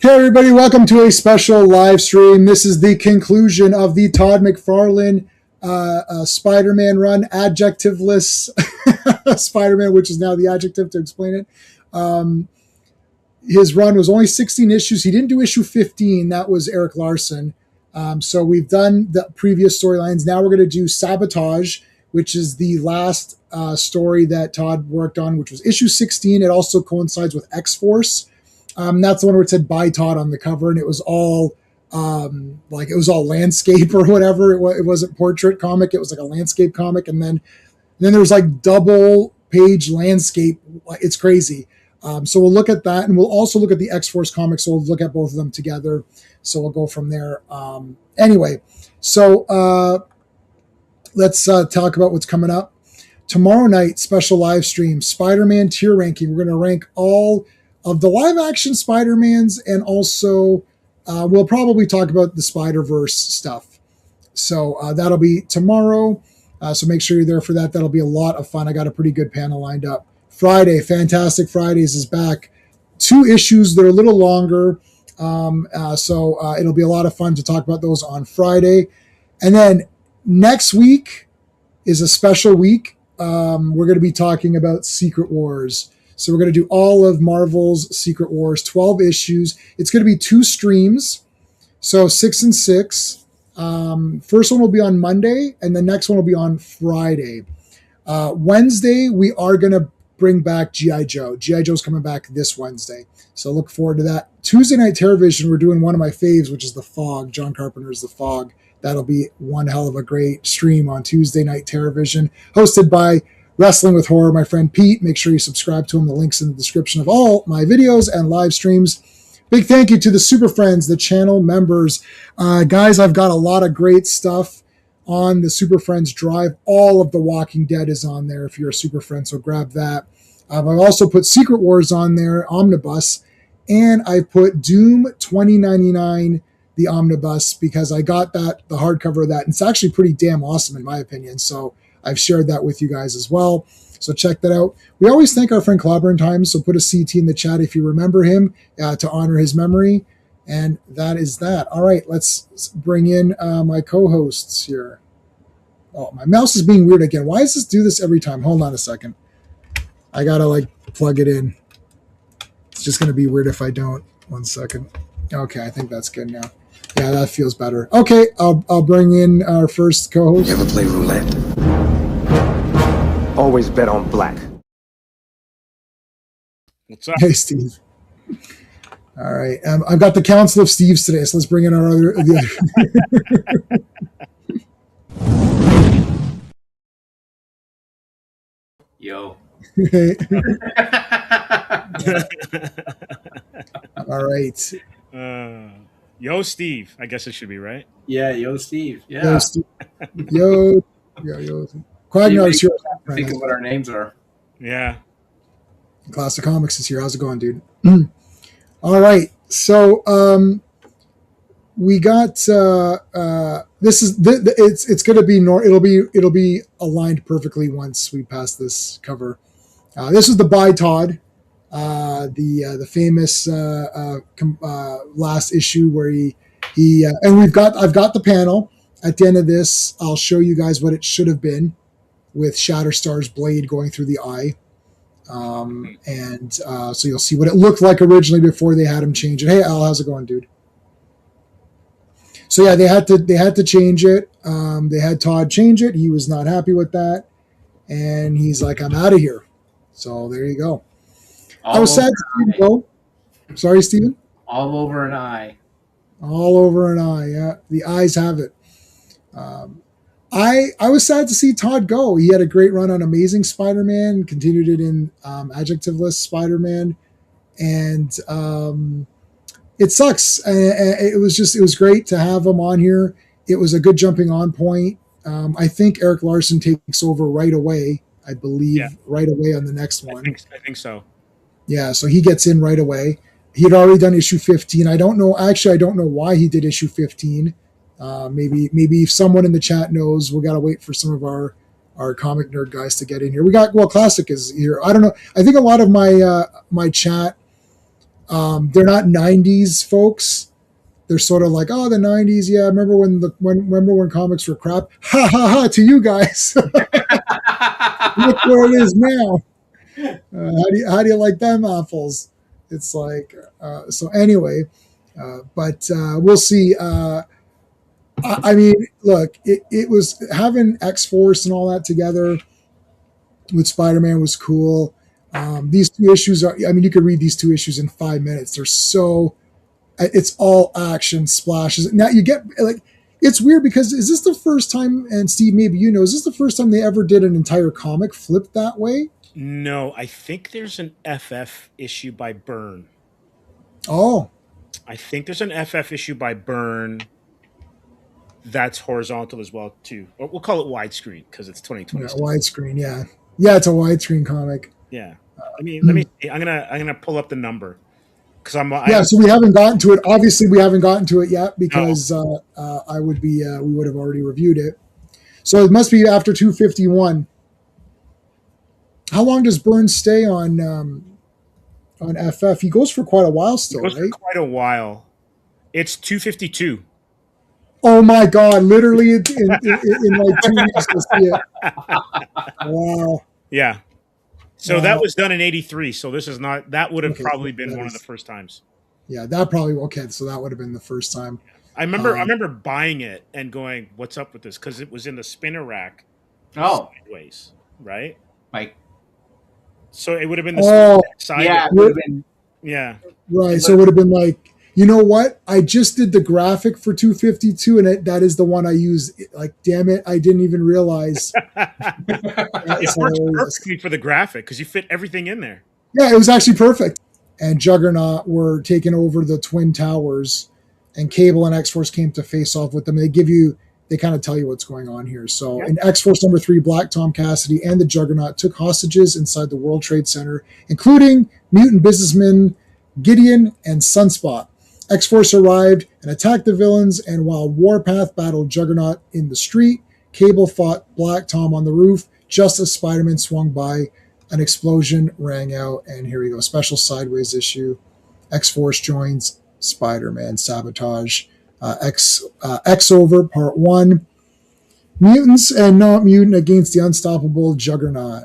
Hey everybody, welcome to a special live stream. This is the conclusion of the Todd McFarlane Spider-Man run, adjectiveless Spider-Man, which is now the adjective to explain it. His run was only 16 issues. He didn't do issue 15. That was Eric Larson. So we've done the previous storylines. Now we're going to do Sabotage, which is the last story that Todd worked on, which was issue 16. It also coincides with X-Force. That's the one where it said "Bye Todd" on the cover, and it was all it was all landscape or whatever. It wasn't portrait comic; it was like a landscape comic, and then there was like double page landscape. It's crazy. So we'll look at that, and we'll also look at the X-Force comics. So we'll look at both of them together. So we'll go from there. Anyway, so let's talk about what's coming up tomorrow night. Special live stream, Spider-Man tier ranking. We're going to rank all of the live action Spider-Mans, and also we'll probably talk about the Spider-Verse stuff. So that'll be tomorrow. So make sure you're there for that. That'll be a lot of fun. I got a pretty good panel lined up. Friday, Fantastic Fridays is back. 2 issues that are a little longer. So it'll be a lot of fun to talk about those on Friday. And then next week is a special week. We're going to be talking about Secret Wars. So we're going to do all of Marvel's Secret Wars, 12 issues. It's going to be 2 streams, so 6 and 6. First one will be on Monday, and the next one will be on Friday. Wednesday, we are going to bring back G.I. Joe. G.I. Joe's coming back this Wednesday, so look forward to that. Tuesday night television, we're doing one of my faves, which is The Fog. John Carpenter's The Fog. That'll be one hell of a great stream on Tuesday night television, hosted by Wrestling with Horror, my friend Pete. Make sure you subscribe to him. The link's in the description of all my videos and live streams. Big thank you to the Super Friends, the channel members. Guys, I've got a lot of great stuff on the Super Friends Drive. All of The Walking Dead is on there if you're a Super Friend, so grab that. I've also put Secret Wars on there, Omnibus, and I put Doom 2099, the Omnibus, because I got the hardcover of that. And it's actually pretty damn awesome in my opinion, so I've shared that with you guys as well. So check that out. We always thank our friend Clobber Times, so put a CT in the chat if you remember him to honor his memory. And that is that. All right, let's bring in my co-hosts here. Oh, my mouse is being weird again. Why does this do this every time? Hold on a second. I got to plug it in. It's just going to be weird if I don't. 1 second. Okay, I think that's good now. Yeah, that feels better. Okay, I'll bring in our first co-host. You ever play roulette? Always bet on black. What's up? Hey, Steve. All right. I've got the Council of Steves today, so let's bring in our other. Yo. Hey. All right. Yo, Steve. I guess it should be right. Yeah, yo, Steve. Yeah. Yo, Steve. Yo. Quagnar's here. Think of what our names are. Yeah. Classic Comics is here. How's it going, dude? All right. So we got this is it's going to be it'll be aligned perfectly once we pass this cover. This is the Bye Todd, the famous last issue where he and I've got the panel at the end of this. I'll show you guys what it should have been, with Shatterstar's blade going through the eye. So you'll see what it looked like originally before they had him change it. Hey Al, how's it going, dude? So yeah, they had to change it. They had Todd change it. He was not happy with that, and he's like, "I'm out of here." So there you go. I was sad to see him go. Sorry, Steven? All over an eye. All over an eye. Yeah, the eyes have it. I was sad to see Todd go. He had a great run on Amazing Spider-Man, continued it in Adjectiveless Spider-Man, and it sucks. It was great to have him on here. It was a good jumping on point. I think Eric Larson takes over right away. I believe right away on the next one. I think so. Yeah, so he gets in right away. He had already done issue 15. I don't know why he did issue 15. Maybe if someone in the chat knows, we got to wait for some of our comic nerd guys to get in here. Classic is here. I don't know. I think a lot of my chat They're not 90s folks. They're sort of like, oh, the 90s. Yeah, remember when comics were crap? Ha ha ha to you guys. Look where it is now. How do you like them apples? It's like so. Anyway, but we'll see. I mean, look, it was having X Force and all that together with Spider-Man was cool. These two issues are. I mean, you could read these two issues in 5 minutes. They're so. It's all action splashes. Now you get like. It's weird because is this the first time? And Steve, maybe you know, is this the first time they ever did an entire comic flipped that way? No, I think there's an FF issue by Byrne. Oh, I think there's an FF issue by Byrne that's horizontal as well too. Or we'll call it widescreen because it's 2020. yeah, widescreen. Yeah, it's a widescreen comic. Yeah. Let me see. I'm gonna pull up the number because So we haven't gotten to it. Obviously, we haven't gotten to it yet because we would have already reviewed it. So it must be after 251. How long does Byrne stay on FF? He goes for quite a while still, right? For quite a while. It's 252. Oh my God! Literally in like 2 weeks to see it. Wow. Yeah. So that was done in '83. So this is not. That would have probably been one of the first times. Yeah, that probably okay. So that would have been the first time. I remember buying it and going, "What's up with this?" Because it was in the spinner rack. Oh, sideways, right? Like, so it would have been the sideways. Yeah, it would have been. Yeah. Right. So it would have been like. You know what? I just did the graphic for 252, and that is the one I use. Like, damn it, I didn't even realize. It works perfectly for the graphic because you fit everything in there. Yeah, it was actually perfect. And Juggernaut were taking over the Twin Towers, and Cable and X-Force came to face off with them. They kind of tell you what's going on here. So in X-Force number 3, Black Tom Cassidy and the Juggernaut took hostages inside the World Trade Center, including mutant businessmen Gideon and Sunspot. X-Force arrived and attacked the villains, and while Warpath battled Juggernaut in the street, Cable fought Black Tom on the roof. Just as Spider-Man swung by, an explosion rang out, and here we go. Special sideways issue. X-Force joins Spider-Man. Sabotage. X-Over, Part 1. Mutants and not mutant against the unstoppable Juggernaut.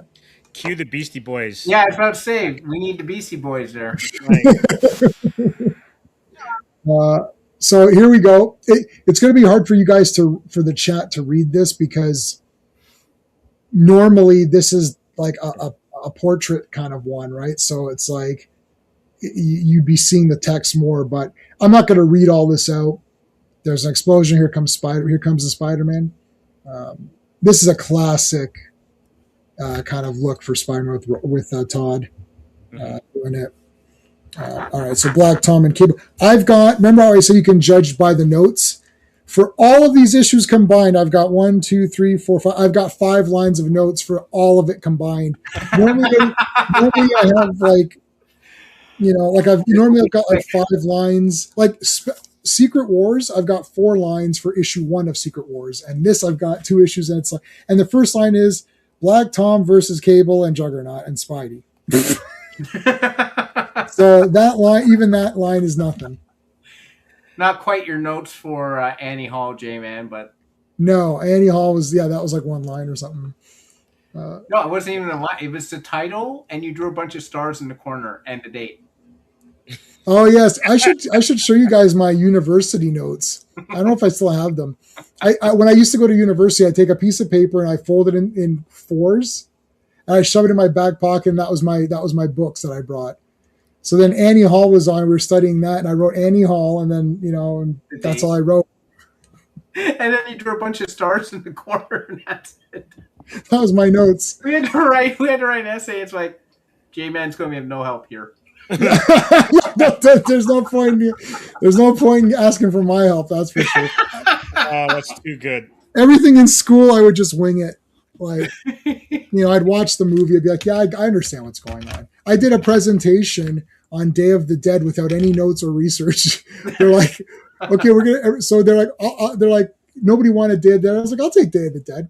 Cue the Beastie Boys. Yeah, I was about to say, we need the Beastie Boys there. So here we go. It's going to be hard for you guys for the chat to read this because normally this is like a portrait kind of one, right? So it's like you'd be seeing the text more, but I'm not going to read all this out. There's an explosion. Here comes the Spider-Man. This is a classic kind of look for Spider-Man with Todd doing it. All right, so Black Tom and Cable. Remember how I said you can judge by the notes? For all of these issues combined, I've got 1, 2, 3, 4, 5. I've got 5 lines of notes for all of it combined. Normally I have I've got like 5 lines. Like Secret Wars, I've got 4 lines for issue 1 of Secret Wars, and this I've got 2 issues, and it's like, and the first line is Black Tom versus Cable and Juggernaut and Spidey. So that line is nothing. Not quite your notes for Annie Hall, J-Man, but no, Annie Hall was that was like 1 line or something. No, it wasn't even a line. It was the title, and you drew a bunch of stars in the corner and the date. Oh yes, I should show you guys my university notes. I don't know if I still have them. I when I used to go to university, I'd take a piece of paper and I fold it in 4s, and I shove it in my back pocket, and that was my books that I brought. So then Annie Hall was on. We were studying that, and I wrote Annie Hall, and then and that's all I wrote. And then you drew a bunch of stars in the corner, and that's it. That was my notes. We had to write an essay. It's like, J-Man's going to have no help here. There's no point. There's no point in asking for my help. That's for sure. Oh, that's too good. Everything in school, I would just wing it. Like, I'd watch the movie. I'd be like, yeah, I understand what's going on. I did a presentation on Day of the Dead without any notes or research. They're like, okay, we're gonna. So they're like, nobody wanted Day of the Dead. I was like, I'll take Day of the Dead.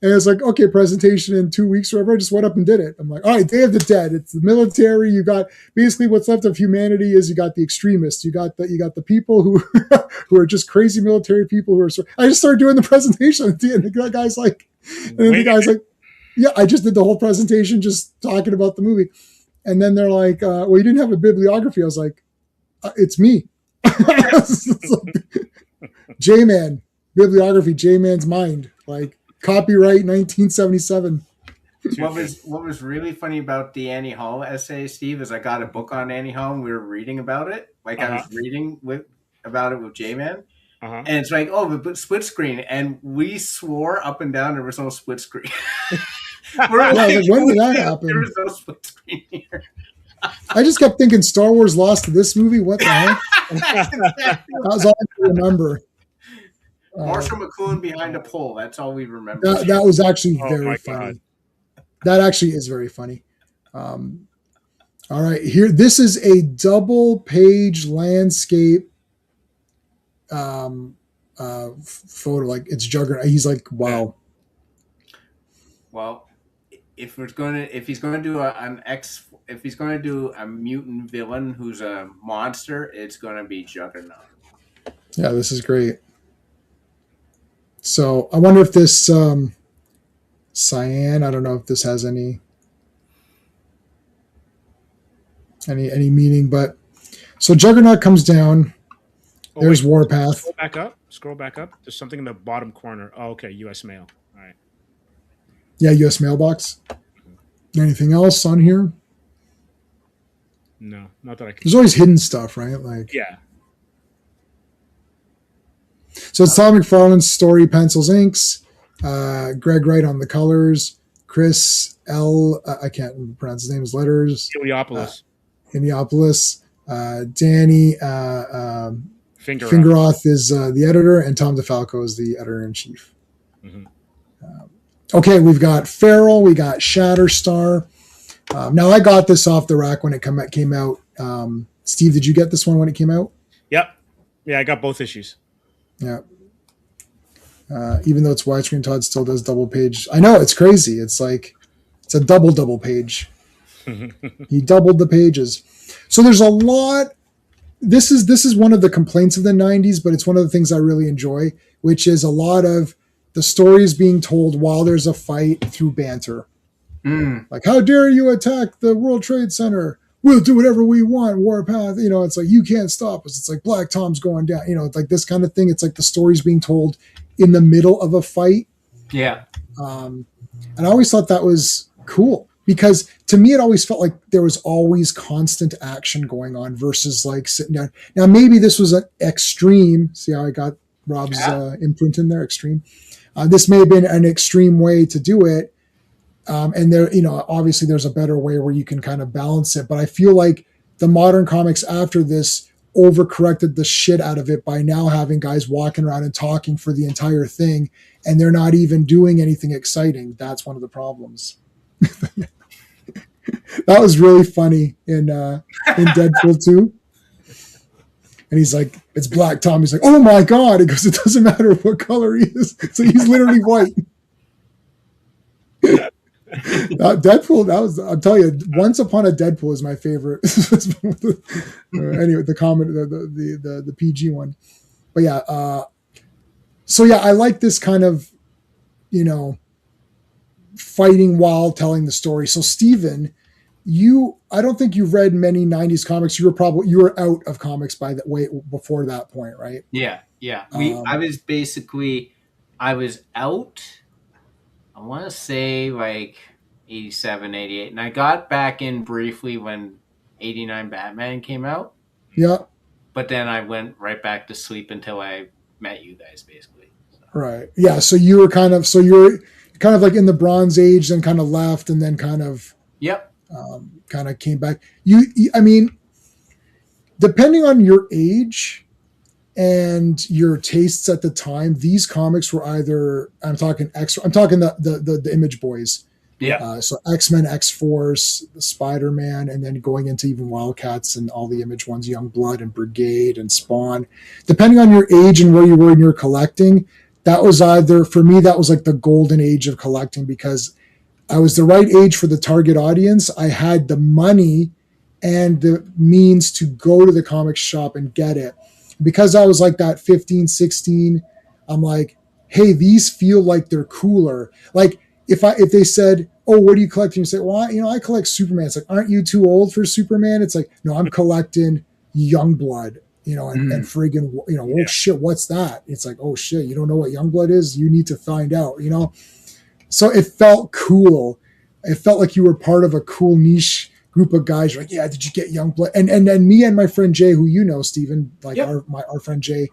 And it's like, okay, presentation in 2 weeks or whatever. I just went up and did it. I'm like, all right, Day of the Dead. It's the military. You got basically what's left of humanity is you got the extremists. You got the people who who are just crazy military people who are. I just started doing the presentation at the end. The guy's like, and then the guy's like, yeah, I just did the whole presentation just talking about the movie. And then they're like, well, you didn't have a bibliography. I was like, it's me. J-Man, bibliography, J-Man's Mind, like copyright 1977. What was really funny about the Annie Hall essay, Steve, is I got a book on Annie Hall and we were reading about it. Like I was reading about it with J-Man. And it's like, oh, but split screen. And we swore up and down there was no split screen. When did that happen? There was no split screen here. I just kept thinking Star Wars lost to this movie. What the heck? That was all I remember. Marshall McLuhan behind a pole. That's all we remember. That was actually very funny. God. That actually is very funny. All right, here. This is a double-page landscape photo. Like it's Juggernaut. He's like, wow. Well, if he's going to do a mutant villain who's a monster, it's going to be Juggernaut. Yeah, this is great. So I wonder if this cyan. I don't know if this has any meaning, but so Juggernaut comes down. There's Warpath. Scroll back up. There's something in the bottom corner. Oh, okay. U.S. mail. All right. Yeah, U.S. mailbox. Anything else on here? No, not that I can. There's always hidden stuff, right? Like yeah. So it's Todd McFarlane's story, pencils, inks. Greg Wright on the colors. Chris L. I can't pronounce his name. His letters. Heliopolis. Danny Fingeroth is the editor, and Tom DeFalco is the editor-in-chief. Mm-hmm. Okay, we've got Feral, we got Shatterstar. Now, I got this off the rack when it came out. Steve, did you get this one when it came out? Yep. Yeah, I got both issues. Yeah. Even though it's widescreen, Todd still does double page. I know, it's crazy. It's like, it's a double page. He doubled the pages. So there's a lot. This is one of the complaints of the 90s, but it's one of the things I really enjoy, which is a lot of the stories being told while there's a fight through banter. Like, how dare you attack the World Trade Center? We'll do whatever we want. Warpath, it's like, you can't stop us. It's like Black Tom's going down. It's like this kind of thing. It's like the story's being told in the middle of a fight. Yeah. And I always thought that was cool because to me, it always felt like there was always constant action going on versus like sitting down. Now, maybe this was an extreme. See how I got Rob's imprint in there? Extreme. This may have been an extreme way to do it. And there, obviously there's a better way where you can kind of balance it. But I feel like the modern comics after this overcorrected the shit out of it by now having guys walking around and talking for the entire thing. And they're not even doing anything exciting. That's one of the problems. That was really funny in Deadpool 2. And he's like, it's Black Tom. He's like, oh my God. He goes, it doesn't matter what color he is. So he's literally white. Deadpool, I'll tell you, Once Upon a Deadpool is my favorite. Anyway, the comment, the PG one. But yeah, so yeah, I like this kind of, fighting while telling the story. So Steven, I don't think you've read many 90s comics. You were out of comics by that way before that point, right? Yeah. I was out, I want to say like 87, 88. And I got back in briefly when 89 Batman came out. Yeah. But then I went right back to sleep until I met you guys, basically. So. Right. Yeah. So you're kind of like in the Bronze Age, then kind of left, and then kind of kind of came back. I mean, depending on your age and your tastes at the time, these comics were either I'm talking the Image Boys. Yeah. So X-Men, X-Force, Spider-Man, and then going into even Wildcats and all the Image ones, Young Blood and Brigade and Spawn. Depending on your age and where you were in your collecting, that was either, for me, that was like the golden age of collecting, because I was the right age for the target audience. I had the money and the means to go to the comic shop and get it. Because I was like that 15, 16, I'm like, hey, these feel like they're cooler. Like if they said, oh, what are you collecting? You say, well, I collect Superman. It's like, aren't you too old for Superman? It's like, no, I'm collecting Youngblood, and friggin', oh shit, what's that? It's like, oh shit, you don't know what Youngblood is? You need to find out, So it felt cool. It felt like you were part of a cool niche group of guys. You're like, yeah, did you get Youngblood? And me and my friend Jay, who Stephen, like our friend Jay,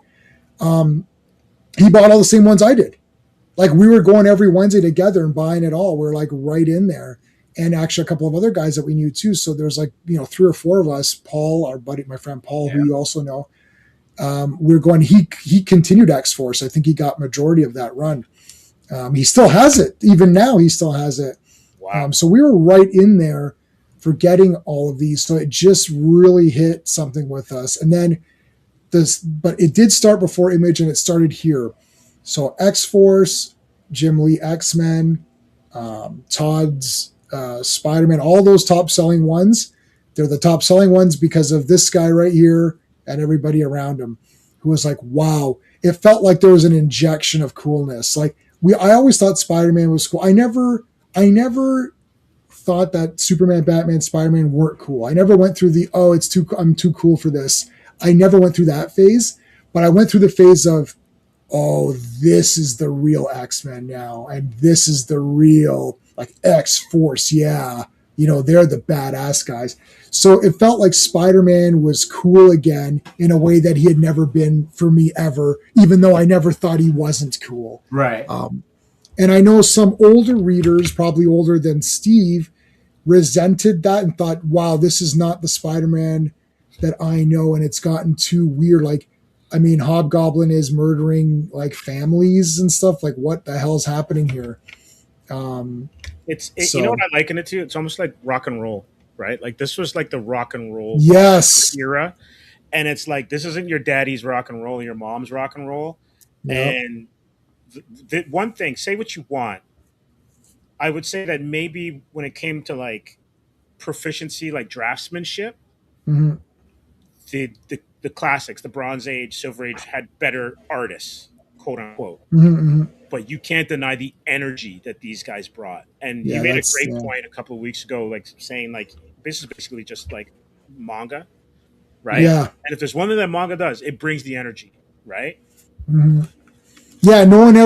he bought all the same ones I did. Like we were going every Wednesday together and buying it all. We're like right in there. And actually a couple of other guys that we knew too. So there's like, 3 or 4 of us, Paul, our buddy, my friend Paul, who you also know, we're going, he continued X-Force. I think he got majority of that run. He still has it. Even now he still has it. Wow. So we were right in there for getting all of these. So it just really hit something with us. And then but it did start before Image, and it started here. So X-Force, Jim Lee X-Men, Todd's Spiderman, all those top selling ones. They're the top selling ones because of this guy right here and everybody around him, who was like, wow. It felt like there was an injection of coolness. Like I always thought Spider-Man was cool. I never thought that Superman, Batman, Spider-Man weren't cool. I never went through I'm too cool for this. I never went through that phase, but I went through the phase of, oh, this is the real X-Men now. And this is the real like X-Force. Yeah. They're the badass guys. So it felt like Spider-Man was cool again in a way that he had never been for me ever, even though I never thought he wasn't cool. Right. And I know some older readers, probably older than Steve, resented that and thought, wow, this is not the Spider-Man that I know. And it's gotten too weird. Like, I mean, Hobgoblin is murdering like families and stuff. Like, what the hell's happening here? You know what I liken it to? It's almost like rock and roll, right? Like this was like the rock and roll era. And it's like, this isn't your daddy's rock and roll, your mom's rock and roll. Yep. And the one thing, say what you want. I would say that maybe when it came to like proficiency, like draftsmanship, mm-hmm. the classics, the Bronze Age, Silver Age had better artists, quote unquote. Mm-hmm. But you can't deny the energy that these guys brought. And you made a great point a couple of weeks ago, like saying like this is basically just like manga, right? Yeah. And if there's one thing that manga does, it brings the energy, right? Mm-hmm. Yeah, no one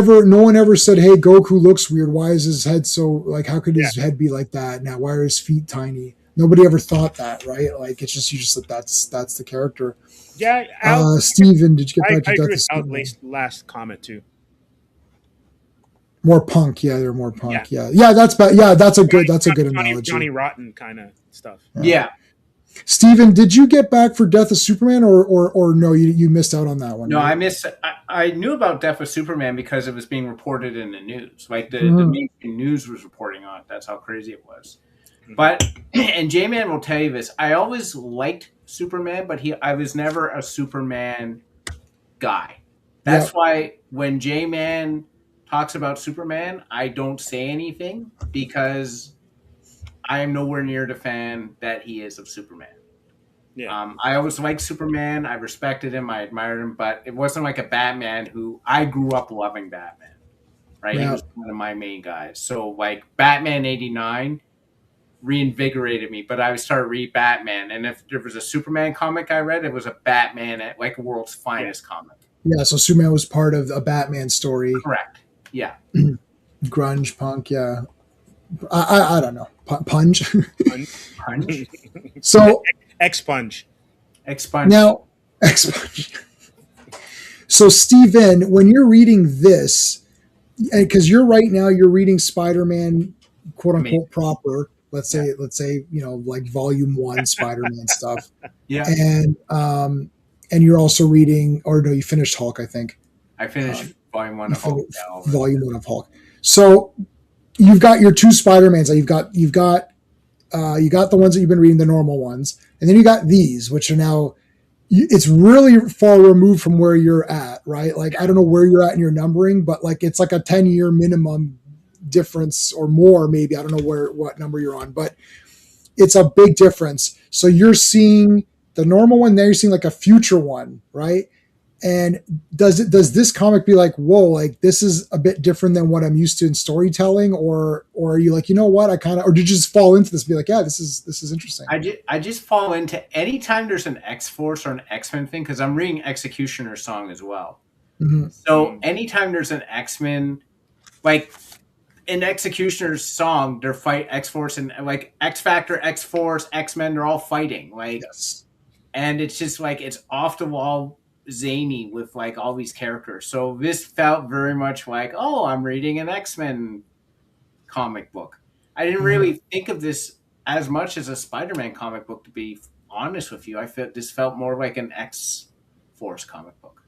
ever said, "Hey, Goku looks weird. Why is his head so like? How could his head be like that? Now, why are his feet tiny?" Nobody ever thought that, right? Like it's just you just that's the character. Yeah, Steven, did you get back to I agree Death with Al's last comment too. More punk, yeah, they're more punk, yeah. That's bad. Yeah, that's a good analogy. Johnny Rotten kind of stuff. Yeah. Steven, did you get back for Death of Superman or no, you missed out on that one? No, right? I missed. I knew about Death of Superman because it was being reported in the news. Like the mainstream news was reporting on it. That's how crazy it was. But and J-Man will tell you this. I always liked Superman, but I was never a Superman guy. That's why when J-Man talks about Superman, I don't say anything because I am nowhere near the fan that he is of Superman. Yeah. I always liked Superman. I respected him. I admired him, but it wasn't like a Batman who I grew up loving Batman, right? Yeah. He was one of my main guys. So like Batman 89 reinvigorated me, but I started read Batman. And if there was a Superman comic I read, it was a Batman at like a world's finest comic. Yeah. So Superman was part of a Batman story. Correct. Yeah. Grunge, punk. Yeah. I don't know. Punch. Punch. So Expunge. Now, Expunge. So Steven, when you're reading this, because you're reading Spider-Man, quote unquote, proper. Let's say, like volume 1 Spider-Man stuff. Yeah. And you're also reading, or no, you finished Hulk, I think. I finished volume 1 of Hulk. Volume 1 of Hulk. So you've got your 2 Spider-Mans. You've got the ones that you've been reading, the normal ones, and then you got these, which are now, it's really far removed from where you're at, right? Like, I don't know where you're at in your numbering, but like, it's like a 10-year minimum difference or more, maybe. I don't know what number you're on, but it's a big difference. So you're seeing the normal one, there you're seeing like a future one, right? And does this comic be like, whoa, like this is a bit different than what I'm used to in storytelling, or are you like, you know what, or did you just fall into this and be like, yeah, this is interesting? I just fall into anytime there's an X-Force or an X-Men thing, because I'm reading Executioner's Song as well. Mm-hmm. So anytime there's an X-Men, like in Executioner's Song, they're fight X-Force and like X-Factor, X-Force, X-Men, they're all fighting. Like, yes. And it's just like, it's off the wall zany with like all these characters. So this felt very much like, oh, I'm reading an X-Men comic book. I didn't really think of this as much as a Spider-Man comic book, to be honest with you. This felt more like an X-Force comic book.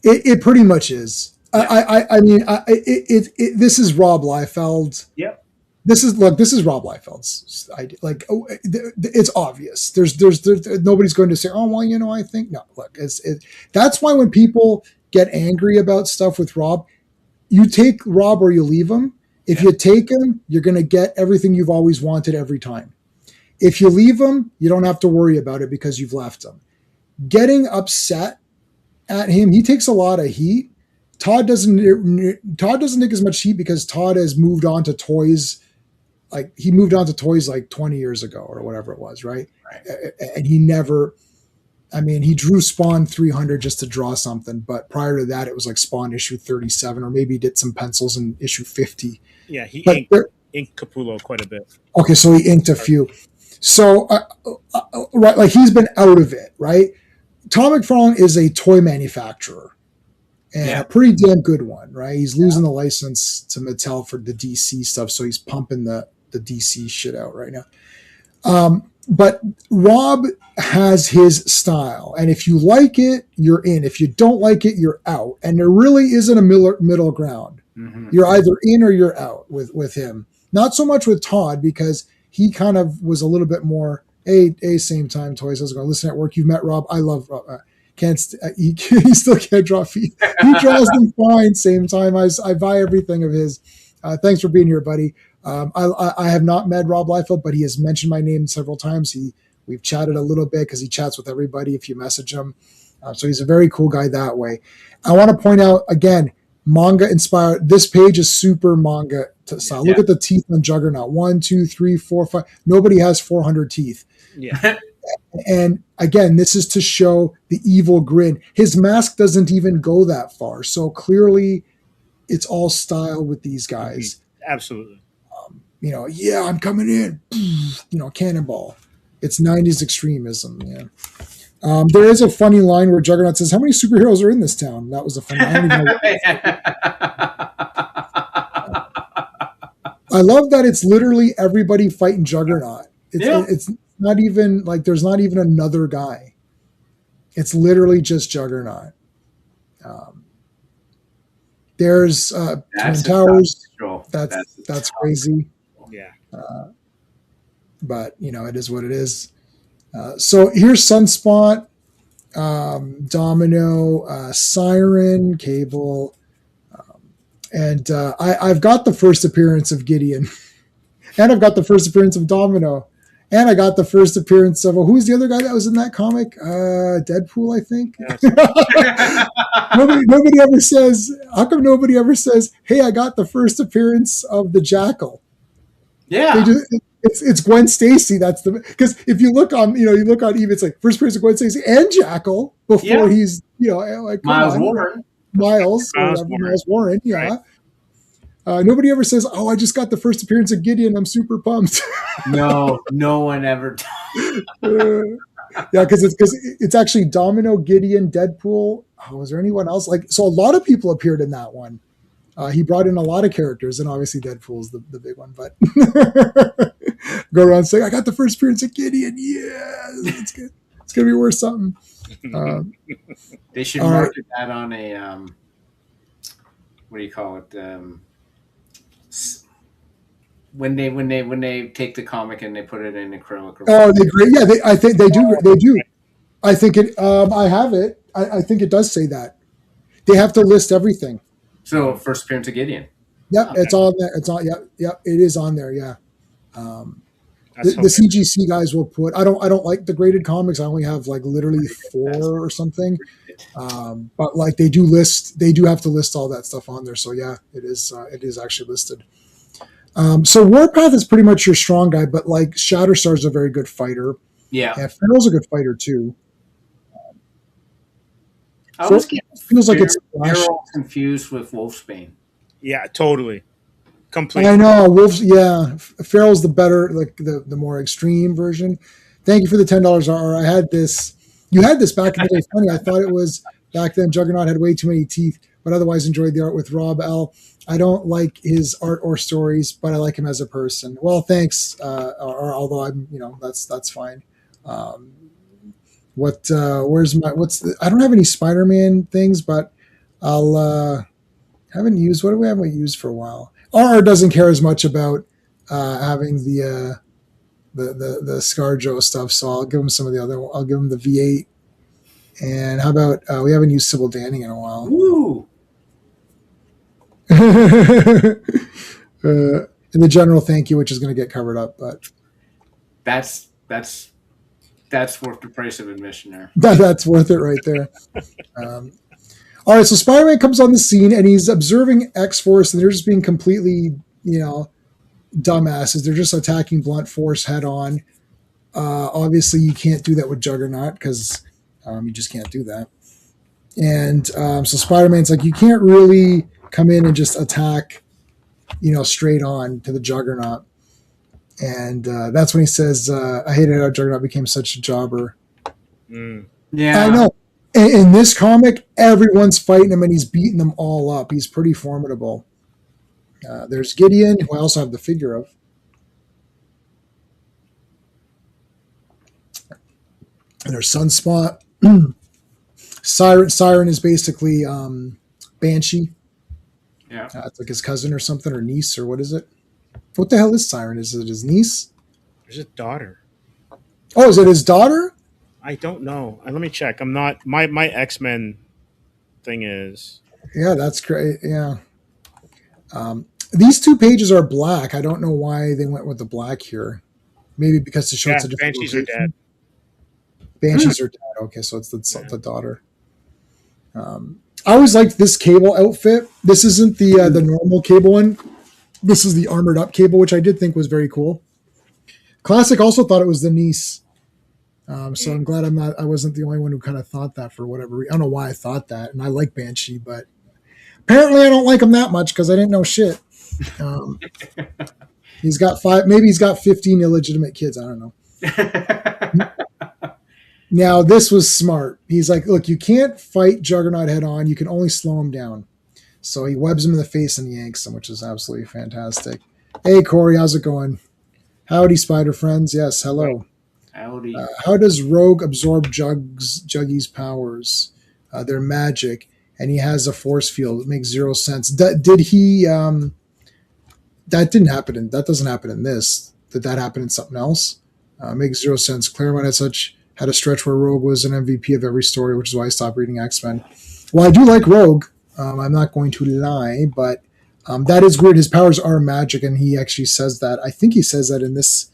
It pretty much is. Yeah. I mean, this is Rob Liefeld. Yep. This is Rob Liefeld's idea. Like, it's obvious. There's nobody's going to say, oh, well, you know, I think no. Look, that's why when people get angry about stuff with Rob, you take Rob or you leave him. If you take him, you're going to get everything you've always wanted every time. If you leave him, you don't have to worry about it because you've left him. Getting upset at him, he takes a lot of heat. Todd doesn't take as much heat because Todd has moved on to toys. Like, he moved on to toys like 20 years ago or whatever it was, right? And he never, I mean, he drew Spawn 300 just to draw something, but prior to that, it was like Spawn issue 37, or maybe he did some pencils in issue 50. Yeah, he inked Capullo quite a bit. Okay, so he inked a few. So, right, like, he's been out of it, right? Todd McFarlane is a toy manufacturer, and a pretty damn good one, right? He's losing the license to Mattel for the DC stuff, so he's pumping the DC shit out right now. But Rob has his style, and if you like it, you're in. If you don't like it, you're out. And there really isn't a middle ground. Mm-hmm. You're either in or you're out with him. Not so much with Todd, because he kind of was a little bit more, same time, toys. I was going to listen at work. You've met Rob. I love Rob. He still can't draw feet. He draws them fine. Same time. I buy everything of his. Thanks for being here, buddy. I have not met Rob Liefeld, but he has mentioned my name several times. We've chatted a little bit because he chats with everybody if you message him. So he's a very cool guy that way. I want to point out again, manga inspired. This page is super manga style. Look at the teeth on Juggernaut. 1, 2, 3, 4, 5. Nobody has 400 teeth. Yeah. And again, this is to show the evil grin. His mask doesn't even go that far. So clearly it's all style with these guys. Absolutely. I'm coming in. Cannonball. It's 90s extremism. Yeah. There is a funny line where Juggernaut says, how many superheroes are in this town? That was a funny line. I love that it's literally everybody fighting Juggernaut. It's not even like there's not even another guy. It's literally just Juggernaut. There's Twin Towers. That's crazy. Yeah. But it is what it is. So here's Sunspot, Domino, Siren, Cable, and I've got the first appearance of Gideon, and I've got the first appearance of Domino, and I got the first appearance of who's the other guy that was in that comic? Deadpool, I think. Yes. Nobody ever says. How come nobody ever says, "Hey, I got the first appearance of the Jackal"? Yeah. It's Gwen Stacy. That's because if you look on even it's like first appearance of Gwen Stacy and Jackal before he's like Miles Warren. Miles Warren. Yeah. Right. Nobody ever says, "Oh, I just got the first appearance of Gideon. I'm super pumped." No one ever. Because it's actually Domino, Gideon, Deadpool. Oh, was there anyone else? So a lot of people appeared in that one. He brought in a lot of characters, and obviously Deadpool's the big one. But go around saying, "I got the first appearance of Gideon." Yeah, it's good. It's gonna be worth something. They should market that on a what do you call it? When they take the comic and they put it in acrylic. Oh, they great. Yeah, I think they do. They do. I think it. I have it. I think it does say that they have to list everything. So first appearance of Gideon. Yep, okay. It's on there. It's on. Yep. It is on there. Yeah. The CGC guys will put. I don't like the graded comics. I only have like literally 4 or something. But like they do have to list all that stuff on there. So yeah, it is actually listed. So Warpath is pretty much your strong guy, but like Shatterstar's a very good fighter. Yeah. And Feral's a good fighter too. I always get feels like it's confused with Wolfsbane. Yeah, totally. Completely. I know. Feral's the better, like the more extreme version. Thank you for the $10, RR. I had this. You had this back in the day. Funny, I thought it was back then. Juggernaut had way too many teeth, but otherwise enjoyed the art with Rob L. I don't like his art or stories, but I like him as a person. Well, thanks. Although I'm, that's fine. I don't have any Spider-Man things, but haven't used, what do we haven't used for a while? RR doesn't care as much about having the ScarJo stuff, so I'll give him some of the other. I'll give him the V8. And how about we haven't used Sybil Danning in a while? Woo! And the general thank you, which is going to get covered up, but that's worth the price of admission there. That's worth it right there. All right, so Spider-Man comes on the scene and he's observing X-Force, and they're just being completely, dumbasses. They're just attacking Blunt Force head on. Obviously, you can't do that with Juggernaut because you just can't do that. And so Spider-Man's like, you can't really come in and just attack, straight on to the Juggernaut. And that's when he says, I hated how Juggernaut became such a jobber. Yeah. I know. In this comic, everyone's fighting him and he's beating them all up. He's pretty formidable. There's Gideon, who I also have the figure of. And there's Sunspot. Siren is basically Banshee. Yeah. It's like his cousin or something, or niece, or what is it? What the hell is Siren? Is it his niece? There's his daughter. Oh, is it his daughter? I don't know. Let me check. I'm not. My X-Men thing is. Yeah, that's great. Yeah. These 2 pages are black. I don't know why they went with the black here. Maybe because to show it's a different Banshees location. are dead. Banshees are dead. Okay, so it's the daughter. I always liked this Cable outfit. This isn't the normal Cable one. This is the armored up Cable, which I did think was very cool. Classic also thought it was the niece. So I'm glad I wasn't the only one who kind of thought that for whatever reason. I don't know why I thought that. And I like Banshee, but apparently I don't like him that much because I didn't know shit. He's got 15 illegitimate kids. I don't know. Now, this was smart. He's like, look, you can't fight Juggernaut head on. You can only slow him down. So he webs him in the face and yanks him, which is absolutely fantastic. Hey, Corey, how's it going? Howdy, Spider friends. Yes, hello. Howdy. How does Rogue absorb Juggy's powers? They're magic, and he has a force field. It makes 0 sense. Did he? That didn't happen. That doesn't happen in this. Did that happen in something else? Makes 0 sense. Claremont had a stretch where Rogue was an MVP of every story, which is why I stopped reading X-Men. Well, I do like Rogue. I'm not going to lie, but that is weird. His powers are magic, and he actually says that. I think he says that in this.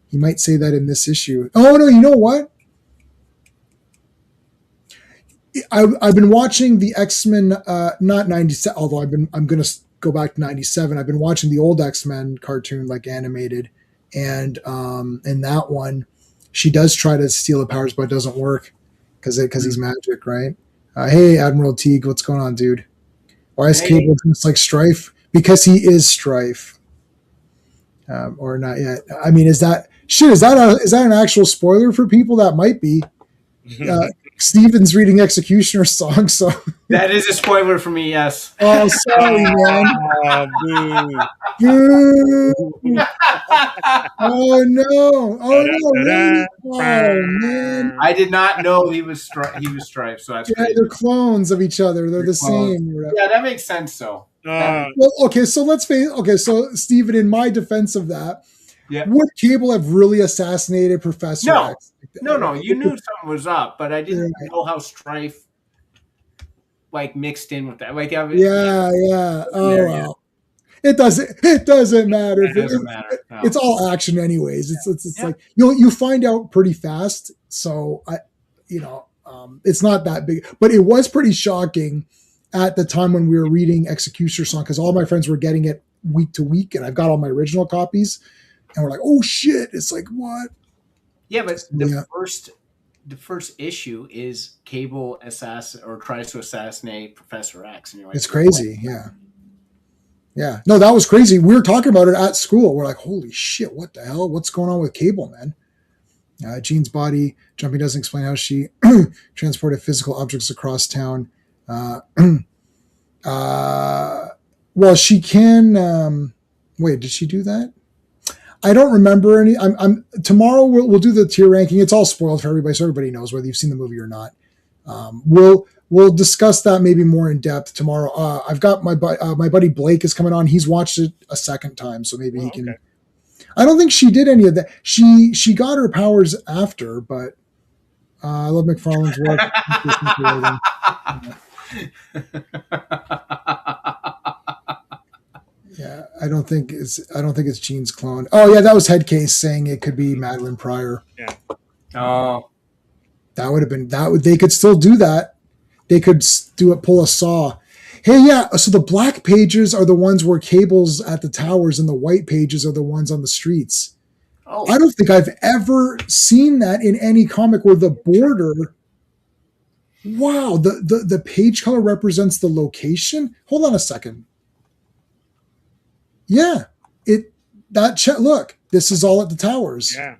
He might say that in this issue. Oh no! You know what? I've been watching the X-Men, not 97. Although I'm going to go back to 97. I've been watching the old X-Men cartoon, like animated, and in that one, she does try to steal the powers, but it doesn't work because he's magic, right? Hey, Admiral Teague, what's going on, dude? Why is Cable just like Strife? Because he is Strife, or not yet. I mean, is that an actual spoiler for people? That might be. Steven's reading Executioner's song, so that is a spoiler for me. Yes. Oh, sorry, man. Oh no! Oh no! Really? Oh man! I did not know he was Stripe. So that's crazy. They're clones of each other. They're the same. Yeah, that makes sense. So. Well, okay. So let's face. Okay, so Steven, in my defense of that, yeah. would Cable have really assassinated Professor X? No, you knew something was up, but I didn't know how Strife like mixed in with that. Like, yeah. Oh well. It doesn't matter. It doesn't matter. No. It's all action anyways. It's like you find out pretty fast. So it's not that big, but it was pretty shocking at the time when we were reading Executioner Song, because all my friends were getting it week to week, and I've got all my original copies, and we're like, oh shit. It's like, what? Yeah, but the first issue is Cable tries to assassinate Professor X, and you're like, it's crazy. Yeah. No, that was crazy. We were talking about it at school. We're like, holy shit, what the hell? What's going on with Cable, man? Jean's body jumping doesn't explain how she transported physical objects across town. Well, she can. Wait, did she do that? I don't remember any. Tomorrow we'll do the tier ranking. It's all spoiled for everybody, so everybody knows whether you've seen the movie or not. We'll discuss that maybe more in depth tomorrow. I've got my buddy Blake is coming on. He's watched it a second time, so maybe he can. Okay. I don't think she did any of that. She got her powers after, but I love McFarlane's work. Yeah, I don't think it's Jean's clone. Oh yeah, that was Headcase saying it could be Madeline Pryor. Yeah. Oh, that would have been that. They could still do that. They could pull a Saw. Hey, yeah. So the black pages are the ones where Cable's at the towers, and the white pages are the ones on the streets. Oh. I don't think I've ever seen that in any comic where the border. Wow, the page color represents the location. Hold on a second. Yeah, look. This is all at the towers. Yeah.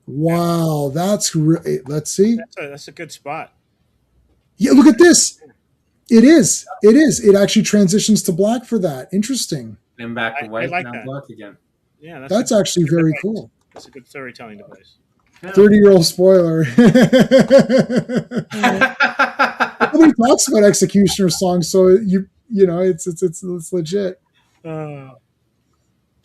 Wow, that's great. Let's see. That's a good spot. Yeah, look at this. It is. It actually transitions to black for that. Interesting. Then back to white, like now that. black again. Yeah, that's actually very cool. That's a good storytelling device. 30-year-old spoiler. Nobody talks about Executioner Song, so it's legit.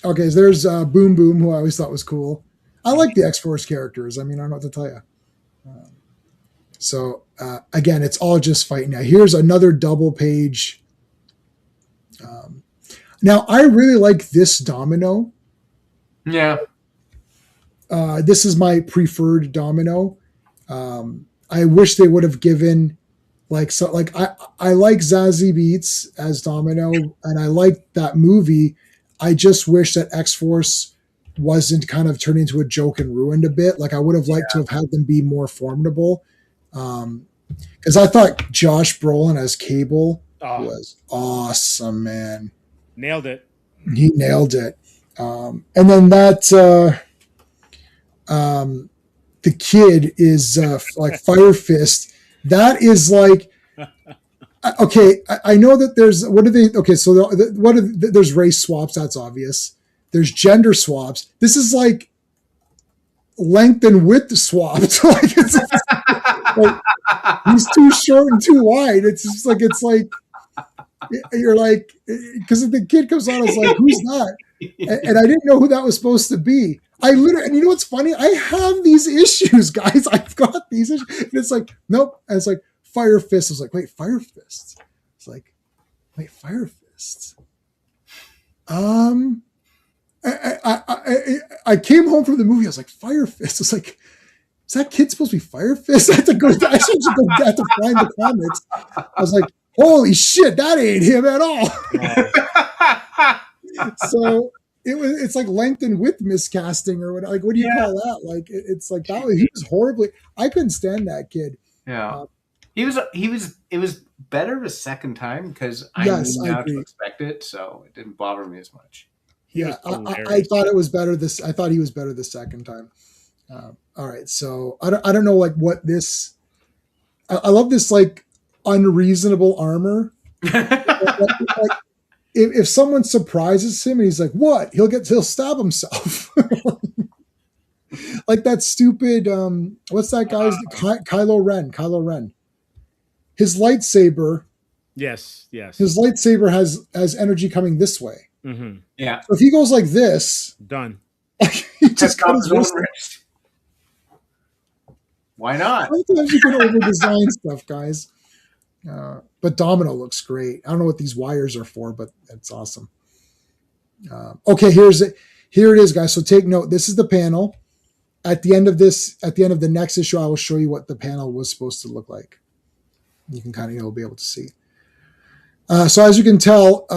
Okay, so there's Boom Boom, who I always thought was cool. I like the X-Force characters. I mean, I don't know what to tell you. So again, it's all just fighting. Now here's another double page. Now I really like this Domino. Yeah. This is my preferred Domino. I wish they would have given I like Zazie Beetz as Domino, and I like that movie. I just wish that X-Force wasn't kind of turned into a joke and ruined a bit. Like I would have liked to have had them be more formidable. Because I thought Josh Brolin as Cable was awesome, man. Nailed it. He nailed it. And then that the kid is like Fire Fist. That is like okay. I know that there's so there's race swaps. That's obvious. There's gender swaps. This is like length and width swapped. Like like, he's too short and too wide. It's just like you're like, because the kid comes on, I was like, who's that? And I didn't know who that was supposed to be. And you know what's funny? I have these issues, guys. I've got these issues. And it's like, nope. And it's like Fire Fist. I was like, wait, Fire Fist. It's like, wait, Fire Fist. I came home from the movie. I was like, Fire Fist. I was like, is that kid supposed to be Fire Fist? I had to have to find the comics. I was like, holy shit, that ain't him at all. So it's like length and width miscasting or what? Like, what do you call that? Like, it's like that. He was horribly. I couldn't stand that kid. Yeah, he was. It was better the second time because I knew how to expect it, so it didn't bother me as much. Yeah, I thought it was better. I thought he was better the second time. All right, so I don't know like what this. I love this like unreasonable armor. like, if someone surprises him and he's like, "What?" He'll stab himself. Like that stupid. What's that guy's Kylo Ren? Kylo Ren. His lightsaber. Yes. His lightsaber has energy coming this way. Mm-hmm. Yeah. So if he goes like this, done. He just cut his wrist. Why not? Sometimes you can over-design stuff, guys. But Domino looks great. I don't know what these wires are for, but it's awesome. Okay, here it is, guys. So take note. This is the panel. At the end of the next issue, I will show you what the panel was supposed to look like. You can kind of be able to see. So as you can tell,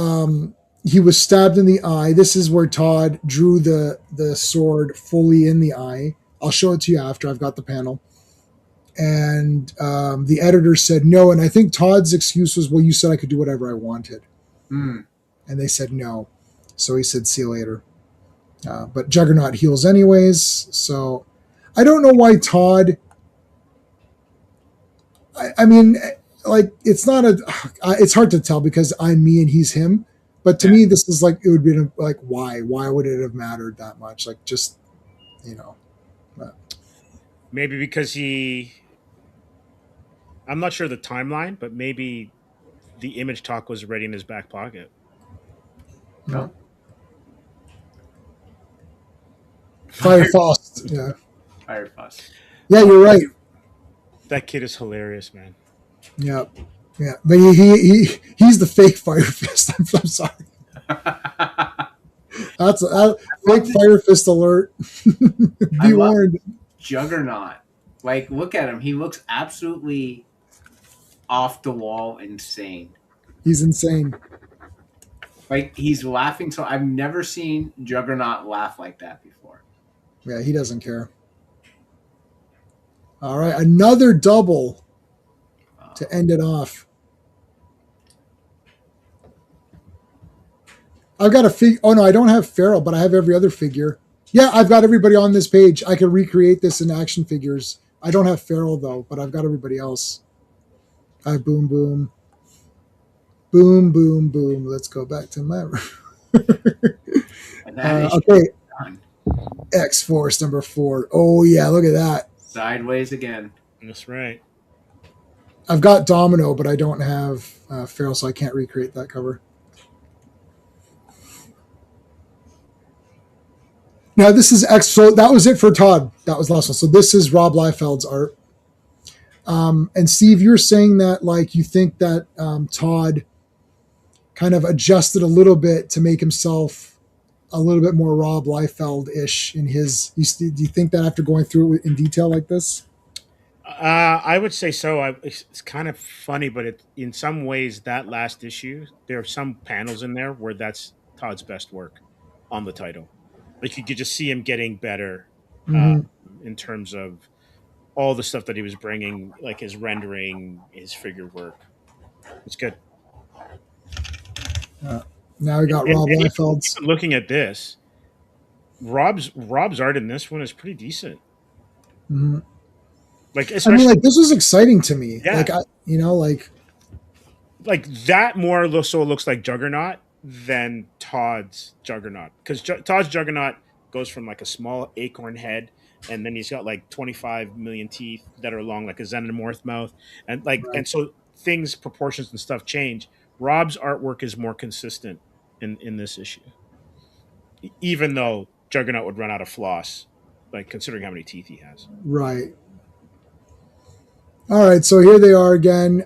he was stabbed in the eye. This is where Todd drew the sword fully in the eye. I'll show it to you after I've got the panel. And the editor said no. And I think Todd's excuse was, well, you said I could do whatever I wanted. Mm. And they said no. So he said, see you later. But Juggernaut heals anyways. So I don't know why Todd... I mean, like, it's not it's hard to tell because I'm me and he's him. But to me, this is like, it would be like, why? Why would it have mattered that much? Like, just, But. Maybe because I'm not sure the timeline, but maybe the image talk was already in his back pocket. No. Firefrost. Yeah. Firefrost. Yeah, you're right. That kid is hilarious, man. Yeah. Yeah. But he's the fake Fire Fist. I'm sorry. That's a fake Fire Fist alert. Be warned. Juggernaut. Like, look at him. He looks absolutely off the wall insane. He's insane. Like, he's laughing. So I've never seen Juggernaut laugh like that before. Yeah, he doesn't care. All right, another double to end it off. I've got a figure. Oh, no, I don't have Feral, but I have every other figure. Yeah, I've got everybody on this page. I can recreate this in action figures. I don't have Feral, though, but I've got everybody else. I have Boom Boom. Boom, boom, boom. Let's go back to my okay. X-Force number 4. Oh, yeah, look at that. Sideways again. That's right. I've got Domino, but I don't have Feral, so I can't recreate that cover. Now, this is X. So that was it for Todd. That was the last one. So this is Rob Liefeld's art. And Steve, you're saying that, like, you think that Todd kind of adjusted a little bit to make himself a little bit more Rob Liefeld-ish in his... Do you think that after going through it in detail like this? I would say so. It's kind of funny, but in some ways, that last issue, there are some panels in there where that's Todd's best work on the title. Like, you could just see him getting better in terms of all the stuff that he was bringing, like his rendering, his figure work. It's good. Now we got Rob Liefeld's. Looking at this, Rob's art in this one is pretty decent. Mm-hmm. Like, I mean, like, this was exciting to me. Yeah. Like that more so looks like Juggernaut than Todd's Juggernaut, because Todd's Juggernaut goes from like a small acorn head, and then he's got like 25 million teeth that are long, like a xenomorph mouth, and like and so things, proportions and stuff change. Rob's artwork is more consistent in this issue, even though Juggernaut would run out of floss, like considering how many teeth he has. Right. All right, so here they are again.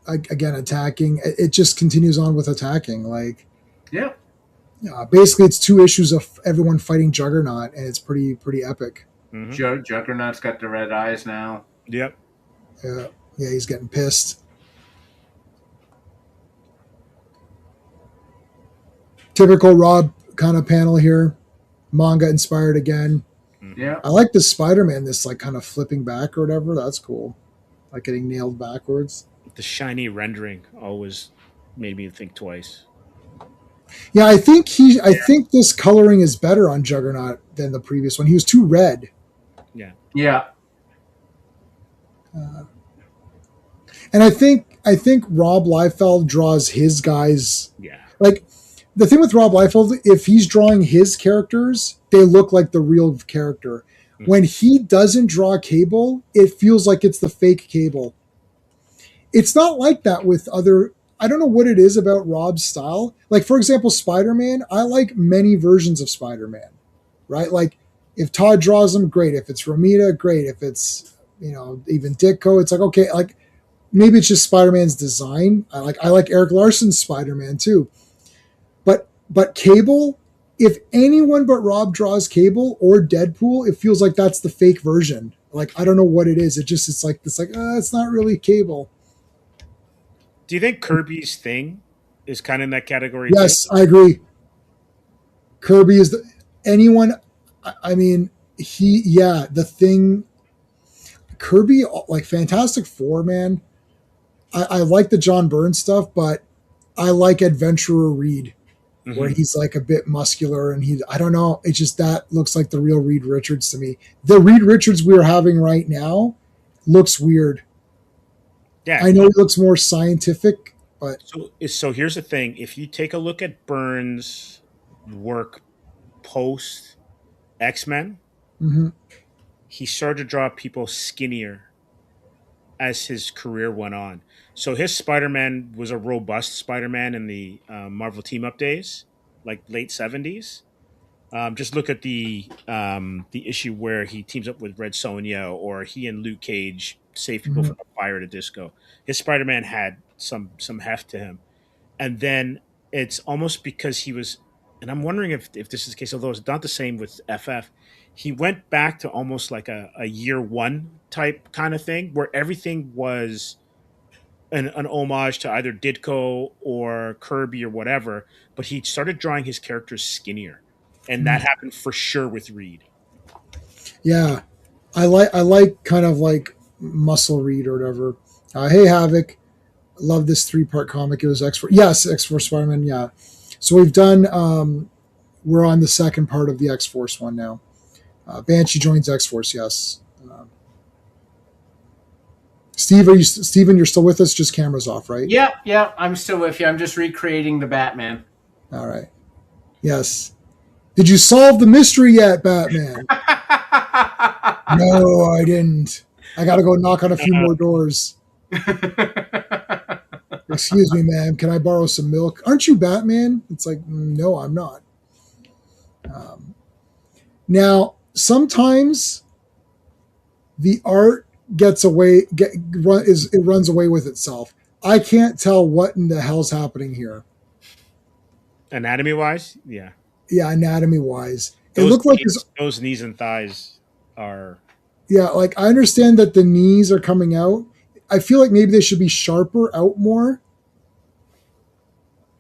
Again, attacking. It just continues on with attacking. Like, yeah. Basically, it's 2 issues of everyone fighting Juggernaut, and it's pretty epic. Mm-hmm. Juggernaut's got the red eyes now. Yep. Yeah, he's getting pissed. Typical Rob kind of panel here. Manga inspired again. Yeah. I like the Spider-Man, this like kind of flipping back or whatever. That's cool. Like getting nailed backwards. The shiny rendering always made me think twice. Yeah, I think this coloring is better on Juggernaut than the previous one. He was too red. Yeah. Yeah. And I think Rob Liefeld draws his guys. Yeah. Like, the thing with Rob Liefeld, if he's drawing his characters, they look like the real character. When he doesn't draw Cable, it feels like it's the fake Cable. It's not like that with other... I don't know what it is about Rob's style. Like, for example, Spider-Man, I like many versions of Spider-Man, right? Like, if Todd draws them, great. If it's Romita, great. If it's even Ditko. It's like, okay, like maybe it's just Spider-Man's design. I like Eric Larson's Spider-Man too. But Cable, if anyone but Rob draws Cable or Deadpool, it feels like that's the fake version. Like I don't know what it is. It's like it's not really Cable. Do you think Kirby's Thing is kind of in that category? Yes, too? I agree. Kirby is anyone. I mean, the Thing. Kirby, like Fantastic Four, man. I like the John Byrne stuff, but I like Adventurer Reed, where he's like a bit muscular and I don't know. It's just that looks like the real Reed Richards to me. The Reed Richards we're having right now looks weird. Yeah, I know it looks more scientific, but so here's the thing: if you take a look at Byrne's work post X-Men, he started to draw people skinnier as his career went on. So his Spider-Man was a robust Spider-Man in the Marvel team-up days, like late 70s. Just look at the issue where he teams up with Red Sonja, or he and Luke Cage save people from a fire at a disco. His Spider-Man had some heft to him, and then it's almost because he was, and I'm wondering if this is the case, although it's not the same with FF. He went back to almost like a year one type kind of thing, where everything was an homage to either Ditko or Kirby or whatever, but he started drawing his characters skinnier. And that happened for sure with Reed. Yeah. I like kind of like muscle Reed or whatever. Hey Havoc. Love this 3-part comic. It was X4. Yes, X-Force Spider-Man, yeah. So we've done we're on the second part of the X-Force one now. Banshee joins X-Force, yes. Steven, you're still with us? Just cameras off, right? Yeah, I'm still with you. I'm just recreating the Batman. All right. Yes. Did you solve the mystery yet, Batman? No, I didn't. I got to go knock on a few more doors. Excuse me, ma'am. Can I borrow some milk? Aren't you Batman? It's like, no, I'm not. Now, sometimes the art it runs away with itself. I can't tell what in the hell's happening here. Anatomy wise, yeah. Yeah, anatomy wise. It looked like those knees and thighs are. Yeah, like I understand that the knees are coming out. I feel like maybe they should be sharper out more.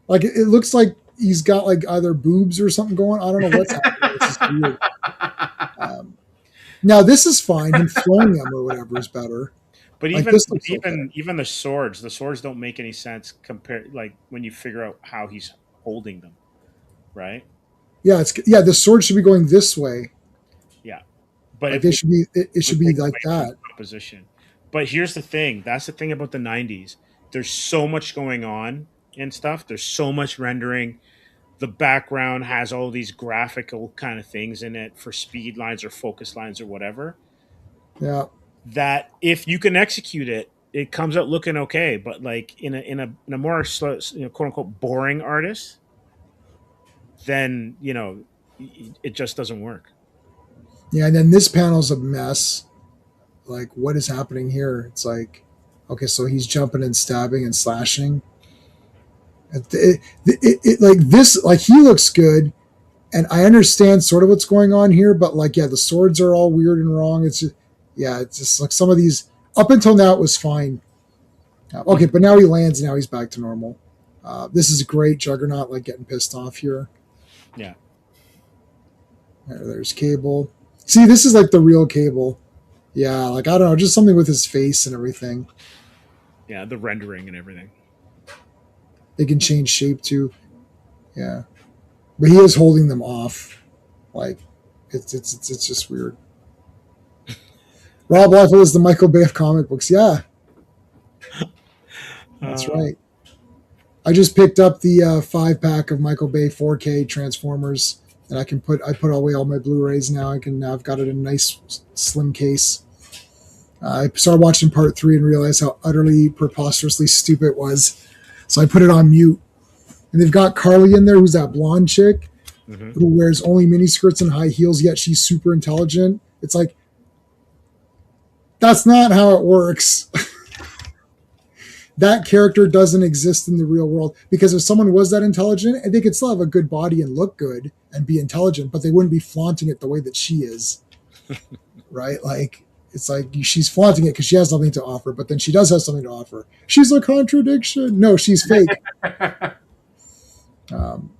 Like it looks like he's got like either boobs or something going. I don't know what's happening. This is weird. Now this is fine. Him throwing them or whatever is better. But like even the swords don't make any sense compared, like when you figure out how he's holding them, right? Yeah, the sword should be going this way. Yeah, but like it should be like that position. But here's the thing. That's the thing about the 90s. There's so much going on and stuff. There's so much rendering. The background has all these graphical kind of things in it for speed lines or focus lines or whatever. Yeah. That if you can execute it, it comes out looking okay. But like in a more slow, quote unquote boring artist, then it just doesn't work. Yeah, and then this panel's a mess. Like, what is happening here? It's like, okay, so he's jumping and stabbing and slashing. It like this, like he looks good, and I understand sort of what's going on here, but like, yeah, the swords are all weird and wrong. It's just like some of these. Up until now, it was fine. Okay, but now he lands. Now he's back to normal. This is great. Juggernaut like getting pissed off here. Yeah. There's Cable. See, this is like the real Cable. Yeah, like I don't know, just something with his face and everything. Yeah, the rendering and everything. They can change shape too. Yeah, but he is holding them off. Like it's just weird. Rob Liefeld is the Michael Bay of comic books. Yeah, that's right. I just picked up the 5-pack of Michael Bay 4K Transformers, and I put away all my Blu-rays now. I've got it in a nice slim case. I started watching part 3 and realized how utterly preposterously stupid it was. So I put it on mute. And they've got Carly in there, who's that blonde chick who wears only miniskirts and high heels, yet she's super intelligent. It's like, That's not how it works. That character doesn't exist in the real world, because if someone was that intelligent, they could still have a good body and look good and be intelligent, but they wouldn't be flaunting it the way that she is. Right? Like, it's like she's flaunting it because she has nothing to offer, but then she does have something to offer. She's a contradiction. No, she's fake.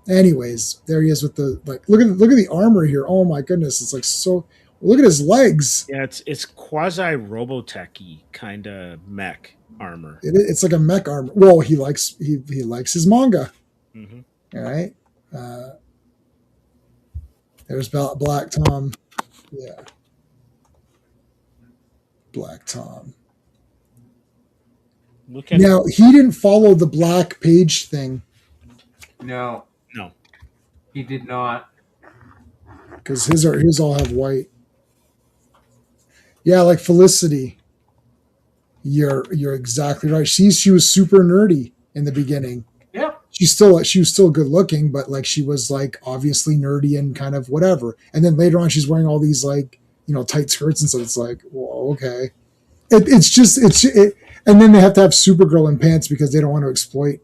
Anyways, there he is with the, like, look at the armor here. Oh my goodness, it's like so. Look at his legs. Yeah, it's quasi Robotech-y kind of mech armor. It's like a mech armor. Well, he likes his manga. Mm-hmm. All right. There's Black Tom. Yeah. Black Tom. Now, he didn't follow the black page thing. No. He did not. Because his all have white. Yeah, like Felicity. You're exactly right. She was super nerdy in the beginning. Yeah. She was still good looking, but like she was like obviously nerdy and kind of whatever. And then later on, she's wearing all these like, you know, tight skirts and stuff. It's like, well, okay. And then they have to have Supergirl in pants because they don't want to exploit.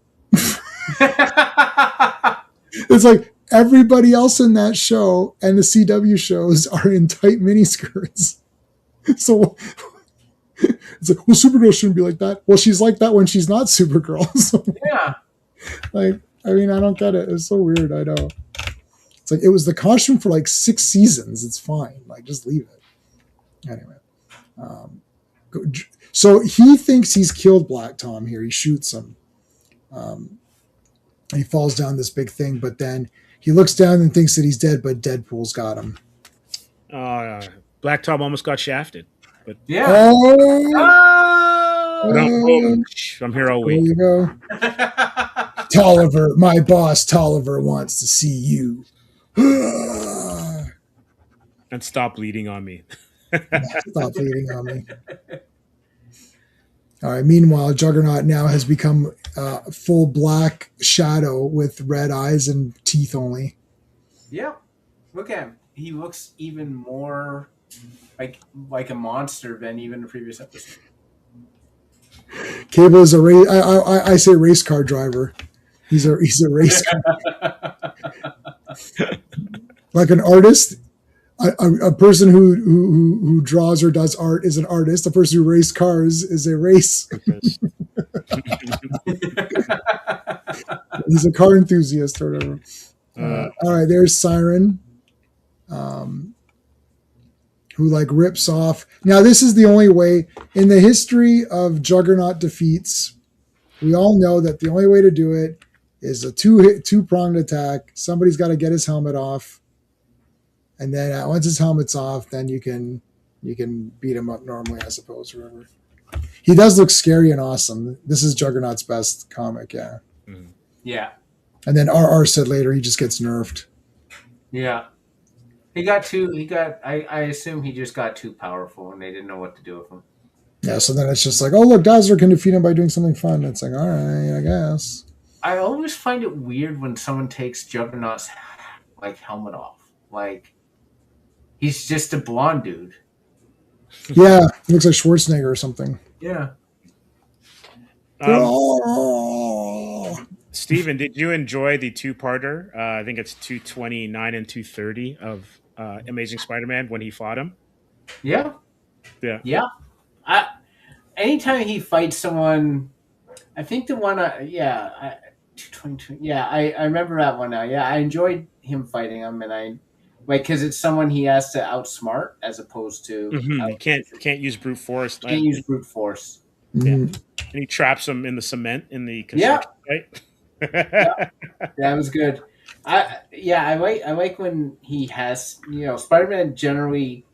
It's like everybody else in that show and the CW shows are in tight miniskirts. So it's like, well, Supergirl shouldn't be like that. Well, she's like that when she's not Supergirl. So, yeah. Like, I mean, I don't get it. It's so weird. I know. It's like, it was the costume for like 6 seasons. It's fine. Like, just leave it. Anyway. So he thinks he's killed Black Tom here. He shoots him. He falls down this big thing, but then he looks down and thinks that he's dead, but Deadpool's got him. Black Tom almost got shafted. But yeah. I'm here all week. There you go. Tolliver, my boss Tolliver wants to see you. And stop bleeding on me. Stop bleeding on me. All right. Meanwhile, Juggernaut now has become full black shadow with red eyes and teeth only. Yep. Look at him. He looks even more like a monster than even the previous episode. Cable is I say race car driver. He's a race car. Like an artist. A person who draws or does art is an artist. A person who races cars is a race. He's a car enthusiast or whatever. All right, there's Siren, who like rips off. Now, this is the only way in the history of Juggernaut defeats. We all know that the only way to do it is a two-pronged attack. Somebody's got to get his helmet off. And then once his helmet's off, then you can beat him up normally, I suppose, or whatever. He does look scary and awesome. This is Juggernaut's best comic, yeah. Mm-hmm. Yeah. And then RR said later he just gets nerfed. Yeah. I assume he just got too powerful and they didn't know what to do with him. Yeah, so then it's just like, oh, look, Dazzler can defeat him by doing something fun. It's like, all right, I guess. I always find it weird when someone takes Juggernaut's like helmet off. Like, he's just a blonde dude. Yeah, he looks like Schwarzenegger or something. Yeah. Steven, did you enjoy the two-parter? I think it's 229 and 230 of Amazing Spider-Man when he fought him. Yeah. Yeah. Yeah. Anytime he fights someone, I think the one, 222. Yeah, I remember that one now. Yeah, I enjoyed him fighting him, and because it's someone he has to outsmart as opposed to you can't use brute force. Can't use brute force. Mm-hmm. Yeah, and he traps him in the cement in the construction site. Yeah, that was good. I like when he has, Spider-Man generally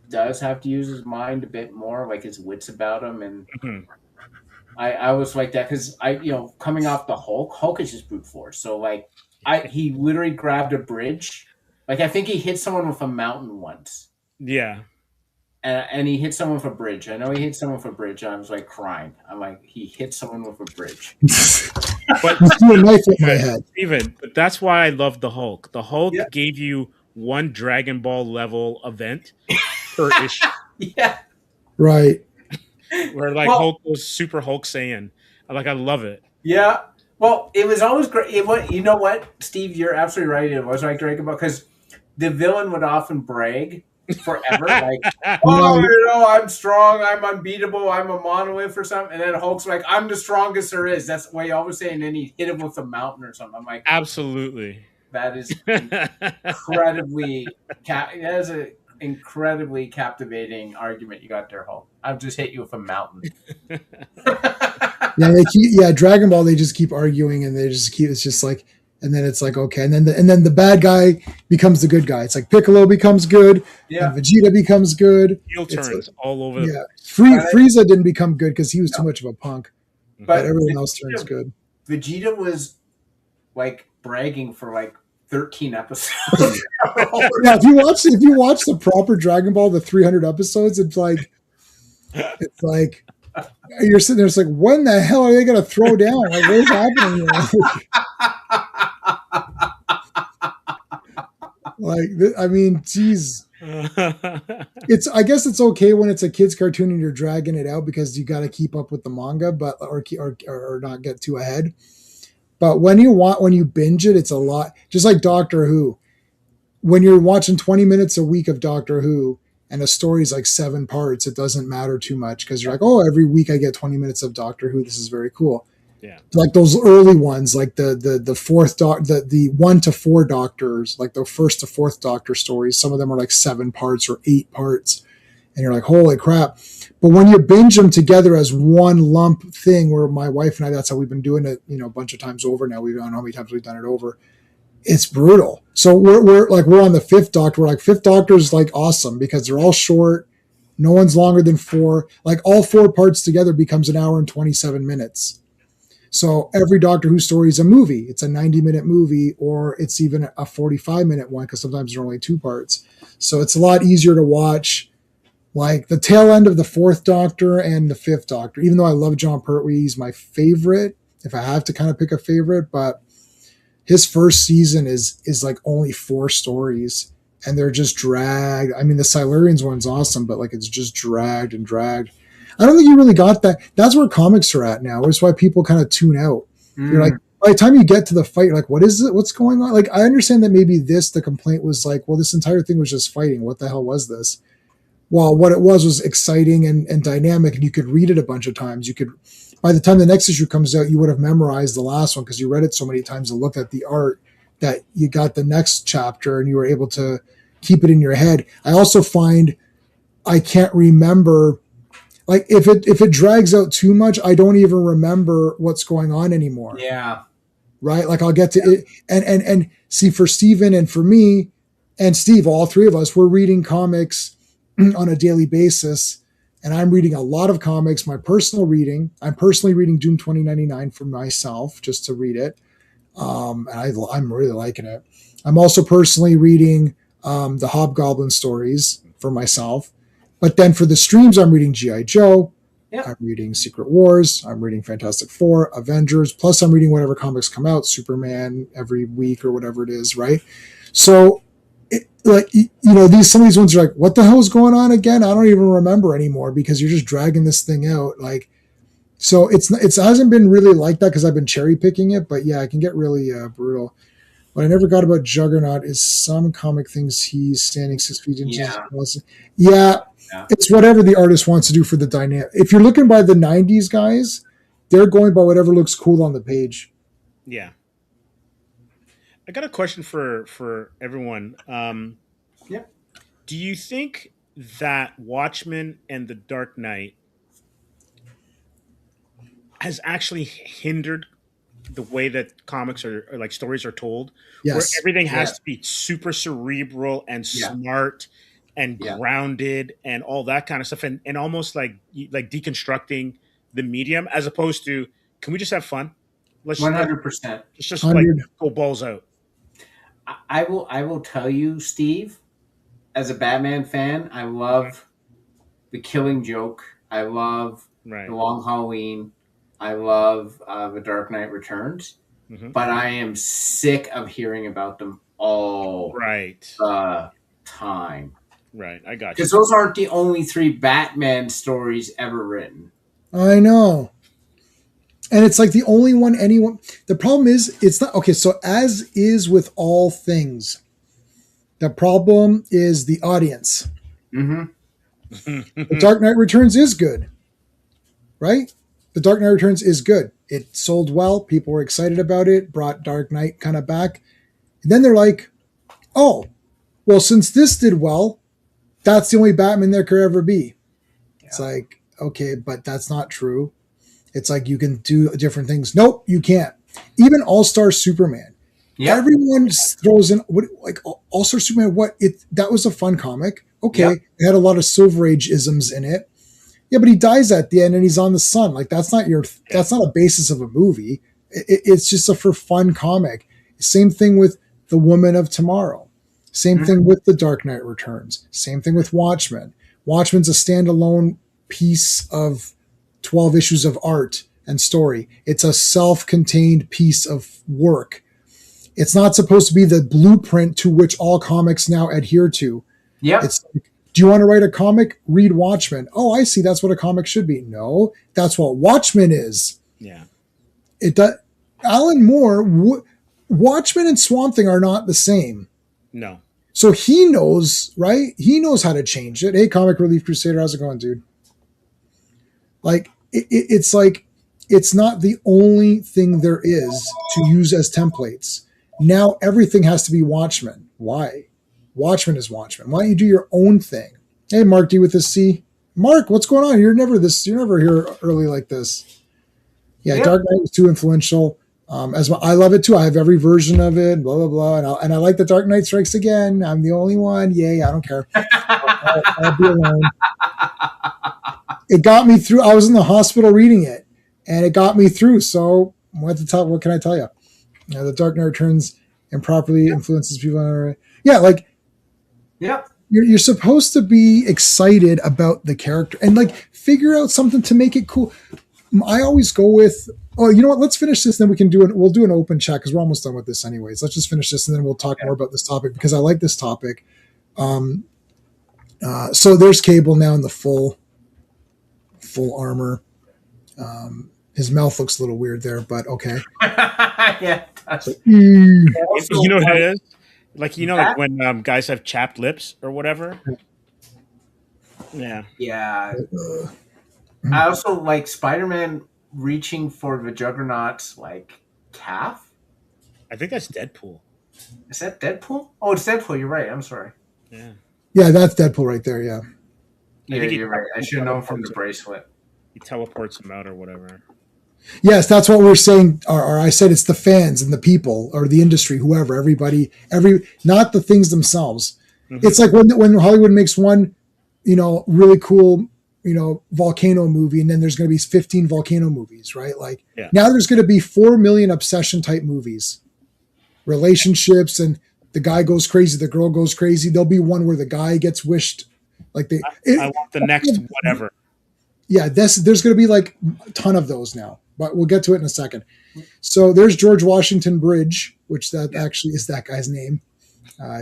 does have to use his mind a bit more, like his wits about him, and I was like that because coming off the Hulk is just brute force. So he literally grabbed a bridge. Like, I think he hit someone with a mountain once. Yeah. And he hit someone with a bridge. I know he hit someone with a bridge. I was like crying. I'm like, he hit someone with a bridge. But threw a knife at my head. But that's why I love the Hulk. The Hulk gave you one Dragon Ball level event per issue. Yeah. Right. where like Hulk was Super Hulk Saiyan. I love it. Yeah. Well, it was always great. You know what, Steve? You're absolutely right. It was like Dragon Ball because the villain would often brag forever, like, "Oh, I'm strong. I'm unbeatable. I'm a monolith or something." And then Hulk's like, "I'm the strongest there is." That's what he always say. And then he hit him with a mountain or something. I'm like, absolutely. That is incredibly. That is an incredibly captivating argument you got there, Hulk. I've just hit you with a mountain. Dragon Ball. They just keep arguing, and they just keep. It's just like, and then it's like okay, and then the bad guy becomes the good guy. It's like Piccolo becomes good, and Vegeta becomes good. Heel turns all over. Yeah, Frieza didn't become good because he was too much of a punk, but everyone else turns good. Vegeta was like bragging for like 13 episodes. If you watch the proper Dragon Ball, the 300 episodes, it's like you're sitting there. It's like, when the hell are they going to throw down? Like, what's happening here? I mean, geez. I guess it's okay when it's a kid's cartoon and you're dragging it out because you got to keep up with the manga, but or not get too ahead. But when you binge it, it's a lot. Just like Doctor Who, when you're watching 20 minutes a week of Doctor Who and a story's like 7 parts, it doesn't matter too much because you're like, oh, every week I get 20 minutes of Doctor Who. This is very cool. Yeah, like those early ones, like the fourth the 1 to 4 Doctors, like the first to fourth Doctor stories. Some of them are like 7 parts or 8 parts, and you're like, holy crap! But when you binge them together as one lump thing, where my wife and I, that's how we've been doing it, a bunch of times over now. We don't know how many times we've done it over. It's brutal. So we're on the 5th Doctor. We're like, 5th Doctor is like awesome because they're all short. No one's longer than 4. Like all 4 parts together becomes an hour and 27 minutes. So every Doctor Who story is a movie. It's a 90-minute movie, or it's even a 45-minute one because sometimes there are only 2 parts. So it's a lot easier to watch. Like the tail end of the 4th Doctor and the 5th Doctor, even though I love John Pertwee, he's my favorite, if I have to kind of pick a favorite, but his first season is like only 4 stories and they're just dragged. I mean, the Silurians one's awesome, but like it's just dragged and dragged. I don't think you really got that. That's where comics are at now. It's why people kind of tune out. You're like, by the time you get to the fight, you're like, what is it? What's going on? Like, I understand that maybe the complaint was like, well, this entire thing was just fighting. What the hell was this? Well, what it was exciting and dynamic, and you could read it a bunch of times. By the time the next issue comes out, you would have memorized the last one because you read it so many times and looked at the art that you got the next chapter and you were able to keep it in your head. I also find I can't remember, like if it drags out too much, I don't even remember what's going on anymore. Yeah. Right? Like I'll get to it and see, for Steven and for me and Steve, all 3 of us, we're reading comics on a daily basis. And I'm reading a lot of comics, my personal reading. I'm personally reading Doom 2099 for myself, just to read it. And I'm really liking it. I'm also personally reading the Hobgoblin stories for myself. But then for the streams, I'm reading G.I. Joe. Yep. I'm reading Secret Wars. I'm reading Fantastic Four, Avengers. Plus, I'm reading whatever comics come out, Superman every week or whatever it is, right? So, some of these ones are like, what the hell is going on again? I don't even remember anymore because you're just dragging this thing out. Like, so it hasn't been really like that because I've been cherry picking it, but yeah, it can get really brutal. What I never got about Juggernaut is some comic things he's standing 6 feet into. Yeah. It's whatever the artist wants to do for the dynamic. If you're looking by the 90s guys, they're going by whatever looks cool on the page. Yeah. I got a question for everyone. Do you think that Watchmen and The Dark Knight has actually hindered the way that comics are like stories are told? Yes. Where everything has to be super cerebral and smart and grounded and all that kind of stuff, and almost like deconstructing the medium, as opposed to, can we just have fun? Let's 100%. Just like go balls out. I will tell you, Steve, as a Batman fan, I love The Killing Joke. I love The Long Halloween. I love The Dark Knight Returns. Mm-hmm. But I am sick of hearing about them all the time. Right. I got you. Because those aren't the only 3 Batman stories ever written. I know. And it's like the only one anyone. The problem is, it's not. Okay, so as is with all things, the problem is the audience. The Dark Knight Returns is good, right? The Dark Knight Returns is good. It sold well. People were excited about it, brought Dark Knight kind of back. And then they're like, oh, well, since this did well, that's the only Batman there could ever be. Yeah. It's like, okay, but that's not true. It's like you can do different things. Nope, you can't. Even All-Star Superman. Yeah. Everyone throws in like All-Star Superman. That was a fun comic. Okay, yeah. It had a lot of Silver Age isms in it. Yeah, but he dies at the end and he's on the sun. Like that's not a basis of a movie. It's just a for fun comic. Same thing with The Woman of Tomorrow. Same thing with The Dark Knight Returns. Same thing with Watchmen. Watchmen's a standalone piece of 12 issues of art and story. It's a self-contained piece of work. It's not supposed to be the blueprint to which all comics now adhere to. Yeah. It's like, do you want to write a comic? Read Watchmen. Oh, I see. That's what a comic should be. No, that's what Watchmen is. Yeah. It does. Alan Moore, Watchmen and Swamp Thing are not the same. No. So he knows, right? He knows how to change it. Hey, Comic Relief Crusader, how's it going, dude? Like, it's like, it's not the only thing there is to use as templates. Now everything has to be Watchmen. Why? Watchmen is Watchmen. Why don't you do your own thing? Hey, Mark D with a C. Mark, what's going on? You're never here early like this. Yeah. Dark Knight was too influential. I love it too. I have every version of it, blah, blah, blah. And I like The Dark Knight Strikes Again. I'm the only one. Yay. I don't care. I'll be alone. It got me through. I was in the hospital reading it and it got me through. So what can I tell you? The Dark Knight Returns improperly influences people. Yeah. Like, yeah. You're supposed to be excited about the character and like figure out something to make it cool. I always go with, oh, you know what? Let's finish this. Then we'll do an open chat because we're almost done with this anyways. Let's just finish this and then we'll talk more about this topic because I like this topic. So there's Cable now in the full armor. His mouth looks a little weird there, but okay. Yeah. So, you know what it is? Like, like when guys have chapped lips or whatever. Yeah. Yeah. I also like Spider-Man reaching for the Juggernaut's like calf. I think that's Deadpool. Is that Deadpool? Oh, it's Deadpool. You're right. I'm sorry. Yeah. Yeah, that's Deadpool right there. Yeah. Yeah, you're right. I should have known from the bracelet. He teleports him out or whatever. Yes, that's what we're saying. Or I said it's the fans and the people or the industry, whoever, everybody, not the things themselves. Mm-hmm. It's like when Hollywood makes one, really cool, volcano movie, and then there's going to be 15 volcano movies, right? Like now there's going to be 4 million obsession type movies, relationships, and the guy goes crazy, the girl goes crazy. There'll be one where the guy gets wished, like I want the next whatever. Yeah, there's going to be like a ton of those now, but we'll get to it in a second. So there's George Washington Bridge, which that actually is that guy's name,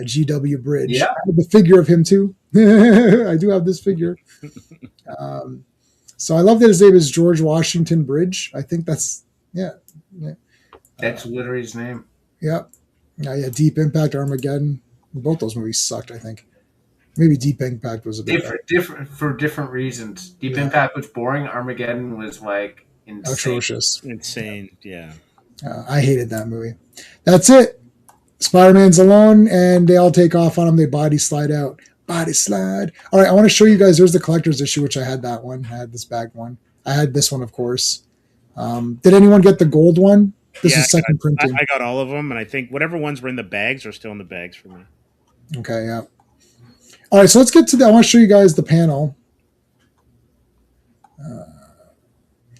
G.W. Bridge. Yeah, I have the figure of him too. I do have this figure. So I love that his name is George Washington Bridge. I think that's that's literally his name. Yeah. Yeah. Deep Impact, Armageddon. Both those movies sucked, I think. Maybe Deep Impact was a bit different for different reasons. Deep Impact was boring. Armageddon was like insane. Atrocious. Insane. Yeah. I hated that movie. That's it. Spider-Man's alone and they all take off on him. They body slide out. Body slide. All right. I want to show you guys. There's the collector's issue, which I had that one. I had this bagged one. I had this one, of course. Did anyone get the gold one? This is second printing. I got all of them. And I think whatever ones were in the bags are still in the bags for me. Okay. Yeah. All right, so let's get to that. I want to show you guys the panel.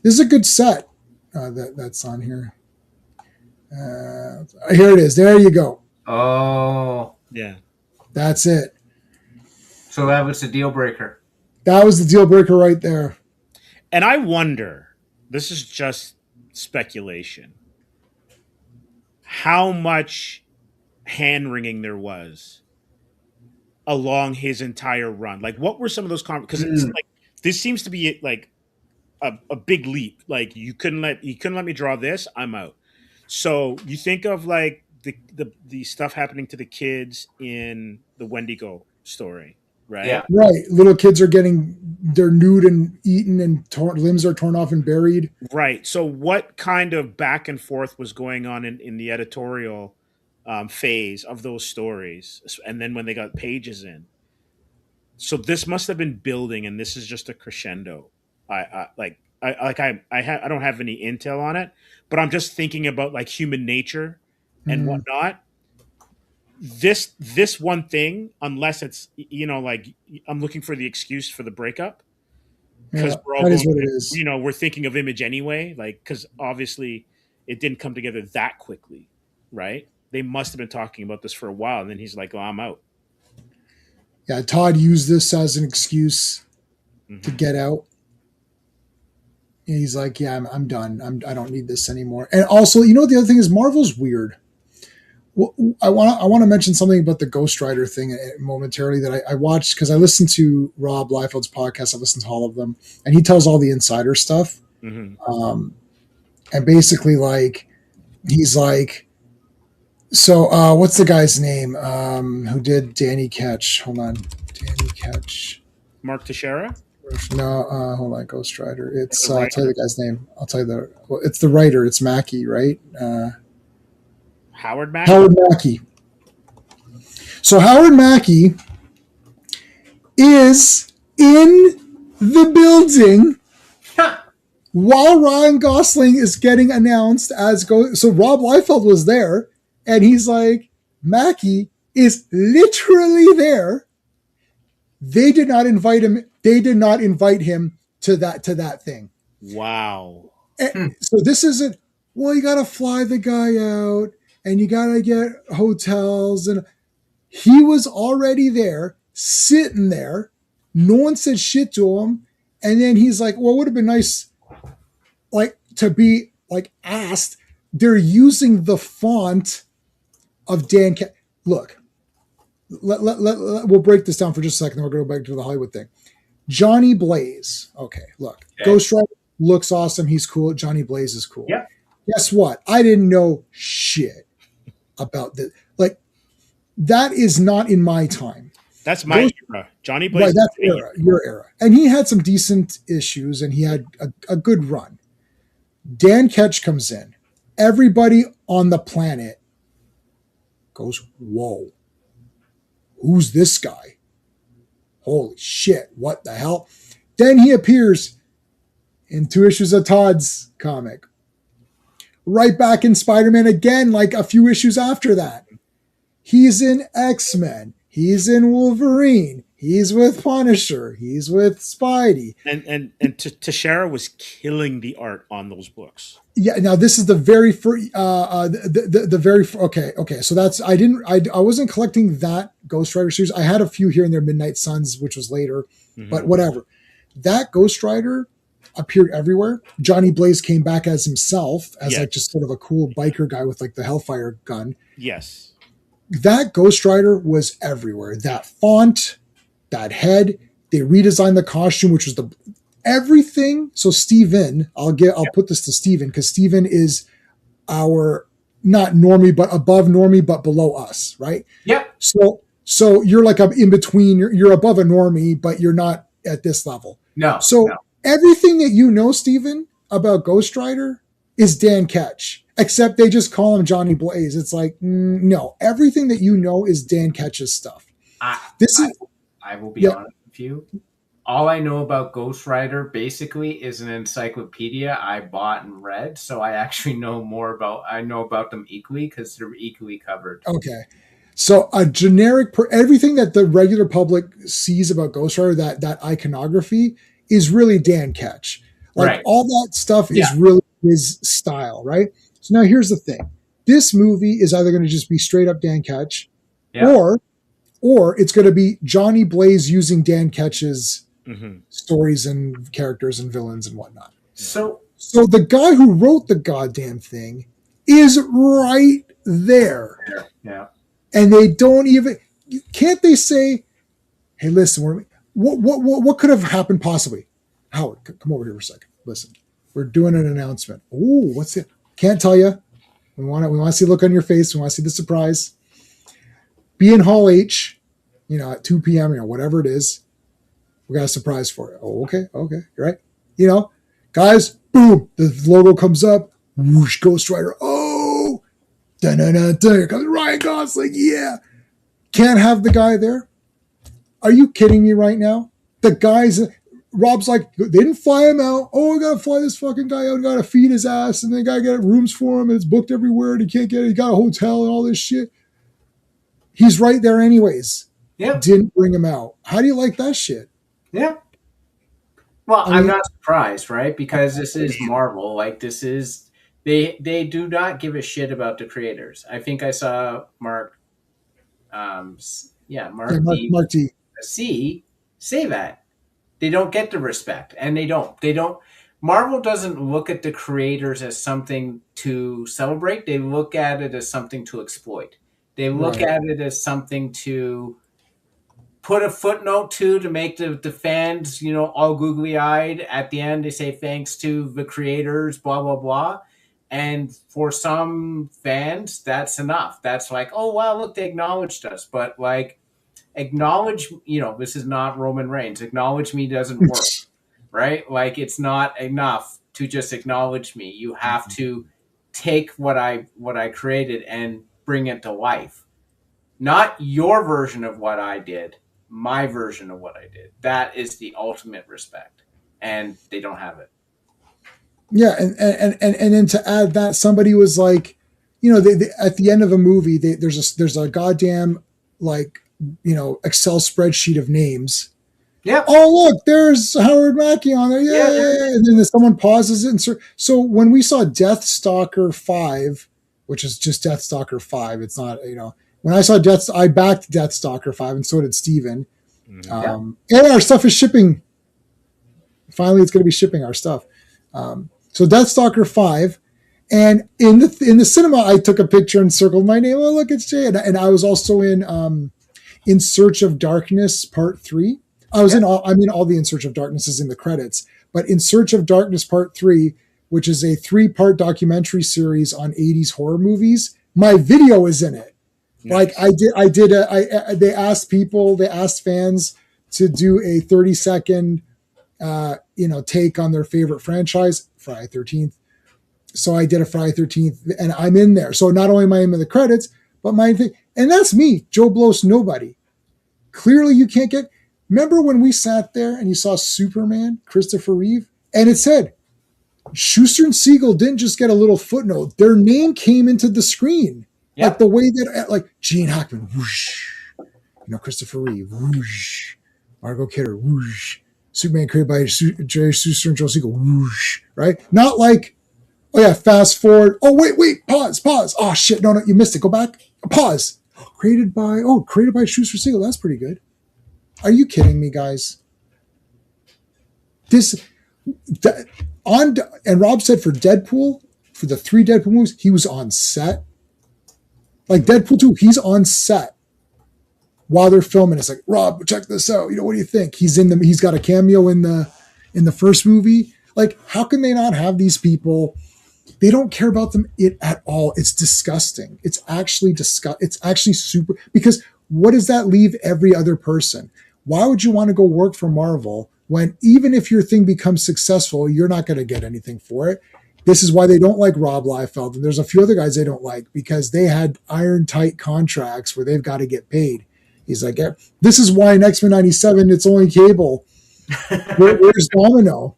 This is a good set that's on here. Here it is. There you go. Oh. Yeah. That's it. So that was the deal breaker. That was the deal breaker right there. And I wonder, this is just speculation, how much hand-wringing there was along his entire run? Like, what were some of those because it's like this seems to be like a big leap. Like, you couldn't let me draw this. I'm out. So you think of like the stuff happening to the kids in the Wendigo story, right? Yeah. Right. Little kids are they're nude and eaten, and limbs are torn off and buried. Right. So what kind of back and forth was going on in the editorial phase of those stories, and then when they got pages in? So this must have been building, and this is just a crescendo. I don't have any intel on it, but I'm just thinking about like human nature and whatnot. This one thing, unless it's like I'm looking for the excuse for the breakup, because we're all that is what it is. We're thinking of Image anyway, like, because obviously it didn't come together that quickly, right? They must have been talking about this for a while, and then he's like, "Oh, I'm out." Yeah, Todd used this as an excuse to get out. And he's like, "Yeah, I'm done. I don't need this anymore." And also, the other thing is Marvel's weird. Well, I want to mention something about the Ghost Rider thing momentarily that I watched, because I listened to Rob Liefeld's podcast. I listened to all of them, and he tells all the insider stuff. And basically, like, he's like, so what's the guy's name who did Danny Ketch? Hold on, Danny Ketch. Mark Teixeira? No, hold on, Ghost Rider. It's I'll tell you the guy's name. I'll tell you it's the writer. It's Mackey, right? Howard Mackey? Howard Mackey. So Howard Mackey is in the building while Ryan Gosling is getting announced as So Rob Liefeld was there, and he's like, Mackey is literally there. They did not invite him. They did not invite him to that thing. Wow. And so this isn't, well, you got to fly the guy out, and you got to get hotels. And he was already there, sitting there. No one said shit to him. And then he's like, well, it would have been nice, like, to be, like, asked. They're using the font of Dan. Look, we'll break this down for just a second. Then we're going to go back to the Hollywood thing. Johnny Blaze. Okay, look. Okay. Ghost Rider looks awesome. He's cool. Johnny Blaze is cool. Yep. Guess what? I didn't know shit about this. Like, that is not in my time. That's my era. Johnny Blaze. Right, that's your era. And he had some decent issues, and he had a good run. Dan Ketch comes in. Everybody on the planet goes, whoa, who's this guy? Holy shit, what the hell? Then he appears in 2 issues of Todd's comic. Right back in Spider-Man again, like a few issues after that. He's in X-Men. He's in Wolverine. He's with Punisher. He's with Spidey. And Teixeira was killing the art on those books. Yeah. Now this is the very first. The very okay. So that's I wasn't collecting that Ghost Rider series. I had a few here and there, Midnight Suns, which was later, but whatever. That Ghost Rider appeared everywhere. Johnny Blaze came back as himself, as like just sort of a cool biker guy with like the Hellfire gun. Yes. That Ghost Rider was everywhere. That font, that head, they redesigned the costume, which was everything. So Steven, I'll put this to Steven, because Steven is our not normie, but above normie, but below us, right? Yep. So you're like in between. You're above a normie, but you're not at this level. No. So everything that you know, Steven, about Ghost Rider is Dan Ketch. Except they just call him Johnny Blaze. It's like, no, everything that you know is Dan Ketch's stuff. I will be honest with you. All I know about Ghost Rider basically is an encyclopedia I bought and read. So I actually know I know about them equally because they're equally covered. Okay. So a generic, everything that the regular public sees about Ghost Rider, that iconography is really Dan Ketch. Like all that stuff is really his style, right? So now here's the thing. This movie is either going to just be straight up Dan Ketch or it's going to be Johnny Blaze using Dan Ketch's stories and characters and villains and whatnot. So the guy who wrote the goddamn thing is right there. Yeah. And they don't even, can't they say, hey, listen, what could have happened possibly? Howard, come over here for a second. Listen, we're doing an announcement. Oh, what's it? Can't tell you. We want to see the look on your face. We want to see the surprise. Be in Hall H, at 2 p.m., whatever it is. We got a surprise for you. Oh, okay. You're right. Guys, boom, the logo comes up. Whoosh, Ghost Rider. Oh, here comes Ryan Gosling. Yeah. Can't have the guy there. Are you kidding me right now? The guys, Rob's like, they didn't fly him out. Oh, we got to fly this fucking guy out and got to feed his ass. And they got to get rooms for him. And it's booked everywhere. And he can't get it. He got a hotel and all this shit. He's right there anyways. Yeah. Didn't bring him out. How do you like that shit? Yeah. Well, I'm not surprised, right? Because this is Marvel. Like, this is, they do not give a shit about the creators. I think I saw Mark D. say that. They don't get the respect, and they don't. Marvel doesn't look at the creators as something to celebrate. They look at it as something to exploit. They look at it as something to put a footnote to make the fans, all googly-eyed. At the end, they say thanks to the creators, blah, blah, blah. And for some fans, that's enough. That's like, oh, wow, look, they acknowledged us. But, like, acknowledge, this is not Roman Reigns. Acknowledge me doesn't work, right? Like, it's not enough to just acknowledge me. You have to take what I created and bring it to life. Not your version of what I did, my version of what I did. That is the ultimate respect, and they don't have it. Yeah, and then to add that, somebody was like, they at the end of a movie, there's a goddamn Excel spreadsheet of names. Yeah. Oh, look, there's Howard Mackie on there. Yeah. And then someone pauses it. And so when we saw Deathstalker 5, which is just Deathstalker 5, it's not, when I saw I backed Deathstalker 5, and so did Steven. And our stuff is shipping. Finally, it's going to be shipping our stuff. So Deathstalker 5. And in the cinema, I took a picture and circled my name. Oh, look, it's Jay. And I was also in Search of Darkness Part 3. I'm in all the In Search of Darkness is in the credits. But In Search of Darkness Part 3, which is a 3-part documentary series on 80s horror movies, my video is in it. Nice. Like they asked fans to do a 30-second, take on their favorite franchise, Friday 13th. So I did a Friday 13th, and I'm in there. So not only am I in the credits, but my thing, and that's me, Joe Blows Nobody. Clearly, you can't get. Remember when we sat there and you saw Superman, Christopher Reeve, and it said Schuster and Siegel didn't just get a little footnote; their name came into the screen, like the way that, Gene Hackman, whoosh, Christopher Reeve, whoosh, Margot Kidder, whoosh, Superman created by Jerry Schuster and Joe Siegel, whoosh, right? Not like. Oh yeah, fast forward. Oh wait, pause. Oh shit, no, you missed it. Go back. Pause. Created by Schuster Siegel. That's pretty good. Are you kidding me, guys? And Rob said for Deadpool, for the 3 Deadpool movies, he was on set. Like Deadpool 2, he's on set while they're filming. It's like, Rob, check this out. What do you think? He's got a cameo in the first movie. Like, how can they not have these people? They don't care about them at all. It's disgusting. It's actually It's actually super, because what does that leave every other person? Why would you want to go work for Marvel when even if your thing becomes successful, you're not going to get anything for it? This is why they don't like Rob Liefeld. And there's a few other guys they don't like because they had iron tight contracts where they've got to get paid. He's like, this is why in X-Men 97, it's only Cable. Where's Domino?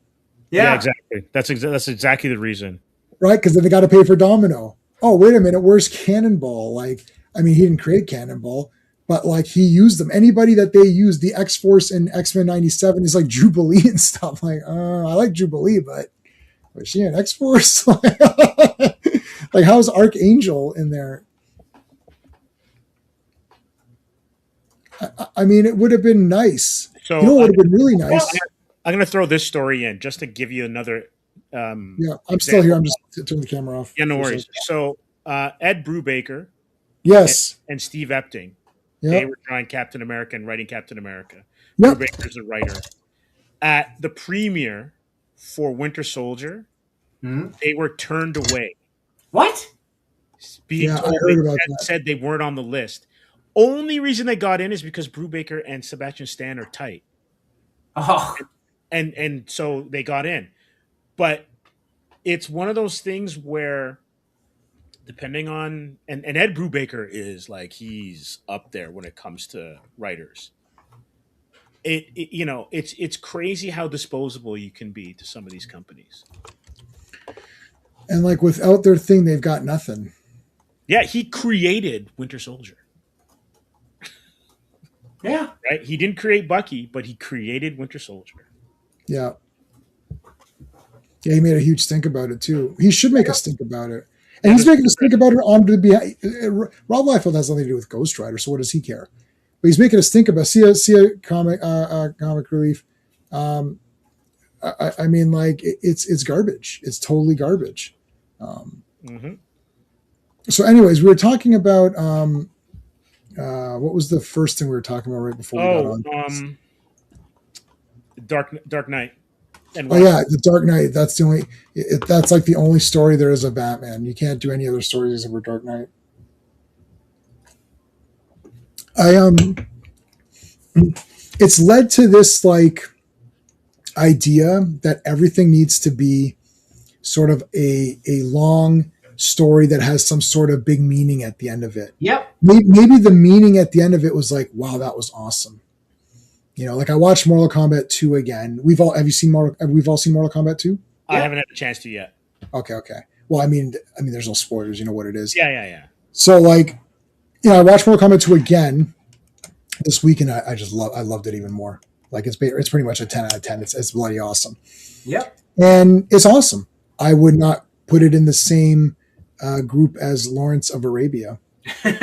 Yeah, exactly. That's exactly the reason. Right? Because then they got to pay for Domino. Oh, wait a minute. Where's Cannonball? He didn't create Cannonball, but he used them. Anybody that they used, the X-Force in X-Men 97 is like Jubilee and stuff. I like Jubilee, but was she an X-Force? How's Archangel in there? It would have been nice. So, it would have been really nice. Well, I'm going to throw this story in just to give you another. I'm still here. I'm just turning the camera off. Yeah, no worries. So Ed Brubaker, yes, and Steve Epting, they were drawing Captain America and writing Captain America. Yep. Brubaker's the writer. At the premiere for Winter Soldier, they were turned away. What? I heard about that. Said they weren't on the list. Only reason they got in is because Brubaker and Sebastian Stan are tight. Oh. And so they got in. But it's one of those things where depending on and Ed Brubaker is like he's up there when it comes to writers. It's crazy how disposable you can be to some of these companies. And like without their thing, they've got nothing. Yeah, he created Winter Soldier. Yeah. Right? He didn't create Bucky, but he created Winter Soldier. Yeah. Yeah, he made a huge stink about it too. He should make us think about it. And he's making us think about it on to the Rob Liefeld has nothing to do with Ghost Rider, so what does he care? But he's making us think about see a comic relief. I mean, like it's garbage. It's totally garbage. So, anyways, we were talking about what was the first thing we were talking about right before we got on? Dark Knight. The Dark Knight. That's the only. That's like the only story there is of Batman. You can't do any other stories over Dark Knight. It's led to this like idea that everything needs to be sort of a long story that has some sort of big meaning at the end of it. Yep. Maybe the meaning at the end of it was like, wow, that was awesome. Like I watched Mortal Kombat 2 again. We've all seen Mortal Kombat 2? I haven't had a chance to yet. Okay. Well, I mean, there's no spoilers. You know what it is. Yeah. So like, I watched Mortal Kombat 2 again this week, and I loved it even more. Like it's pretty much a 10 out of 10. It's bloody awesome. Yep. And it's awesome. I would not put it in the same group as Lawrence of Arabia. It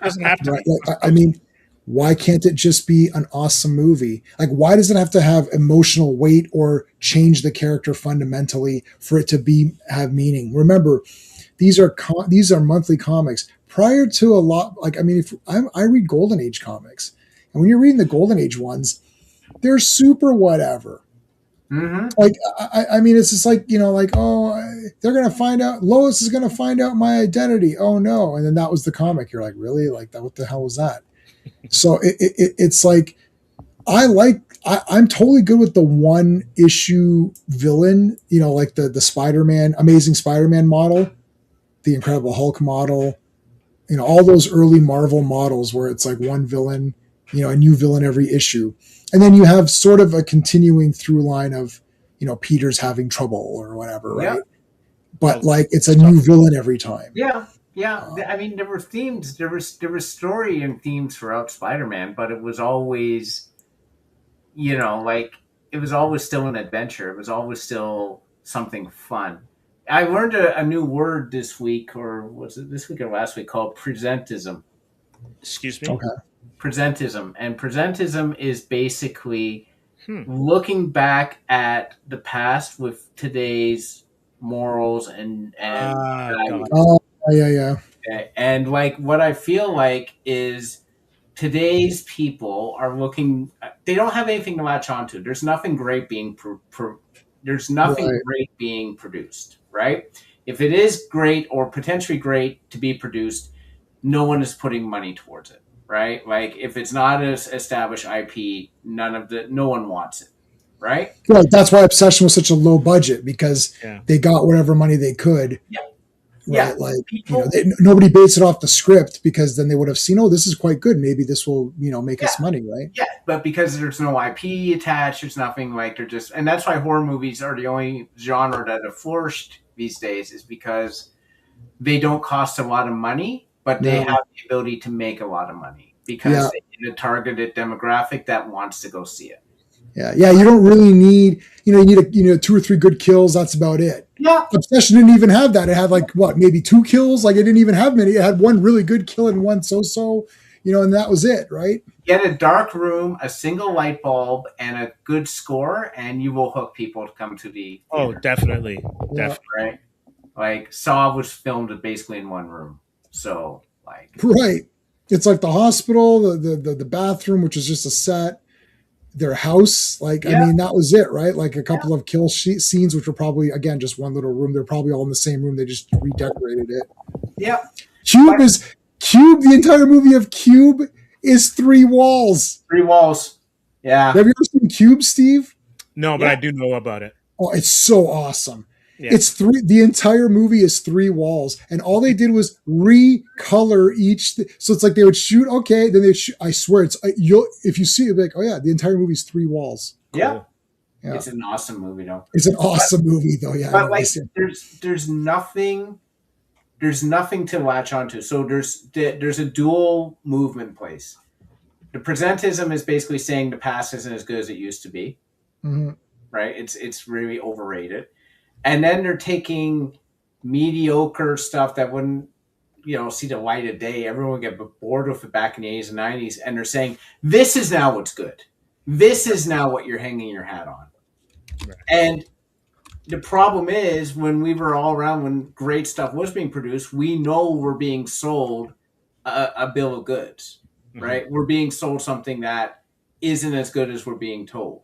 doesn't have to. Right? Like, I mean, why can't it just be an awesome movie? Like, why does it have to have emotional weight or change the character fundamentally for it to have meaning? Remember, these are monthly comics. Prior to a lot, like if I read Golden Age comics, and when you're reading the Golden Age ones, they're super whatever. Mm-hmm. Like I mean, it's just like they're gonna find out. Lois is gonna find out my identity. Oh no! And then that was the comic. You're like, really? Like that? What the hell was that? So it's like I'm totally good with the one issue villain. Like the Spider-Man, Amazing Spider-Man model, the Incredible Hulk model. All those early Marvel models where it's like one villain, a new villain every issue. And then you have sort of a continuing through line of, Peter's having trouble or whatever, right? Yeah. But like it's a new villain every time. Yeah. I mean, there were themes. There was story and themes throughout Spider-Man, but it was always, like it was always still an adventure. It was always still something fun. I learned a new word this week, or was it this week or last week, called presentism. Excuse me? Okay. Presentism. And presentism is basically looking back at the past with today's morals and values. Oh, yeah. Okay. And like what I feel like is today's people are looking, they don't have anything to latch onto. There's nothing great being great being produced, right? If it is great or potentially great to be produced, no one is putting money towards it, right? Like if it's not an established IP, no one wants it, right? Well, that's why Obsession was such a low budget, because they got whatever money they could. Yeah. Right? Yeah. Like nobody based it off the script, because then they would have seen, oh, this is quite good. Maybe this will, make us money, right? Yeah, but because there's no IP attached, there's nothing like and that's why horror movies are the only genre that have flourished these days, is because they don't cost a lot of money, but they have the ability to make a lot of money because they need a targeted demographic that wants to go see it. Yeah. You don't really need, you need 2 or 3 good kills. That's about it. Yeah. Obsession didn't even have that. It had maybe 2 kills. Like it didn't even have many. It had one really good kill and one so, and that was it, right? Get a dark room, a single light bulb, and a good score, and you will hook people to come to the theater. Oh, definitely. Yeah. Definitely. Right? Like Saw was filmed basically in one room. So right. It's like the hospital, the bathroom, which is just a set. their house. Like, I mean, that was it, right? Like a couple of kill scenes, which were probably, again, just one little room. They're probably all in the same room. They just redecorated it. Yeah. Cube, the entire movie of Cube is 3 walls. 3 walls. Yeah. Have you ever seen Cube, Steve? No, but I do know about it. Oh, it's so awesome. Yeah. It's the entire movie is 3 walls, and all they did was recolor each. So it's like they would shoot, okay, then they shoot. I swear, it's if you see it, be like, oh yeah, the entire movie is 3 walls. Cool. Yeah, it's an awesome movie, though. It's an awesome movie, though. Yeah, but like, there's nothing to latch onto. So there's a dual movement place. The presentism is basically saying the past isn't as good as it used to be. Mm-hmm. Right? It's really overrated. And then they're taking mediocre stuff that wouldn't, see the light of day. Everyone would get bored with it back in the 80s and 90s. And they're saying, this is now what's good. This is now what you're hanging your hat on. Right. And the problem is, when we were all around, when great stuff was being produced, we know we're being sold a bill of goods, right? We're being sold something that isn't as good as we're being told.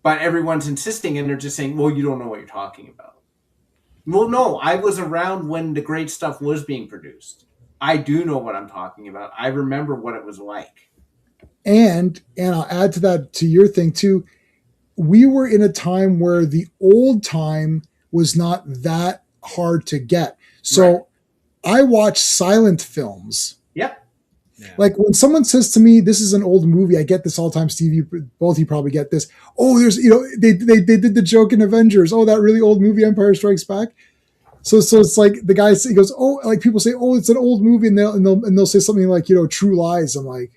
But everyone's insisting, and they're just saying, well, you don't know what you're talking about. Well, no, I was around when the great stuff was being produced. I do know what I'm talking about. I remember what it was like. And I'll add to that, to your thing too. We were in a time where the old time was not that hard to get. So I watch silent films. Yep. Yeah. Like when someone says to me, this is an old movie, I get this all the time, Steve, both you probably get this. Oh, there's, they did the joke in Avengers. Oh, that really old movie, Empire Strikes Back. So it's like the guy, he goes, oh, like people say, oh, it's an old movie. And they'll say something like, True Lies. I'm like,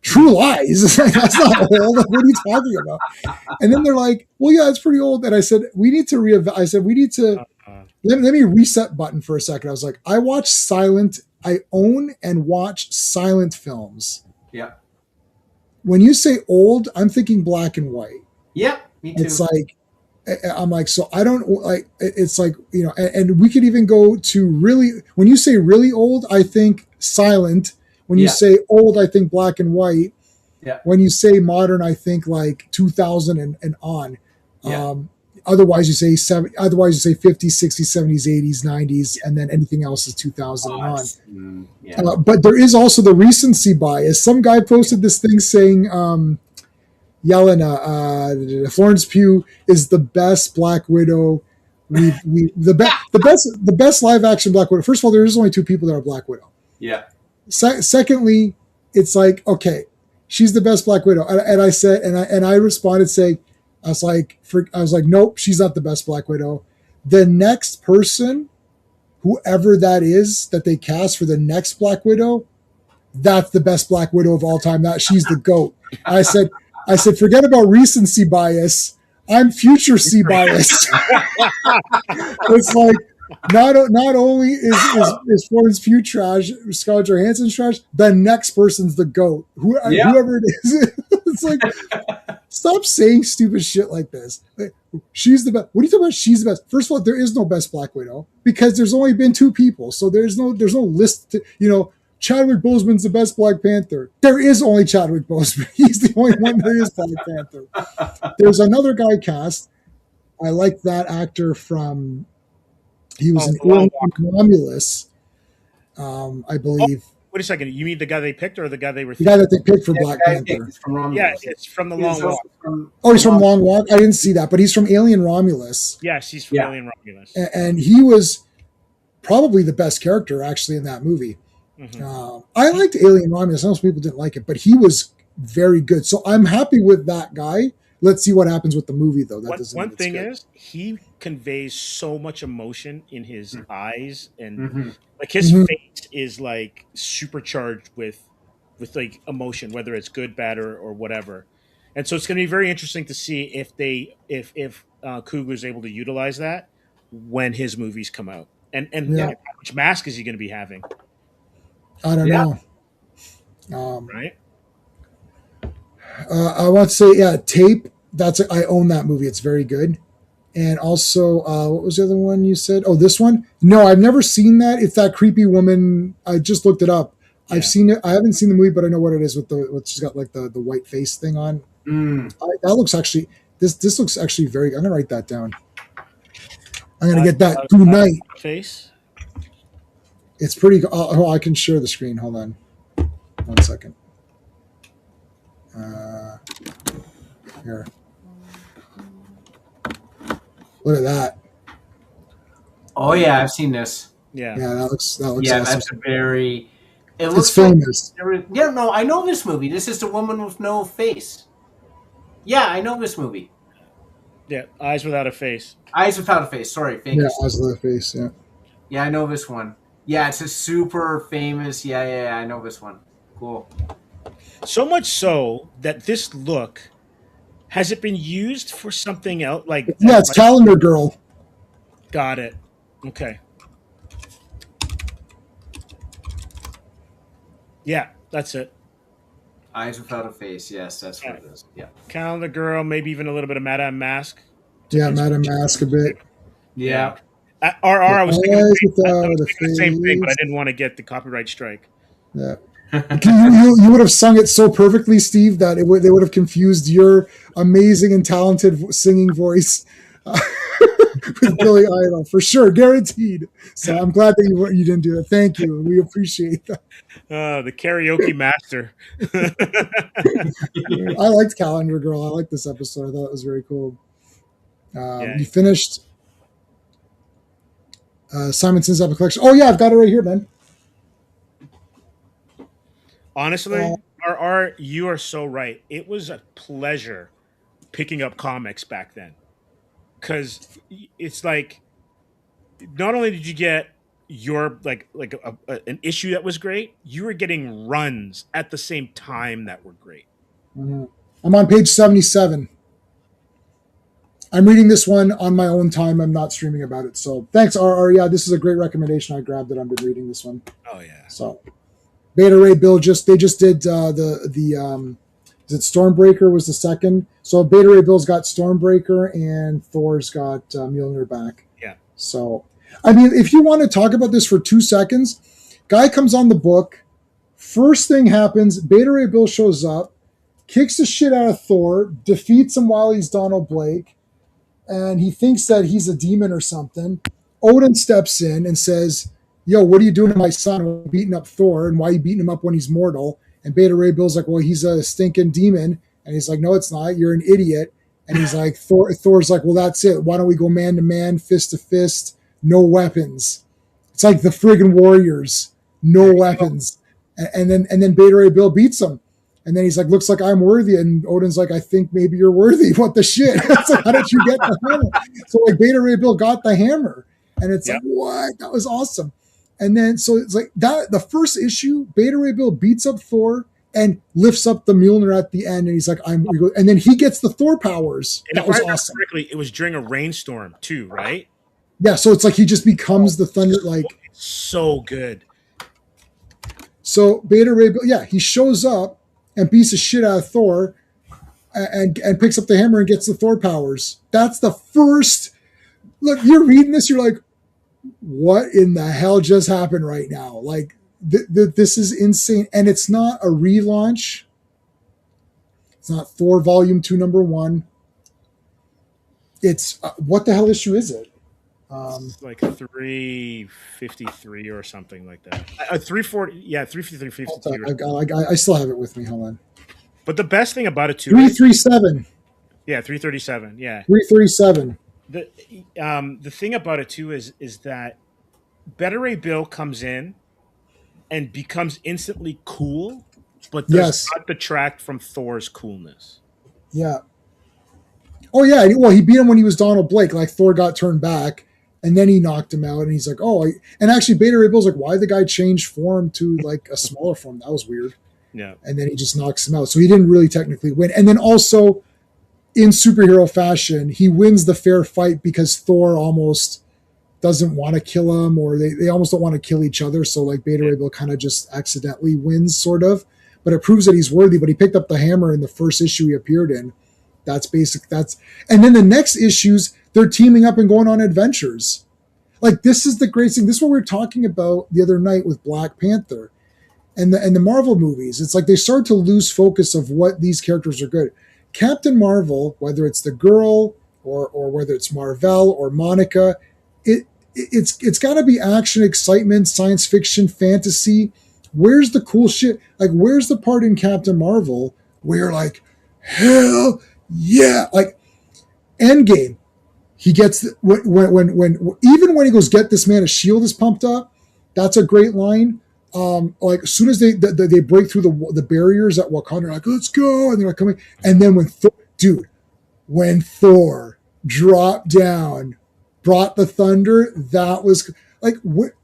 True Lies? That's not old. Like, what are you talking about? And then they're like, well, yeah, it's pretty old. And I said, we need to let me reset button for a second. I was like, I own and watch silent films. Yeah. When you say old, I'm thinking black and white. Yeah, me too. It's like, I'm like, so I don't like, it's like, and we could even go to really, when you say really old, I think silent. When you say old, I think black and white. Yeah. When you say modern, I think like 2000 and on. Yeah. Otherwise you say 50s, 60s, 70s, 80s, 90s, and then anything else is 2000 and on. Yeah. But there is also the recency bias. Some guy posted this thing saying, Yelena, Florence Pugh is the best Black Widow. The best live action Black Widow. First of all, there is only 2 people that are Black Widow. Yeah. Secondly, it's like, okay, she's the best Black Widow, and I said, and I responded saying, I was like, nope, she's not the best Black Widow. The next person, whoever that is that they cast for the next Black Widow, that's the best Black Widow of all time. That she's the GOAT. I said, forget about recency bias. I'm future-see bias. It's like, not only is Florence Pugh trash, Scarlett Johansson's trash, the next person's the GOAT. Whoever it is. It's like, stop saying stupid shit like this. Like, she's the best. What are you talking about? She's the best. First of all, there is no best Black Widow because there's only been 2 people. So there's no list to, Chadwick Boseman's the best Black Panther. There is only Chadwick Boseman. He's the only one that is Black Panther. There's another guy cast. I like that actor from, he was in Alien Romulus, I believe. Wait a second. You mean the guy they picked or the guy they were thinking? The guy that they picked for Black Panther. It's from The Long Walk. He's from Long Walk? I didn't see that, but he's from Alien Romulus. Yes, he's from Alien Romulus. And he was probably the best character, actually, in that movie. Mm-hmm. I liked Alien Romulus. Most people didn't like it, but he was very good. So I'm happy with that guy. Let's see what happens with the movie, though. One thing is, he conveys so much emotion in his eyes, and like his face is like supercharged with like emotion, whether it's good, bad, or whatever. And so it's going to be very interesting to see if Coogler is able to utilize that when his movies come out, and how much mask is he going to be having? I don't know. Right. I want to say, Tape. I own that movie. It's very good. And also, what was the other one you said? Oh, this one? No, I've never seen that. It's that creepy woman. I just looked it up. I've seen it. I haven't seen the movie, but I know what it is with she's got like the white face thing on. That looks actually this looks actually very. I'm gonna write that down. I'm gonna get that tonight. Face. It's pretty. Oh, I can share the screen. Hold on, 1 second. Here. Look at that. Oh yeah, I've seen this. Yeah, that looks yeah, awesome. That's a very. It's famous. Yeah, no, I know this movie. This is The Woman with No Face. Yeah, I know this movie. Yeah, Eyes Without a Face. Eyes Without a Face. Sorry, thank you. Eyes Without a Face. Yeah. Yeah, I know this one. Yeah, it's a super famous. Yeah, I know this one. Cool. So much so that this look has it been used for something else? Like it's Calendar Girl. Got it. Okay. Yeah, that's it. Eyes Without a Face. Yes, that's what it is. Yeah. Calendar Girl, maybe even a little bit of Madame Mask. Yeah, Madame Mask a bit. Yeah. I was thinking the same thing, but I didn't want to get the copyright strike. Yeah. You would have sung it so perfectly, Steve, that they would have confused your amazing and talented singing voice with Billy Idol for sure, guaranteed. So I'm glad that you didn't do that. Thank you. We appreciate that. The karaoke master. I liked Calendar Girl. I liked this episode. I thought it was very cool. You finished Simonson's Epic Collection. Oh yeah, I've got it right here, man. Honestly, you are so right. It was a pleasure picking up comics back then, because it's like not only did you get your an issue that was great, you were getting runs at the same time that were great. Mm-hmm. I'm on page 77. I'm reading this one on my own time. I'm not streaming about it. So thanks, RR. Yeah, this is a great recommendation. I grabbed it. I've been reading this one. Oh yeah. So Beta Ray Bill just did is it Stormbreaker was the second. So Beta Ray Bill's got Stormbreaker and Thor's got Mjolnir back. Yeah. So I mean, if you want to talk about this for 2 seconds, guy comes on the book. First thing happens, Beta Ray Bill shows up, kicks the shit out of Thor, defeats him while he's Donald Blake, and he thinks that he's a demon or something. Odin steps in and says, yo, what are you doing to my son? Beating up Thor, and why are you beating him up when he's mortal? And Beta Ray Bill's like, well, he's a stinking demon. And he's like, no, it's not. You're an idiot. And he's like, Thor's like, well, that's it. Why don't we go man to man, fist to fist, no weapons? It's like the friggin' Warriors, no weapons. And then Beta Ray Bill beats him. And then he's like, looks like I'm worthy. And Odin's like, I think maybe you're worthy. What the shit? It's like, how did you get the hammer? So like Beta Ray Bill got the hammer. And it's like, what? That was awesome. And then, so it's like that, the first issue, Beta Ray Bill beats up Thor and lifts up the Mjolnir at the end. And he's like, and then he gets the Thor powers. And that was awesome. Correctly, it was during a rainstorm too, right? Yeah. So it's like, he just becomes the thunder, like so good. So Beta Ray Bill, yeah, he shows up and beats the shit out of Thor and picks up the hammer and gets the Thor powers. That's the first, look, you're reading this, you're like, what in the hell just happened right now? Like, this is insane. And it's not a relaunch. It's not Thor Volume 2, number 1. It's, what the hell issue is it? Like 353 or something like that. 340, yeah, 353, 52. I still have it with me. Hold on. But the best thing about it too, 337. Yeah, 337. Yeah, 337. The thing about it too is that Beta Ray Bill comes in and becomes instantly cool, but does not detract from Thor's coolness. Yeah. Oh yeah. Well, he beat him when he was Donald Blake. Like Thor got turned back. And then he knocked him out, and he's like, "Oh!" And actually, Beta Ray Bill's like, "Why the guy changed form to like a smaller form? That was weird." Yeah. And then he just knocks him out, so he didn't really technically win. And then also, in superhero fashion, he wins the fair fight because Thor almost doesn't want to kill him, or they almost don't want to kill each other. So like Beta Ray Bill kind of just accidentally wins, sort of. But it proves that he's worthy. But he picked up the hammer in the first issue he appeared in. That's basic. And then the next issues, they're teaming up and going on adventures. Like, this is the great thing. This is what we were talking about the other night with Black Panther and the Marvel movies. It's like they start to lose focus of what these characters are good. Captain Marvel, whether it's the girl or whether it's Marvel or Monica, it's got to be action, excitement, science fiction, fantasy. Where's the cool shit? Like, where's the part in Captain Marvel where like, hell yeah, like Endgame? He gets when even when he goes, get this man, a shield is pumped up. That's a great line. Like as soon as they break through the barriers at Wakanda, they're like, let's go, and they're like coming. And then when Thor dropped down, brought the thunder, that was like,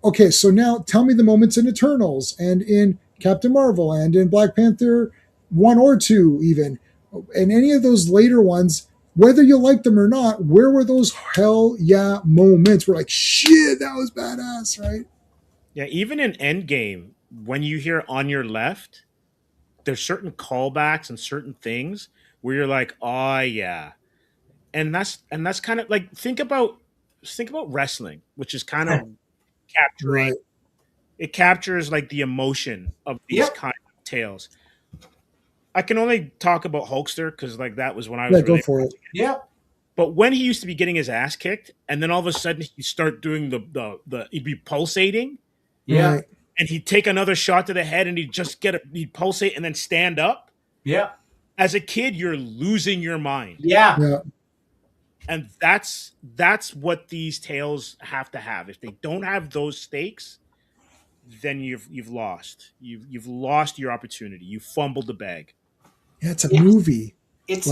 okay. So now tell me the moments in Eternals and in Captain Marvel and in Black Panther 1 or 2 even, and any of those later ones. Whether you like them or not, where were those hell yeah moments? We're like, shit, that was badass, right? Yeah, even in Endgame, when you hear "On Your Left," there's certain callbacks and certain things where you're like, oh yeah, and that's kind of like think about wrestling, which is kind of capturing. Right. It captures like the emotion of these kind of tales. I can only talk about Hulkster because like that was when I was go for it. Yeah. But when he used to be getting his ass kicked, and then all of a sudden he'd start doing he'd be pulsating. Yeah. Right. And he'd take another shot to the head and he'd pulsate and then stand up. Yeah. As a kid, you're losing your mind. Yeah. And that's what these tales have to have. If they don't have those stakes, then you've lost. You've lost your opportunity. You fumbled the bag. Yeah, it's a movie. It's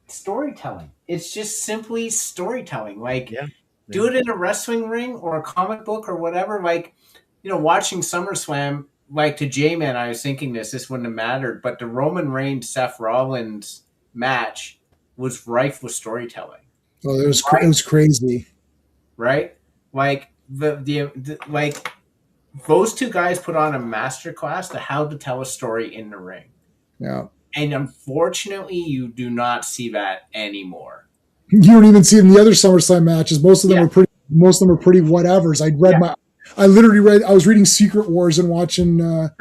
storytelling. It's just simply storytelling. Like, do it in a wrestling ring or a comic book or whatever. Like, watching SummerSlam, like to J-Man, I was thinking this wouldn't have mattered, but the Roman Reigns Seth Rollins match was rife with storytelling. Oh, it was crazy, right? Like like those two guys put on a masterclass to how to tell a story in the ring. Yeah. And unfortunately, you do not see that anymore. You don't even see it in the other SummerSlam matches. Most of them are pretty. Most of them are pretty whatevers. I was reading Secret Wars and watching. Most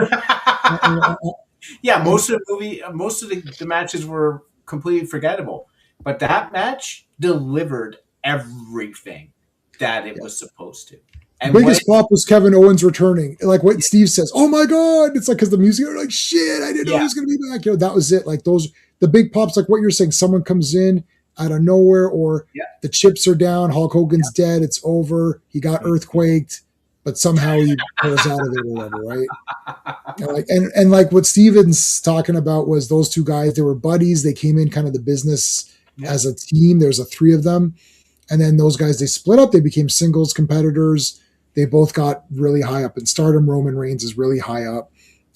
of the matches were completely forgettable, but that match delivered everything that it was supposed to. And biggest pop was Kevin Owens returning. Like what Steve says, oh my God. It's like, because the music, are like, shit, I didn't know he was going to be back. That was it. Like the big pops, like what you're saying, someone comes in out of nowhere, or the chips are down, Hulk Hogan's dead, it's over, he got earthquaked, but somehow he pulls out of it or whatever, right? And like what Steven's talking about was those two guys, they were buddies. They came in kind of the business as a team. There's 3 of them. And then those guys, they split up. They became singles competitors. They both got really high up in stardom. Roman Reigns is really high up.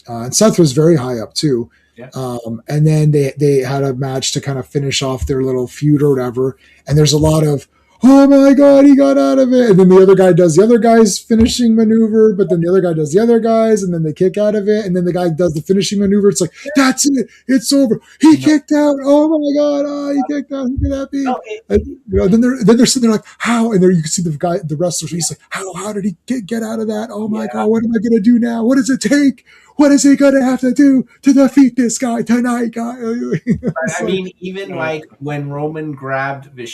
And Seth was very high up too. Yeah. And then they had a match to kind of finish off their little feud or whatever. And there's a lot of, oh my God, he got out of it. And then the other guy does the other guy's finishing maneuver, but then the other guy does the other guy's, and then they kick out of it. And then the guy does the finishing maneuver. It's like, that's it. It's over. He kicked out. Oh my God. Oh, he kicked out. Who could that be? Then they're sitting there like, how? And there you can see the wrestler. He's like, how did he get out of that? Oh my God. What am I going to do now? What does it take? What is he going to have to do to defeat this guy tonight, guy? I mean, even like when Roman grabbed the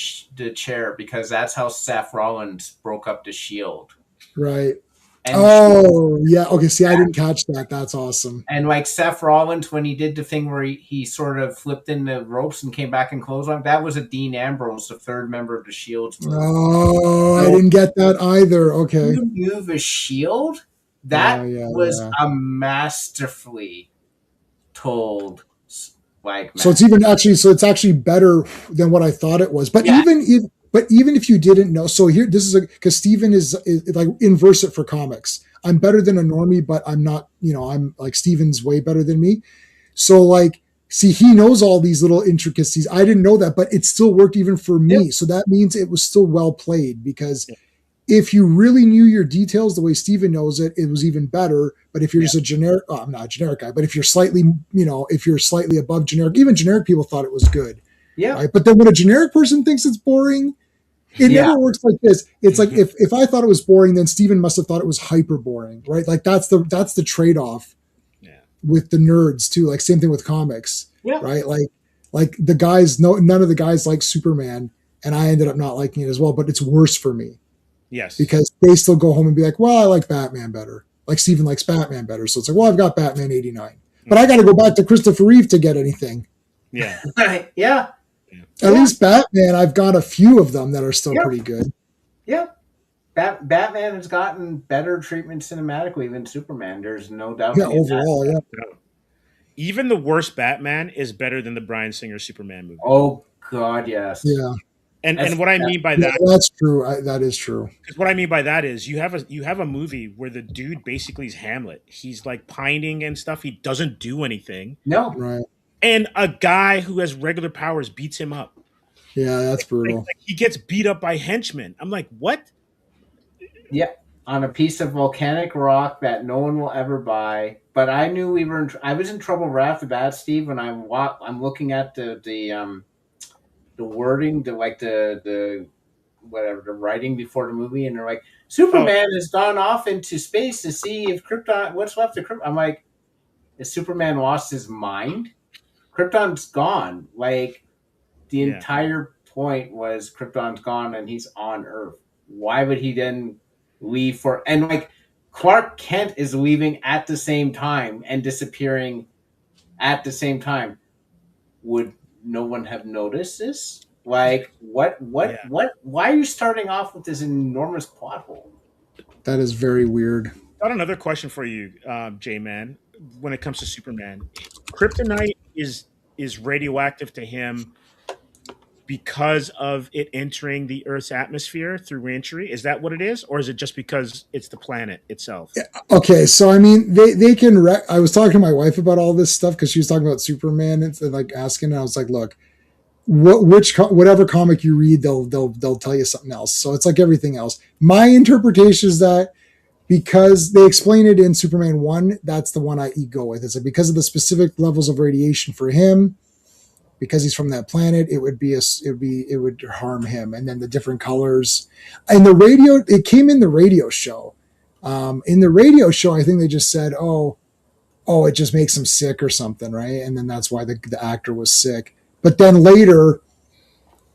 chair, because that's how Seth Rollins broke up the Shield. Right. And yeah. Okay, see, I didn't catch that. That's awesome. And like Seth Rollins, when he did the thing where he sort of flipped in the ropes and came back and closed on, that was a Dean Ambrose, the 3rd member of the Shield's move. Oh, I didn't get that either. Okay. You knew the Shield? That was a masterfully told like match. So it's actually better than what I thought it was. But even if you didn't know, so here this is because Steven is like inverse it for comics. I'm better than a normie, but I'm not. I'm like Steven's way better than me. So like, see, he knows all these little intricacies. I didn't know that, but it still worked even for me. So that means it was still well played, because if you really knew your details the way Steven knows it, it was even better. But if you're just a generic, I'm not a generic guy, but if you're slightly, if you're slightly above generic, even generic people thought it was good. Yeah. Right? But then when a generic person thinks it's boring, it never works like this. It's like if I thought it was boring, then Steven must have thought it was hyper boring, right? Like that's the trade-off with the nerds too. Like same thing with comics, right? Like the guys, none of the guys like Superman, and I ended up not liking it as well. But it's worse for me. Yes, because they still go home and be like, well, I like Batman better. Like Steven likes Batman better, so it's like, well, I've got Batman '89, but I got to go back to Christopher Reeve to get anything. Yeah, yeah. At least Batman, I've got a few of them that are still pretty good. Yep. Batman has gotten better treatment cinematically than Superman. There's no doubt. Yeah, overall, yeah. Even the worst Batman is better than the Bryan Singer Superman movie. Oh God, yes. Yeah. And what I mean by that, that's true. That is true. Because what I mean by that is you have a movie where the dude basically is Hamlet. He's like pining and stuff. He doesn't do anything. No. Right. And a guy who has regular powers beats him up. Yeah, that's brutal. Like he gets beat up by henchmen. I'm like, what? Yeah, on a piece of volcanic rock that no one will ever buy. But I knew I was in trouble right off the bat, Steve. When I'm looking at the wording, the whatever, the writing before the movie, and they're like, Superman has gone off into space to see if Krypton, what's left of Krypton. I'm like, has Superman lost his mind? Krypton's gone. Like, the entire point was Krypton's gone and he's on Earth. Why would he then leave and like Clark Kent is leaving at the same time and disappearing at the same time. Would no one have noticed this? Like, what, why are you starting off with this enormous plot hole? That is very weird. Got another question for you, J-Man. When it comes to Superman, kryptonite is radioactive to him because of it entering the Earth's atmosphere through reentry. Is that what it is? Or is it just because it's the planet itself? Okay. So, I mean, they can, I was talking to my wife about all this stuff because she was talking about Superman and like asking, and I was like, look, whatever comic you read, they'll tell you something else. So it's like everything else. My interpretation is that because they explain it in Superman 1, that's the one I go with. It's like because of the specific levels of radiation for him, because he's from that planet, it would harm him. And then the different colors and the radio, it came in the radio show. In the radio show, I think they just said, oh, it just makes him sick or something. Right. And then that's why the actor was sick. But then later,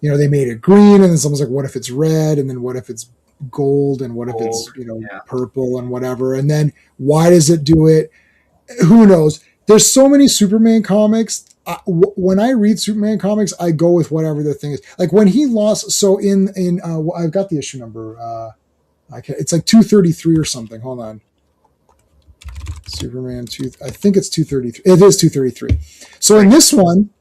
they made it green, and then someone's like, what if it's red? And then what if it's gold? And what if it's, purple and whatever? And then why does it do it? Who knows? There's so many Superman comics. When I read Superman comics, I go with whatever the thing is. Like when he lost, so in I've got the issue number. It's like 233 or something. Hold on. Superman 2. I think it's 233. It is 233. So in this one,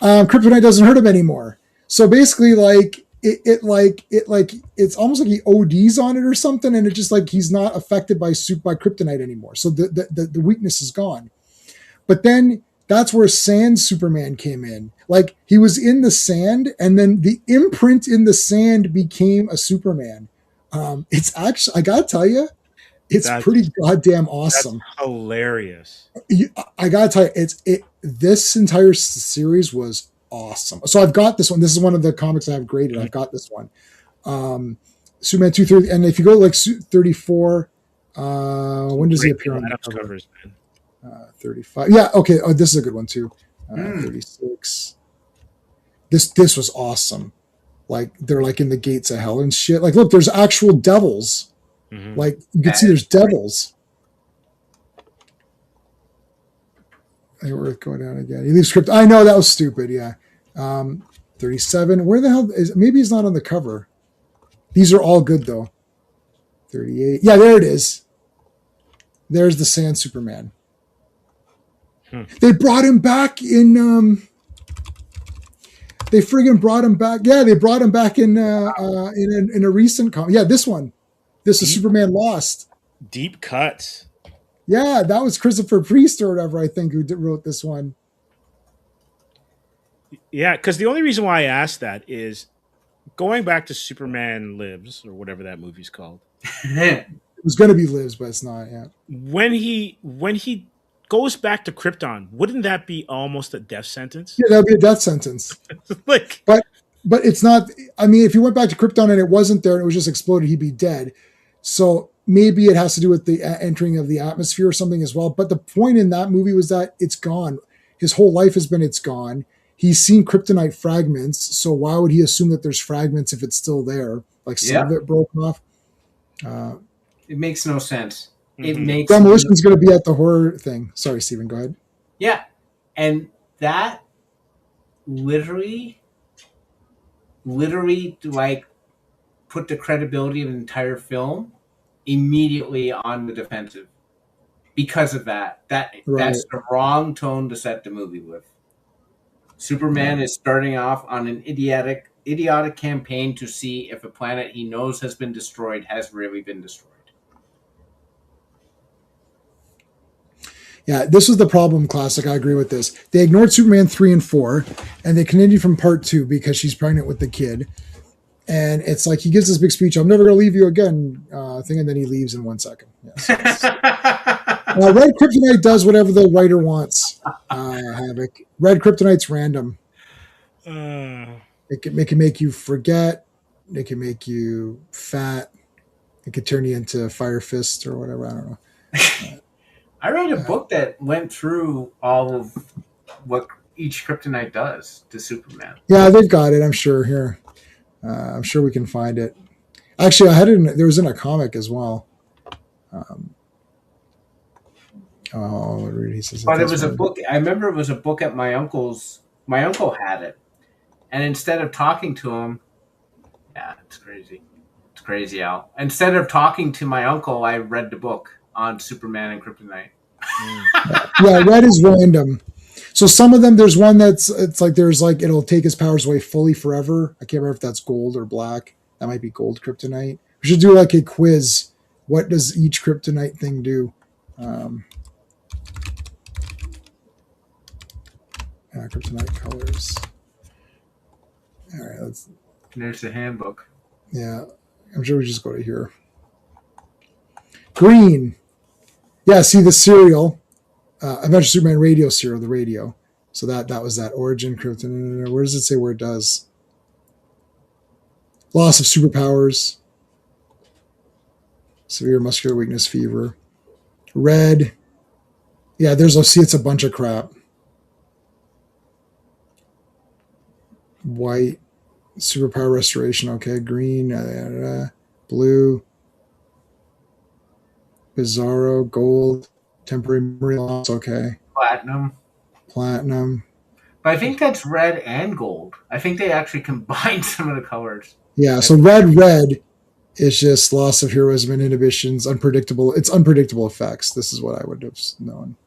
kryptonite doesn't hurt him anymore. So basically, like it's almost like he ODs on it or something, and it's just like he's not affected by kryptonite anymore. So the weakness is gone. But then that's where Sand Superman came in. Like he was in the sand, and then the imprint in the sand became a Superman. It's actually, I gotta tell you, it's pretty goddamn awesome. That's hilarious. I gotta tell you, this entire series was awesome. So I've got this one. This is one of the comics I have graded. I've got this one. Superman 230, and if you go like 34, when does he appear on the cover? Covers, man. 35. Yeah, okay. Oh, this is a good one too. 36. This was awesome. Like they're like in the gates of hell and shit. Like, look, there's actual devils. Mm-hmm. Like you can see there's devils. We're going down again. He leaves script. I know that was stupid. Yeah. 37. Where the hell is? Maybe he's not on the cover. These are all good though. 38. Yeah, there it is. There's the Sand Superman. They brought him back in. They friggin' brought him back. Yeah, they brought him back in a recent comic. Yeah, this one. This is Superman Lost. Deep cuts. Yeah, that was Christopher Priest or whatever, I think, who wrote this one. Yeah, because the only reason why I asked that is going back to Superman Lives, or whatever that movie's called. It was going to be Lives, but it's not, yeah. When he goes back to Krypton, wouldn't that be almost a death sentence? Yeah, that would be a death sentence. But it's not, I mean, if he went back to Krypton and it wasn't there and it was just exploded, he'd be dead. So maybe it has to do with the entering of the atmosphere or something as well. But the point in that movie was that it's gone. his whole life has been it's gone. He's seen kryptonite fragments, so why would he assume that there's fragments if it's still there? Like some of it broke off. It makes no sense. Mm-hmm. It makes Demolition's going to be at the horror thing. Sorry, Steven, go ahead. Yeah, and that literally like put the credibility of the entire film immediately on the defensive because of that. That's the wrong tone to set the movie with. Superman is starting off on an idiotic campaign to see if a planet he knows has been destroyed has really been destroyed. Yeah, this was the problem, Classic. I agree with this. They ignored Superman 3 and 4, and they continued from part 2 because she's pregnant with the kid. And it's like he gives this big speech, I'm never going to leave you again, thing, and then he leaves in 1 second. Yes. Red Kryptonite does whatever the writer wants, Havoc. Red Kryptonite's random. It can make you forget. It can make you fat. It could turn you into Fire Fist or whatever. I don't know. I read a book that went through all of what each kryptonite does to Superman. Yeah, they've got it. I'm sure here. I'm sure we can find it. Actually, I had it. There was in a comic as well. He says. But it was a book. I remember it was a book at my uncle's. My uncle had it, and instead of talking to him, yeah, it's crazy. It's crazy, Al. Instead of talking to my uncle, I read the book on Superman and Kryptonite. Yeah, red is random. So some of them, there's one it's like it'll take his powers away fully forever. I can't remember if that's gold or black. That might be gold kryptonite. We should do like a quiz. What does each kryptonite thing do? Kryptonite colors. All right, there's the handbook. Yeah, I'm sure we just go to here. Green. Yeah, see the serial. Adventure Superman radio serial, the radio. So that was that origin kryptonite. Where does it say where it does? Loss of superpowers. Severe muscular weakness, fever. Red. Yeah, it's a bunch of crap. White. Superpower restoration, okay. Green. Blue. Bizarro. Gold. Temporary memory loss, okay. Platinum. But I think that's red and gold. I think they actually combined some of the colors. Yeah, so red is just loss of heroism and inhibitions, unpredictable. It's unpredictable effects. This is what I would have known.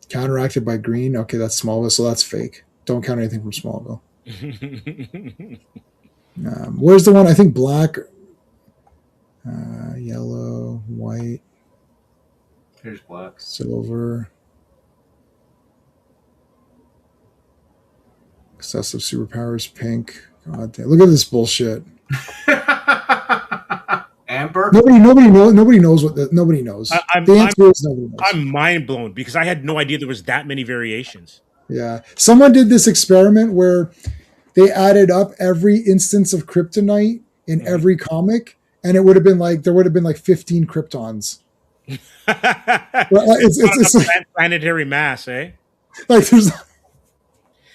Counteracted by green. Okay, that's Smallville, so that's fake. Don't count anything from Smallville. Where's the one? I think black, yellow, white. Here's black. Silver. Excessive superpowers, pink. God damn. Look at this bullshit. Amber? Nobody knows what nobody knows. The answer is nobody knows. I'm mind blown because I had no idea there was that many variations. Yeah. Someone did this experiment where they added up every instance of kryptonite in every comic, and there would have been like 15 Kryptons. It's like planetary mass, eh? Like there's,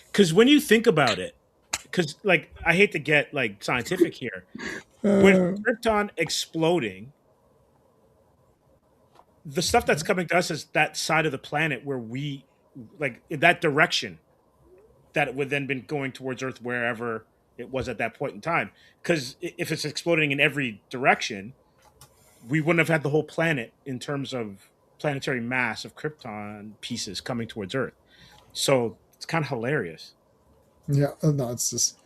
because when you think about it, because like I hate to get like scientific here, with Krypton exploding, the stuff that's coming to us is that side of the planet where we like in that direction that it would then been going towards Earth wherever it was at that point in time. Because if it's exploding in every direction, we wouldn't have had the whole planet in terms of planetary mass of Krypton pieces coming towards Earth. So it's kind of hilarious. Yeah, no, it's just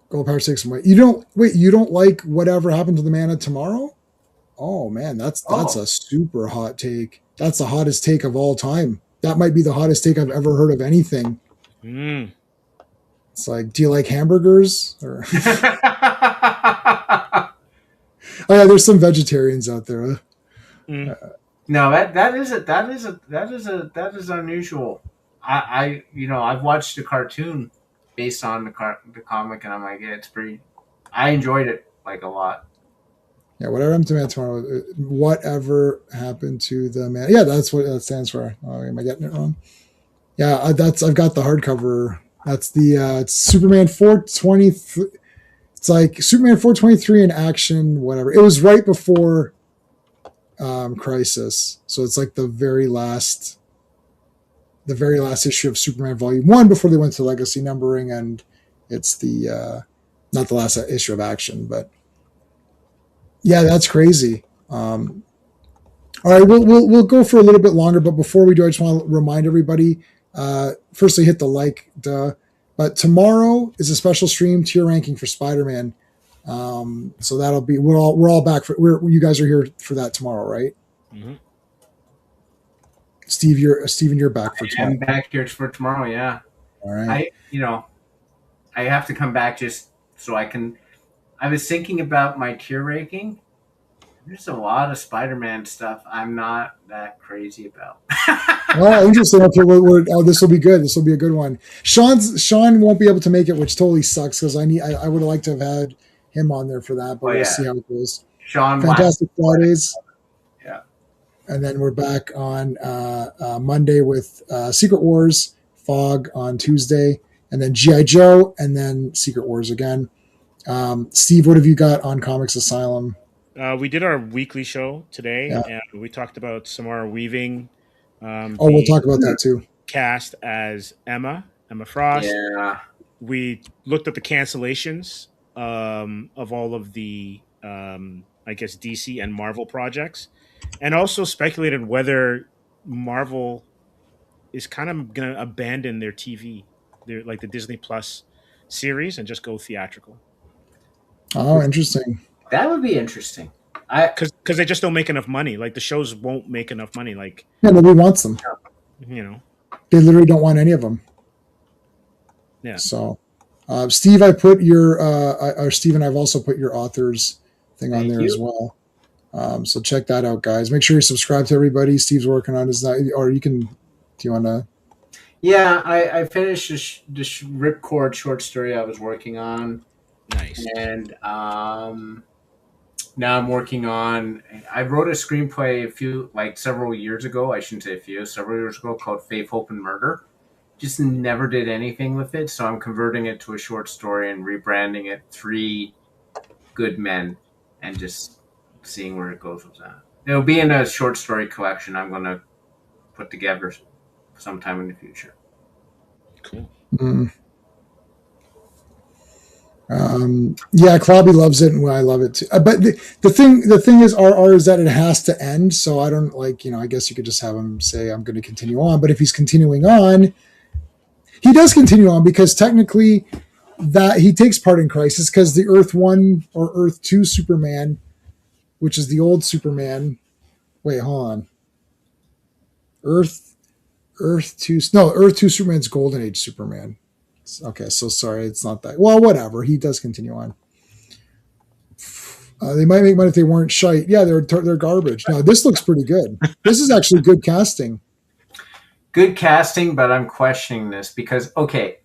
Gold Power 6 and white. You don't like whatever happened to the Man of Tomorrow? Oh man, that's a super hot take. That's the hottest take of all time. That might be the hottest take I've ever heard of anything. It's like, do you like hamburgers? Or oh yeah, there's some vegetarians out there. No, that is unusual. I've watched the cartoon based on the comic, and I'm like, yeah, it's pretty. I enjoyed it like a lot. Yeah, whatever happened to Man tomorrow. Whatever happened to the man? Yeah, that's what that stands for. Oh, am I getting it wrong? Yeah, I've got the hardcover. That's the it's Superman 420. It's like Superman 423 in action. Whatever. It was right before Crisis, so it's like the very last issue of Superman Volume 1 before they went to legacy numbering, and it's the not the last issue of Action, but yeah, that's crazy. All right, we'll go for a little bit longer, but before we do, I just want to remind everybody. Firstly, hit the like, but tomorrow is a special stream tier ranking for Spider-Man. So that'll be we're all back for you guys are here for that tomorrow, right? Mm-hmm. Steven, you're back for tomorrow. I'm back here for tomorrow. Yeah. All right. I have to come back just so I can. I was thinking about my tier ranking. There's a lot of Spider-Man stuff I'm not that crazy about. Oh, interesting. Okay, this will be good. This will be a good one. Sean won't be able to make it, which totally sucks because I would have liked to have had him on there for that, but we'll see how it goes. Sean, Fantastic Fridays. Yeah. And then we're back on Monday with Secret Wars, Fog on Tuesday, and then G.I. Joe, and then Secret Wars again. Steve, what have you got on Comics Asylum? We did our weekly show today, and we talked about Samara Weaving. We'll talk about that too. Cast as Emma Frost. Yeah. We looked at the cancellations of all of the, I guess, DC and Marvel projects, and also speculated whether Marvel is kind of going to abandon their TV, like the Disney Plus series, and just go theatrical. Oh, interesting. That would be interesting. Because they just don't make enough money. Like the shows won't make enough money. Like nobody wants them. They literally don't want any of them. Yeah. So, Steve, I put your Steve and I've also put your authors thing on there as well. So check that out, guys. Make sure you subscribe to everybody. Steve's working on his, or you can. Do you want to? Yeah, I finished this Ripcord short story I was working on. Nice. And now I'm working on. I wrote a screenplay several years ago. I shouldn't say several years ago, called Faith, Hope, and Murder. Just never did anything with it, so I'm converting it to a short story and rebranding it 3 Good Men, and just seeing where it goes with that. It'll be in a short story collection I'm going to put together sometime in the future. Cool. Yeah, Klobby loves it, and I love it too. But the thing is, RR is that it has to end. So I don't I guess you could just have him say, "I'm going to continue on." But if he's continuing on, he does continue on because technically, that he takes part in Crisis because the Earth 1 or Earth 2 Superman, which is the old Superman. Wait, hold on. Earth 2 Superman's Golden Age Superman. Okay, so sorry, it's not that. Well, whatever. He does continue on. They might make money if they weren't shite. Yeah, they're garbage. Now, this looks pretty good. This is actually good casting. Good casting, but I'm questioning this because, okay,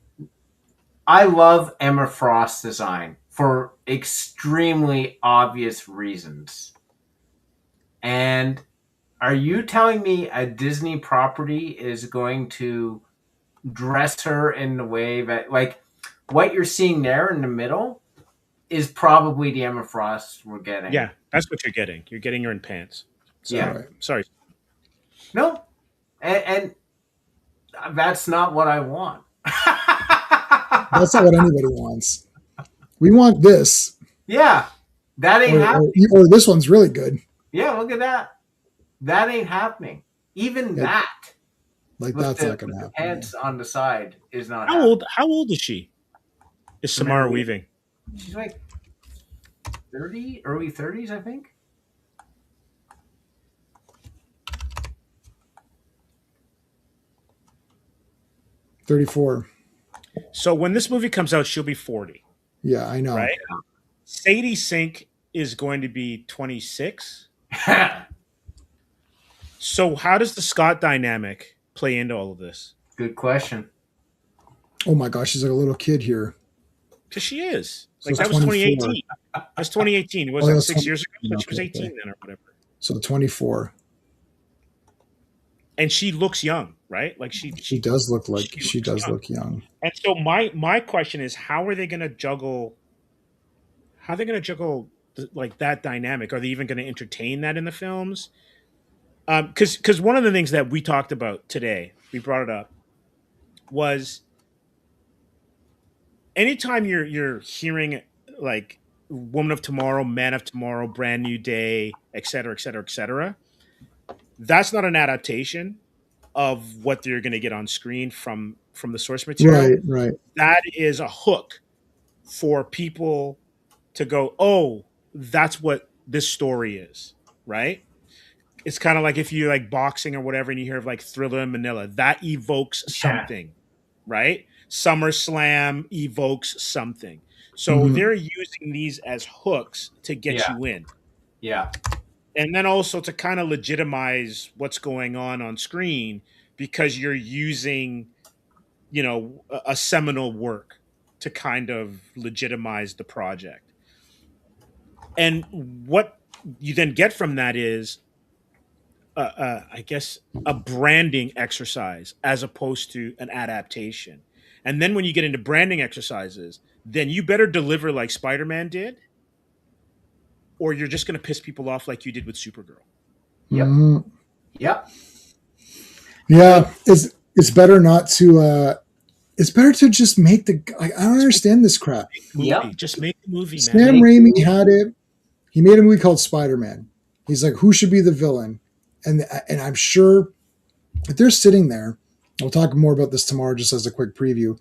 I love Emma Frost's design for extremely obvious reasons. And are you telling me a Disney property is going to dress her in the way that, like, what you're seeing there in the middle is probably the Emma Frost we're getting? Yeah, that's what you're getting. You're getting her in pants. So, yeah. Sorry. No. And that's not what I want. That's not what anybody wants. We want this. Yeah. That ain't happening. Or this one's really good. Yeah, look at that. That ain't happening. Even that. Like, that's not going to happen. Pants on the side is not happening. How old is she? Is Samara Weaving? She's like 30, early 30s, I think. $34. So when this movie comes out, she'll be 40. Yeah, I know. Right? Sadie Sink is going to be 26. So how does the Scott dynamic play into all of this? Good question. Oh my gosh, she's like a little kid here. Because she is. Like that was 2018. That's 2018. It was like 6 years ago, but she was 18 then or whatever. So 24. And she looks young, right? Like she does look like she does look young. And so my question is, how are they going to juggle? How are they going to juggle like that dynamic? Are they even going to entertain that in the films? Because one of the things that we talked about today, we brought it up, was anytime you're hearing like Woman of Tomorrow, Man of Tomorrow, Brand New Day, et cetera, et cetera, et cetera, that's not an adaptation of what you're going to get on screen from the source material. Right. That is a hook for people to go, oh, that's what this story is, right? It's kind of like if you like boxing or whatever and you hear of like Thriller in Manila, that evokes something, right? SummerSlam evokes something. So they're using these as hooks to get you in. Yeah. And then also to kind of legitimize what's going on screen because you're using, a seminal work to kind of legitimize the project. And what you then get from that is, I guess, a branding exercise as opposed to an adaptation. And then when you get into branding exercises, then you better deliver like Spider-Man did, or you're just going to piss people off like you did with Supergirl. Yep. Yep. Yeah, it's better not to. It's better to just make the. I don't understand this crap. Just make the movie. Sam Raimi had it. He made a movie called Spider-Man. He's like, who should be the villain? And I'm sure if they're sitting there, we'll talk more about this tomorrow. Just as a quick preview,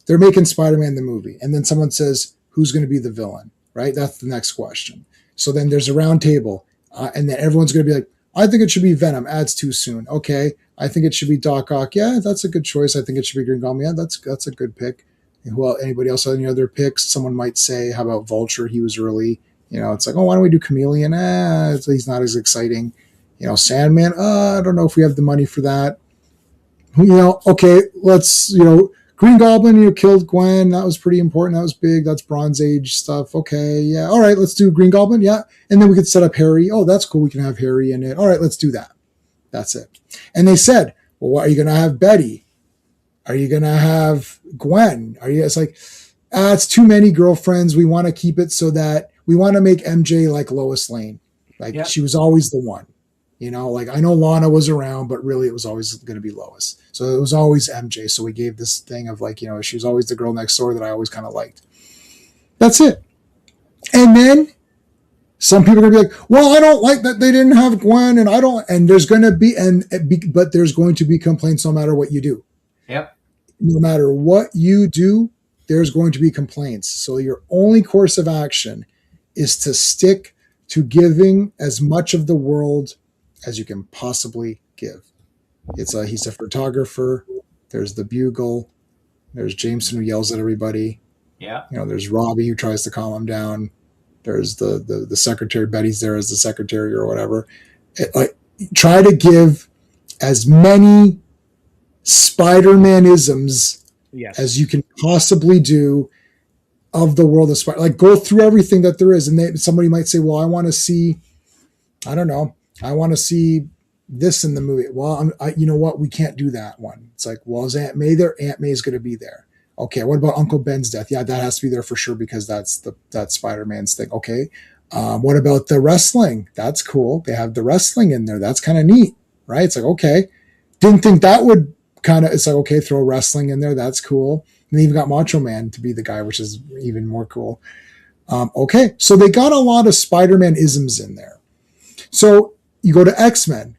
they're making Spider-Man the movie, and then someone says, who's going to be the villain? Right? That's the next question. So then there's a round table, and then everyone's going to be like, I think it should be Venom. Ad's too soon. Okay. I think it should be Doc Ock. Yeah, that's a good choice. I think it should be Green Goblin. Yeah, that's a good pick. Well, anybody else have any other picks? Someone might say, how about Vulture? He was early. It's like, oh, why don't we do Chameleon? He's not as exciting. Sandman. I don't know if we have the money for that. Okay, let's, Green Goblin, killed Gwen. That was pretty important. That was big. That's Bronze Age stuff. Okay, yeah. All right, let's do Green Goblin. Yeah. And then we could set up Harry. Oh, that's cool. We can have Harry in it. All right, let's do that. That's it. And they said, well, what are you going to have Betty? Are you going to have Gwen? It's like, it's too many girlfriends. We want to keep it so that we want to make MJ like Lois Lane. Like she was always the one. Like I know Lana was around, but really it was always going to be Lois. So it was always MJ. So we gave this thing of like, she was always the girl next door that I always kind of liked. That's it. And then some people are going to be like, well, I don't like that they didn't have Gwen and there's going to be, but there's going to be complaints no matter what you do. Yep. No matter what you do, there's going to be complaints. So your only course of action is to stick to giving as much of the world as you can possibly give. He's a photographer. There's the Bugle. There's Jameson who yells at everybody. Yeah. There's Robbie who tries to calm him down. There's the secretary. Betty's there as the secretary or whatever. Try to give as many Spider-Man-isms as you can possibly do of the world of Spider. Like go through everything that there is. And somebody might say, well, I want to see, I don't know. I want to see this in the movie. Well, you know what? We can't do that one. It's like, well, is Aunt May there? Aunt May is going to be there. Okay. What about Uncle Ben's death? Yeah, that has to be there for sure because that's Spider-Man's thing. Okay. What about the wrestling? That's cool. They have the wrestling in there. That's kind of neat, right? It's like, okay. Didn't think that would it's like, okay, throw wrestling in there. That's cool. And they even got Macho Man to be the guy, which is even more cool. Okay. So they got a lot of Spider-Man isms in there. So you go to X-Men.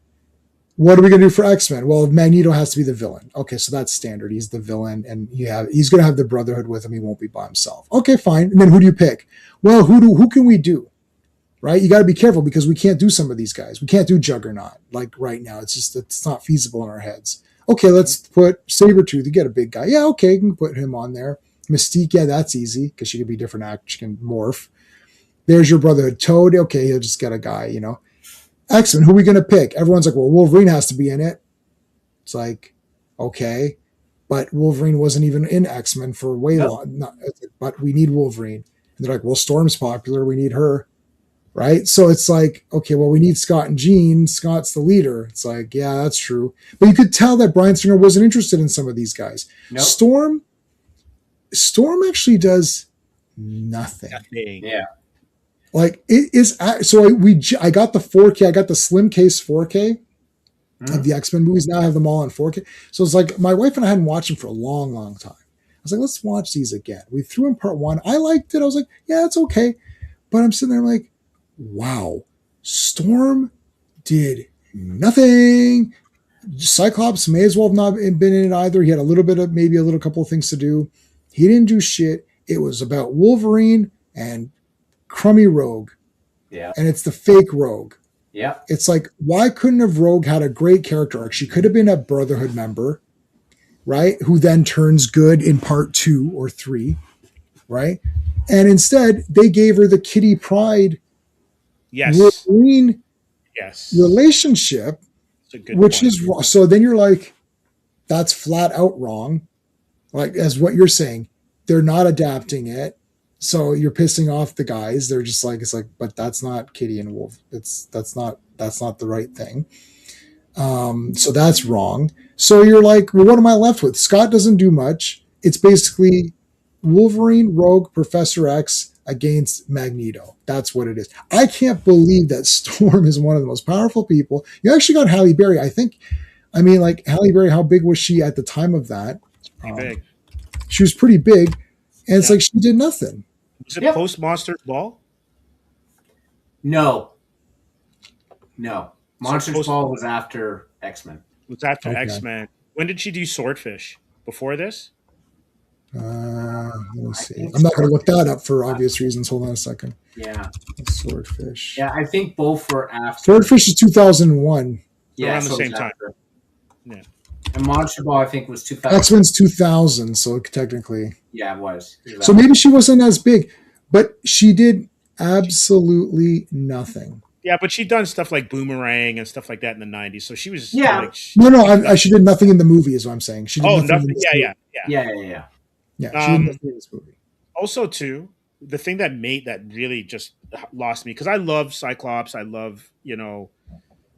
What are we going to do for X-Men? Well, Magneto has to be the villain. Okay, so that's standard. He's the villain, and he's going to have the Brotherhood with him. He won't be by himself. Okay, fine. And then who do you pick? Well, who can we do? Right? You got to be careful because we can't do some of these guys. We can't do Juggernaut like right now. It's not feasible in our heads. Okay, let's put Sabretooth. You get a big guy. Yeah, okay, you can put him on there. Mystique, yeah, that's easy because she can be different actors. She can morph. There's your Brotherhood. Toad, okay, he'll just get a guy, X-Men, who are we going to pick? Everyone's like, well, Wolverine has to be in it. It's like, okay. But Wolverine wasn't even in X-Men for way long. But we need Wolverine. they're like, well, Storm's popular. We need her. Right. So it's like, okay, well, we need Scott and Jean. Scott's the leader. It's like, yeah, that's true. But you could tell that Bryan Singer wasn't interested in some of these guys. Nope. Storm actually does nothing. Yeah. Like it is. So I got the 4K. I got the slim case 4K of the X-Men movies. Now I have them all on 4K. So it's like my wife and I hadn't watched them for a long, long time. I was like, let's watch these again. We threw in part 1. I liked it. I was like, yeah, it's okay. But I'm sitting there like, wow, Storm did nothing. Cyclops may as well have not been in it either. He had a little bit of, maybe a little couple of things to do. He didn't do shit. It was about Wolverine and crummy Rogue. Yeah. And it's the fake Rogue. Yeah. It's like, why couldn't have Rogue had a great character arc? She could have been a Brotherhood member, right? Who then turns good in part 2 or 3, right? And instead, they gave her the Kitty Pryde Wolverine relationship, which is wrong. So then you're like, that's flat out wrong. Like, as what you're saying, they're not adapting it. So you're pissing off the guys. They're just like, it's like, but that's not Kitty and Wolf. That's not the right thing. So that's wrong. So you're like, well, what am I left with? Scott doesn't do much. It's basically Wolverine, Rogue, Professor X against Magneto. That's what it is. I can't believe that Storm is one of the most powerful people. You actually got Halle Berry. Like Halle Berry, how big was she at the time of that? Pretty big. She was pretty big. And it's like she did nothing. Was it post Monsters Ball? No. Monsters Ball was after X-Men. It was after X-Men. When did she do Swordfish? Before this? Let me see. I'm not going to look that up for obvious reasons. Hold on a second. Yeah. Swordfish. Yeah, I think both were after. Swordfish is 2001. Yeah, around the same time. Yeah. And Monster Ball, I think, was 2000. X-Men's 2000, so technically. Yeah, it was. So maybe she wasn't as big, but she did absolutely nothing. Yeah, but she'd done stuff like Boomerang and stuff like that in the 90s. So she was she did nothing in the movie is what I'm saying. She did nothing. Yeah, she did nothing in this movie. Also, too, the thing that really just lost me, because I love Cyclops, I love,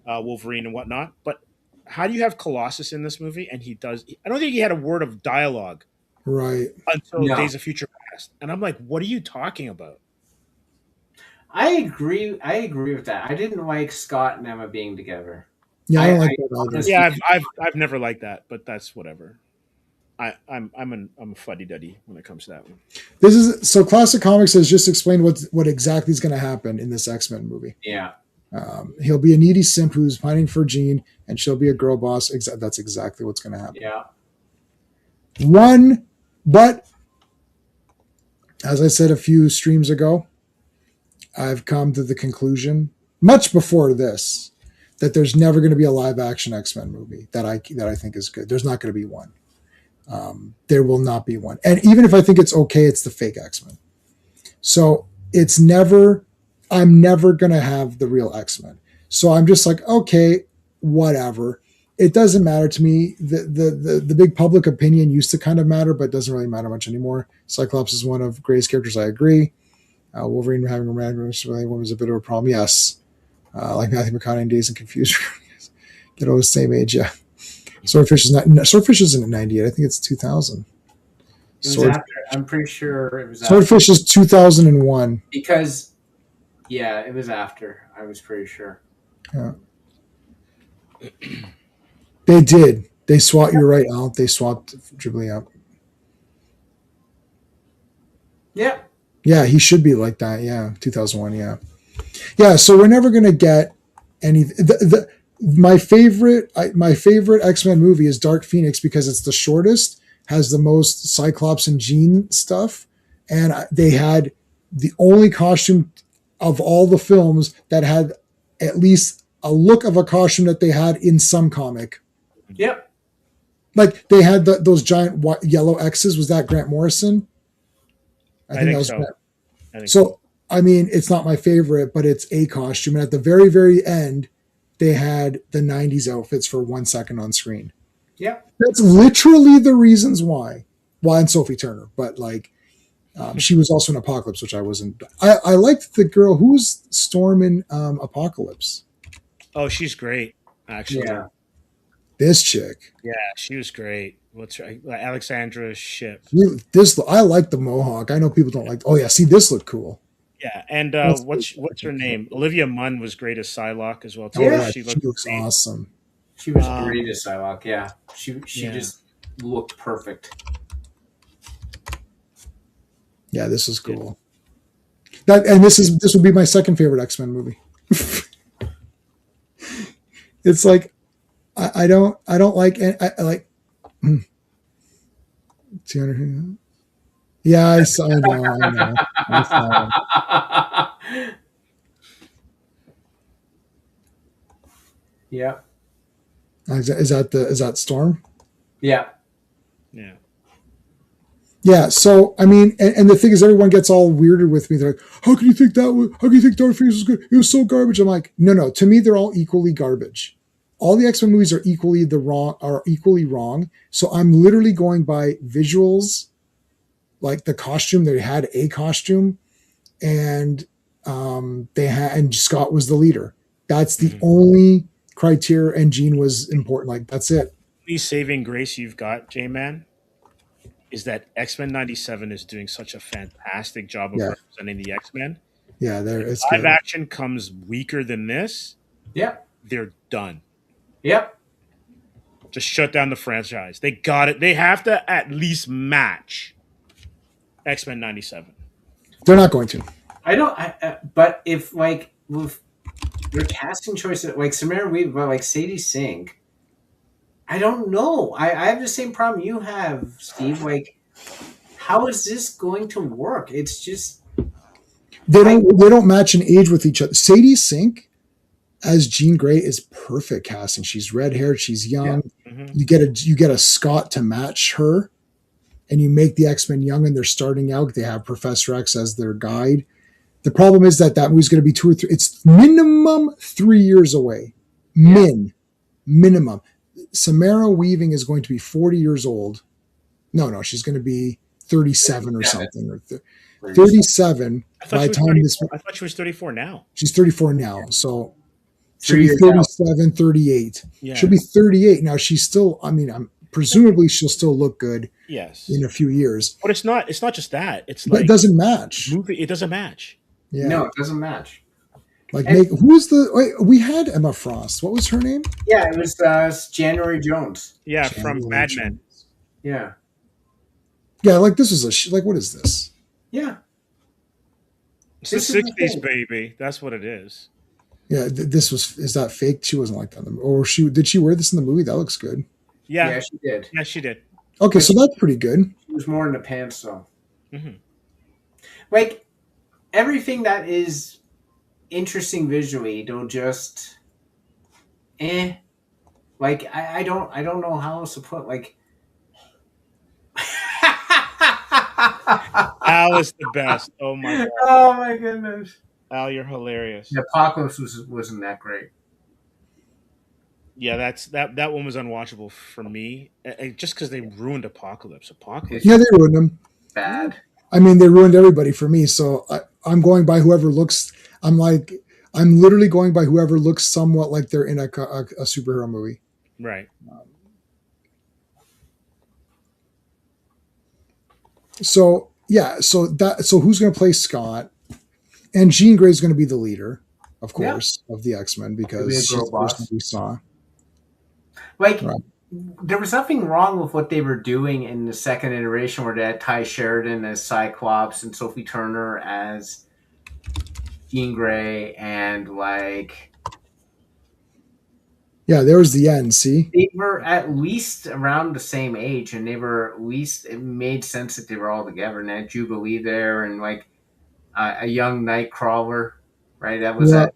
Wolverine and whatnot, but how do you have Colossus in this movie and I don't think he had a word of dialogue. Right. Until Days of Future Past. And I'm like, what are you talking about? I agree with that. I didn't like Scott and Emma being together. Yeah, I don't like that either. Yeah, I've never liked that, but that's whatever. I'm a fuddy-duddy when it comes to that one. So Classic Comics has just explained what exactly is going to happen in this X-Men movie. Yeah. He'll be a needy simp who's pining for Jean, and she'll be a girl boss. That's exactly what's going to happen. Yeah. But as I said a few streams ago, I've come to the conclusion, much before this, that there's never going to be a live-action X-Men movie that I think is good. There's not going to be one. There will not be one. And even if I think it's okay, it's the fake X-Men. So I'm never going to have the real X-Men. So I'm just like, okay, whatever. It doesn't matter to me. The big public opinion used to kind of matter, but it doesn't really matter much anymore. Cyclops is one of Gray's characters. I agree. Wolverine having a romantic relationship was a bit of a problem. Yes. Like Matthew McConaughey in Dazed and Confused. Get all the same age. Yeah. Swordfish isn't 98. I think it's 2000. I'm pretty sure it was after. Swordfish is 2001. Because, it was after. I was pretty sure. Yeah. They did. They swapped. You're right, Al. They swapped Ghibli out. Yeah. Yeah, he should be like that. Yeah, 2001. Yeah. Yeah. So we're never gonna get any. My favorite X-Men movie is Dark Phoenix because it's the shortest, has the most Cyclops and Jean stuff, and they had the only costume of all the films that had at least a look of a costume that they had in some comic. Yep. Like they had those giant yellow X's. Was that Grant Morrison? I think that was so. So, I mean, it's not my favorite, but it's a costume. And at the very, very end, they had the 90s outfits for 1 second on screen. Yeah. That's literally the reasons why. Well, and Sophie Turner. But, like, She was also in Apocalypse, which I wasn't. I liked the girl who's Storm in Apocalypse. Oh, she's great, actually. Yeah. This chick. Yeah, she was great. What's her Alexandra Shipp. I like the mohawk. I know people don't like. Oh yeah, see this looked cool. Yeah, and what's her name? Olivia Munn was great as Psylocke as well too. Yeah, she looks awesome. She was great as Psylocke. Yeah, she just looked perfect. Yeah, this is cool. This would be my second favorite X-Men movie. It's like I don't like I like. 200. Yeah, I know. Yeah. Is that Storm? Yeah. Yeah. Yeah. So I mean, and the thing is, everyone gets all weirded with me. They're like, "How can you think that? How can you think Dark Phoenix was good? It was so garbage." I'm like, no. To me, they're all equally garbage. All the X-Men movies are equally wrong. So I'm literally going by visuals, like the costume. They had a costume, and and Scott was the leader. That's the only criteria, and Jean was important. Like that's it. The saving grace you've got, J-Man, is that X-Men 97 is doing such a fantastic job of representing the X-Men. Yeah, live action comes weaker than this. Yep. They're done. Yep. Just shut down the franchise. They got it. They have to at least match X-Men 97. They're not going to. I don't. But if like with their casting choices, like Samara Weave, but like Sadie Sink, I don't know. I have the same problem you have, Steve. Like, how is this going to work? It's just they don't match in age with each other. Sadie Sink as Jean Grey is perfect casting. She's red haired. She's young. Yeah. Mm-hmm. You get a Scott to match her, and you make the X-Men young, and they're starting out. They have Professor X as their guide. The problem is that movie's going to be 2 or 3. It's minimum 3 years away. Minimum. Samara Weaving is going to be 40 years old. No, she's going to be 37 or something, or 37 by the time this. I thought she was 34 now. She's 34 now, so she'll be 37, 38. Yeah. She'll be 38 now. She's still. I mean, presumably she'll still look good. Yes. In a few years. But it's not just that. It's but like it doesn't match. It doesn't match. Yeah. No, it doesn't match. Like, who's we had Emma Frost. What was her name? Yeah, it was January Jones. Yeah, from Mad Men. Yeah. Yeah, like this is like, what is this? Yeah. It's the 60s, baby. That's what it is. Yeah, is that fake? She wasn't like that. Or did she wear this in the movie? That looks good. Yeah, she did. Yeah, she did. Okay, so that's pretty good. She was more in the pants, though. Mm-hmm. Like, everything that is interesting visually, they'll just like I don't know how else to put like Al is the best. Oh my god. Oh my goodness. Al, you're hilarious. The Apocalypse wasn't that great. Yeah, that one was unwatchable for me, just because they ruined Apocalypse. Yeah, they ruined them. Bad. I mean, they ruined everybody for me. So I'm going by whoever looks. I'm literally going by whoever looks somewhat like they're in a superhero movie. Right. So who's going to play Scott? And Jean Grey is going to be the leader, of course, of the X-Men because she's the person we saw. Like, there was nothing wrong with what they were doing in the second iteration where they had Ty Sheridan as Cyclops and Sophie Turner as Jean Grey and like... Yeah, there was the end, see? They were at least around the same age and they were at least... It made sense that they were all together and had Jubilee there and like a young Nightcrawler, right? That was that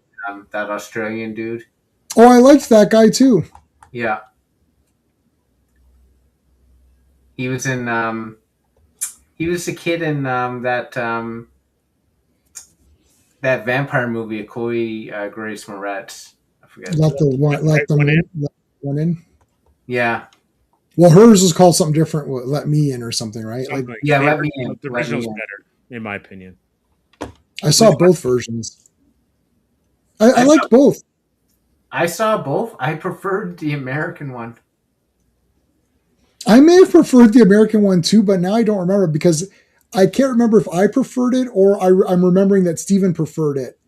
Australian dude. Oh, I liked that guy too. Yeah. He was in he was the kid in that vampire movie, Chloe Grace Moretz. I forget. The one in. Yeah. Well, hers is called something different. Let Me In or something, right? Something like yeah, Let Me In. The original's better. in my opinion. I saw both versions. I liked both. I saw both. I preferred the American one. I may have preferred the American one too, but now I don't remember because I can't remember if I preferred it or I'm remembering that Steven preferred it.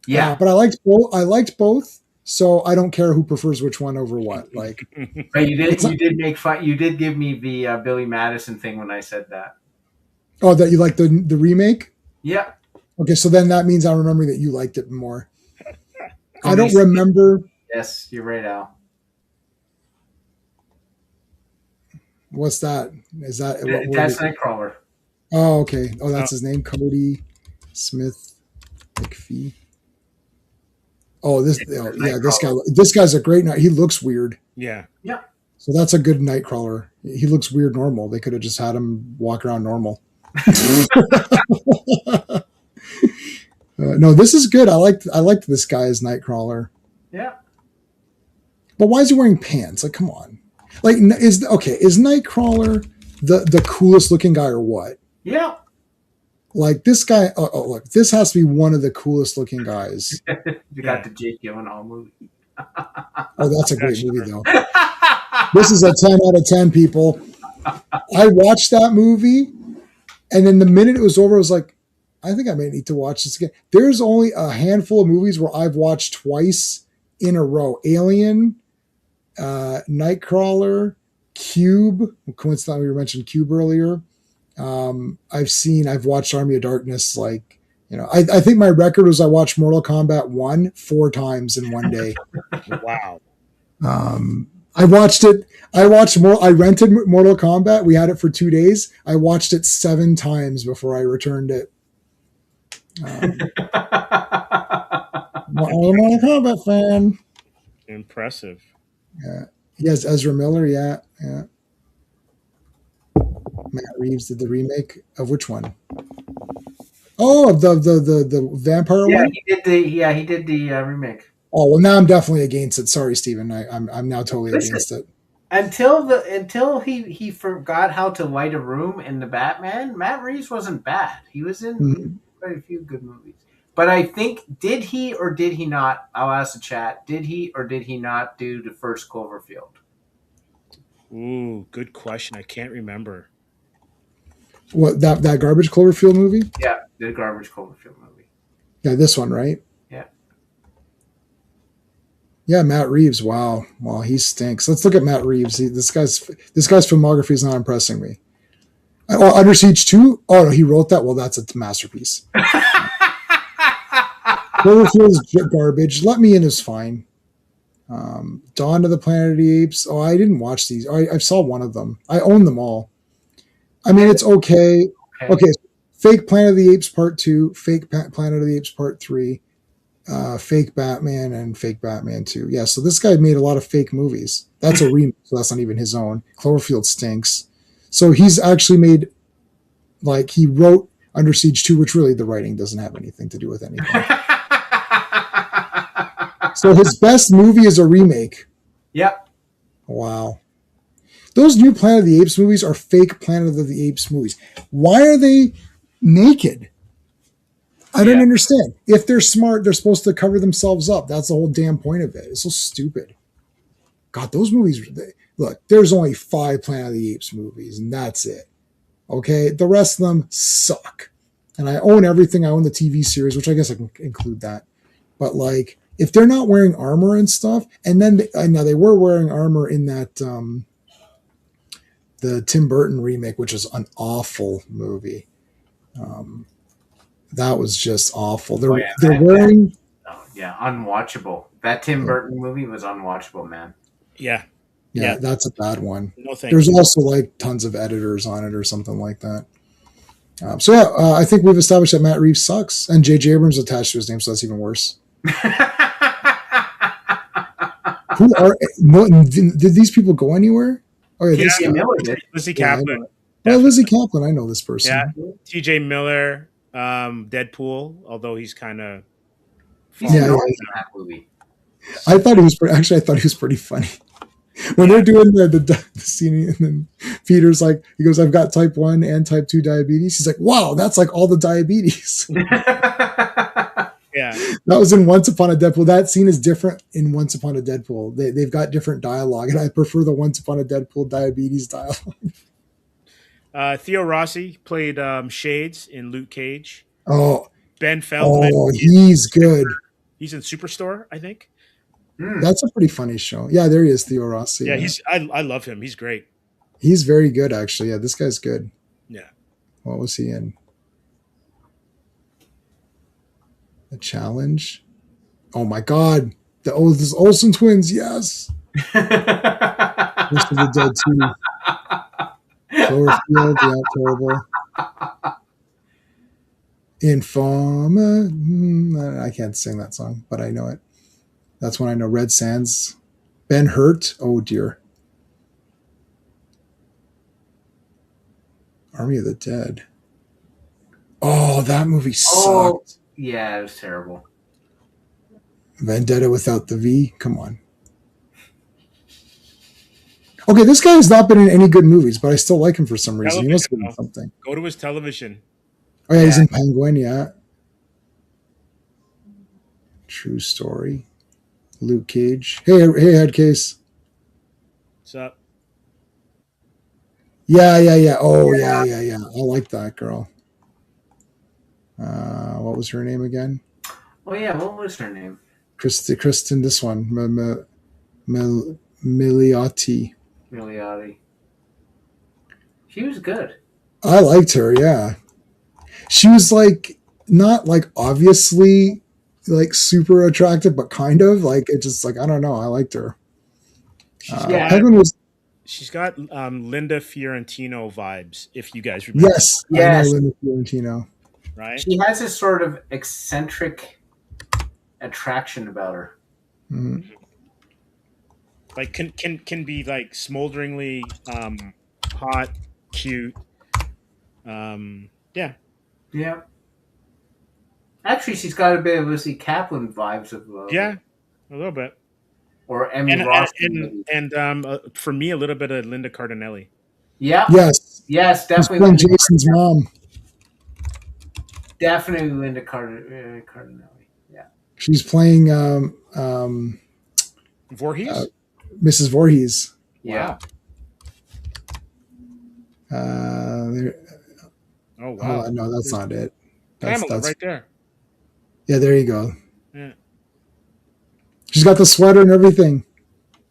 Yeah, but I liked both. I liked both, so I don't care who prefers which one over what. Like, but you did make fun. You did give me the Billy Madison thing when I said that. Oh, that you like the remake? Yeah. Okay, so then that means I'm remembering that you liked it more. I don't remember. Yes, you're right, Al. What's that? Is that that's Nightcrawler? Oh, okay. Oh, that's his name, Cody Smith McPhee. Oh, this guy's a great night. He looks weird. Yeah. Yeah. So that's a good Nightcrawler. He looks weird normal. They could have just had him walk around normal. No, this is good. I liked this guy as Nightcrawler. Yeah. But why is he wearing pants? Like, come on. Like, is Nightcrawler the coolest looking guy or what? Yeah. Like this guy. Oh, look, this has to be one of the coolest looking guys. You got the Jake Gyllenhaal movie. Oh, that's a great movie though. This is a 10 out of 10, people. I watched that movie, and then the minute it was over, I was like, I think I may need to watch this again. There's only a handful of movies where I've watched twice in a row. Alien, Nightcrawler, Cube. Coincidentally, we mentioned Cube earlier. I've watched Army of Darkness. Like, I think my record was I watched Mortal Kombat 1 4 times in one day. Wow. I rented Mortal Kombat. We had it for 2 days. I watched it 7 times before I returned it. I'm a Mortal Kombat fan. Impressive. Yeah. He has Ezra Miller. Yeah. Matt Reeves did the remake of which one? Oh, the vampire one. He did the remake. Oh well, now I'm definitely against it. Sorry, Steven. I'm now totally against it. Until he forgot how to light a room in the Batman, Matt Reeves wasn't bad. He was in quite a few good movies. But I think, did he or did he not? I'll ask the chat. Did he or did he not do the first Cloverfield? Ooh, good question. I can't remember. What, that garbage Cloverfield movie? Yeah, the garbage Cloverfield movie. Yeah, this one, right? Yeah. Yeah, Matt Reeves. Wow, he stinks. Let's look at Matt Reeves. This guy's filmography is not impressing me. Oh, Under Siege 2? Oh, no, he wrote that? Well, that's a masterpiece. Cloverfield's garbage. Let Me In is fine. Dawn of the Planet of the Apes. Oh, I didn't watch these. I saw one of them. I own them all. I mean, it's okay. Okay. Fake Planet of the Apes Part 2, Fake Planet of the Apes Part 3, Fake Batman, and Fake Batman 2. Yeah, so this guy made a lot of fake movies. That's a remake, so that's not even his own. Cloverfield stinks. So he's actually made, like, he wrote Under Siege 2, which really the writing doesn't have anything to do with anything. So his best movie is a remake. Yep. Wow. Those new Planet of the Apes movies are fake Planet of the Apes movies. Why are they naked? I don't understand. If they're smart, they're supposed to cover themselves up. That's the whole damn point of it. It's so stupid. God, those movies, look, there's only 5 Planet of the Apes movies, and that's it. Okay? The rest of them suck. And I own everything. I own the TV series, which I guess I can include that. But, like, if they're not wearing armor and stuff, and then now they were wearing armor in that the Tim Burton remake, which is an awful movie. That was just awful. They're wearing. Unwatchable. That Tim Burton movie was unwatchable, man. Yeah, that's a bad one. No thanks. There's also like tons of editors on it or something like that. I think we've established that Matt Reeves sucks, and J.J. Abrams attached to his name, so that's even worse. Did these people go anywhere? Oh yeah, Lizzie Kaplan. Lizzie Kaplan. I know this person. Yeah, T.J. Miller, Deadpool. Although he's kind of that movie. I thought he was pretty funny. When they're doing the scene, and then Peter's like, he goes, "I've got type 1 and type 2 diabetes." He's like, "Wow, that's like all the diabetes." Yeah, that was in Once Upon a Deadpool. That scene is different in Once Upon a Deadpool. They've got different dialogue, and I prefer the Once Upon a Deadpool diabetes dialogue. Theo Rossi played Shades in Luke Cage. Oh, Ben Feldman. Oh, he's good. He's in Superstore, I think. That's a pretty funny show. Yeah, there he is, Theo Rossi. Yeah, I love him. He's great. He's very good, actually. Yeah, this guy's good. Yeah. What was he in? The Challenge. Oh my God, the Olsen twins. Yes. This is the Dead 2. Cloverfield, yeah, terrible. Informer. I can't sing that song, but I know it. That's when I know Red Sands. Ben Hurt. Oh dear. Army of the Dead. Oh, that movie sucked. Yeah, it was terrible. Vendetta without the V. Come on. Okay, this guy has not been in any good movies, but I still like him for some reason. He must have been something. Go to his television. Oh yeah, he's in Penguin. Yeah. True Story. Luke Cage. Hey, Headcase. What's up? Yeah. Oh yeah. I like that girl. What was her name again? Oh yeah, what was her name? Kristen. This one, Milioti. She was good. I liked her. Yeah, she was like not like obviously like super attractive, but kind of like it. Just like I don't know. I liked her. Penguin was. She's got Linda Fiorentino vibes. If you guys remember. Yes. I know Linda Fiorentino. Right. She has this sort of eccentric attraction about her. Mm-hmm. Like can be like smolderingly hot, cute. Yeah. Actually, she's got a bit of Lizzie Kaplan vibes of. Yeah, a little bit. Or Emmy Ross. And for me, a little bit of Linda Cardinelli. Yeah. Yes, definitely. She's playing Jason's mom. Definitely Linda Cardinelli. Yeah. She's playing Voorhees? Mrs. Voorhees. Yeah. Oh wow! No, that's not it. That's right there. Yeah, there you go. Yeah. She's got the sweater and everything.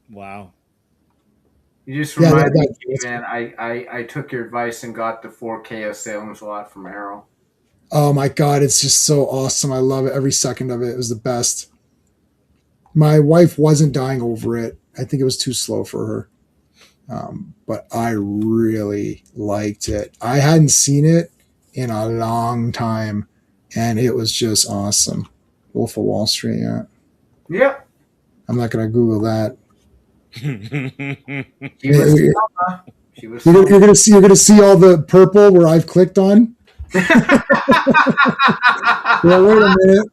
Wow. You just reminded me, man. I took your advice and got the 4K of Salem's Lot from Arrow. Oh my God, it's just so awesome. I love it. Every second of it. It was the best. My wife wasn't dying over it. I think it was too slow for her. But I really liked it. I hadn't seen it in a long time, and it was just awesome. Wolf of Wall Street, yeah. Yep. I'm not going to Google that. You're going to see all the purple where I've clicked on. Well, wait a minute.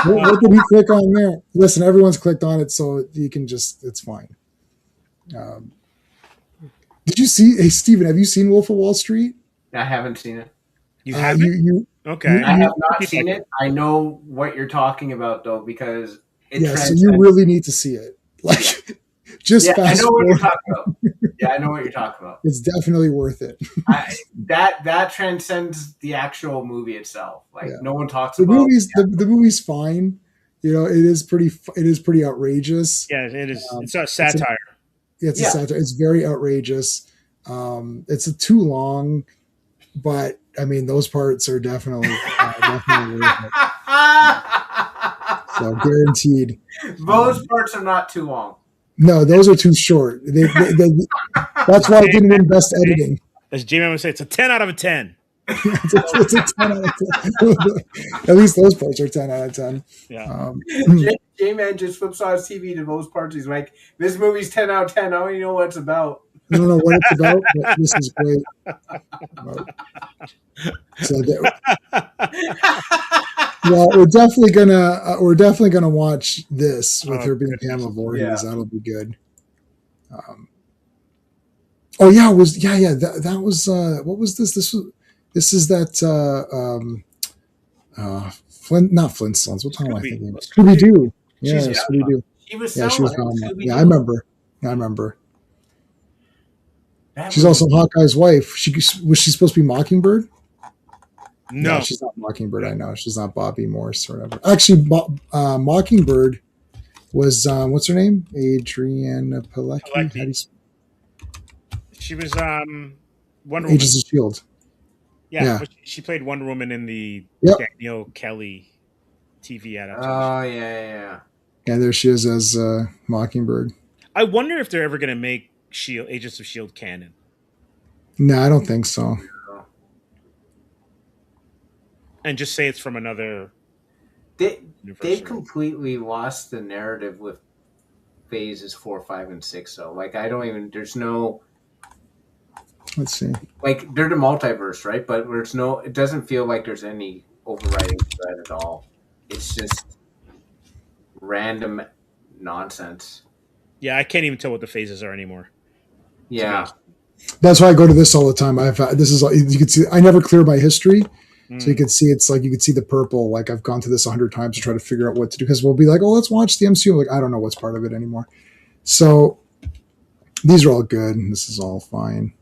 What did he click on there? Listen, everyone's clicked on it, so you can just, it's fine. Did you see, hey, Steven, have you seen Wolf of Wall Street? I haven't seen it. You haven't? Okay. I have not seen it. I know what you're talking about, though, because so you really need to see it. Like, just fast I know what you're talking about. Yeah, I know what you're talking about. It's definitely worth it. That transcends the actual movie itself. Like no one talks the about the movie's fine. You know, it is pretty outrageous. Yeah, it is. It's a satire. It's a satire. It's very outrageous. It's too long, but I mean, those parts are definitely worth it. So guaranteed. Those parts are not too long. No, those are too short. That's why it didn't win Best Editing. As J-Man would say, it's a 10 out of a 10. it's a 10 out of 10. At least those parts are 10 out of 10. Yeah. J-Man just flips on his TV to those parts. He's like, this movie's 10 out of 10. I don't even know what it's about. I don't know what it's about, but this is great. Well, we're definitely gonna watch this with her being Pamela Voorhees. That'll be good. Oh yeah, it was that was what was this? This is that not Flintstones. What time am I thinking? Scooby Doo. Yeah, Scooby Doo. She was yeah, she was Selma. Yeah, I remember. Yeah, I remember. She's also Hawkeye's wife. Was she supposed to be Mockingbird? No, she's not Mockingbird. I know she's not Bobby Morse or whatever. Actually, Mockingbird was what's her name? Adriana Pilecki. She was Wonder Woman. Agents of Shield. Yeah. She played Wonder Woman in the Daniel Kelly TV adaptation. Oh yeah. Yeah, there she is as Mockingbird. I wonder if they're ever going to make Agents of Shield canon. No, I don't think so. And just say it's from another. They've completely lost the narrative with phases 4, 5, and 6. So, like, I don't even. There's no. Let's see. Like, they're the multiverse, right? But there's no. It doesn't feel like there's any overriding thread at all. It's just random nonsense. Yeah, I can't even tell what the phases are anymore. Yeah. That's why I go to this all the time. This is, you can see, I never clear my history. So you can see, it's like, you can see the purple. Like, I've gone through this 100 times to try to figure out what to do, because we'll be like, oh, let's watch the MCU. I'm like, I don't know what's part of it anymore. So these are all good. This is all fine.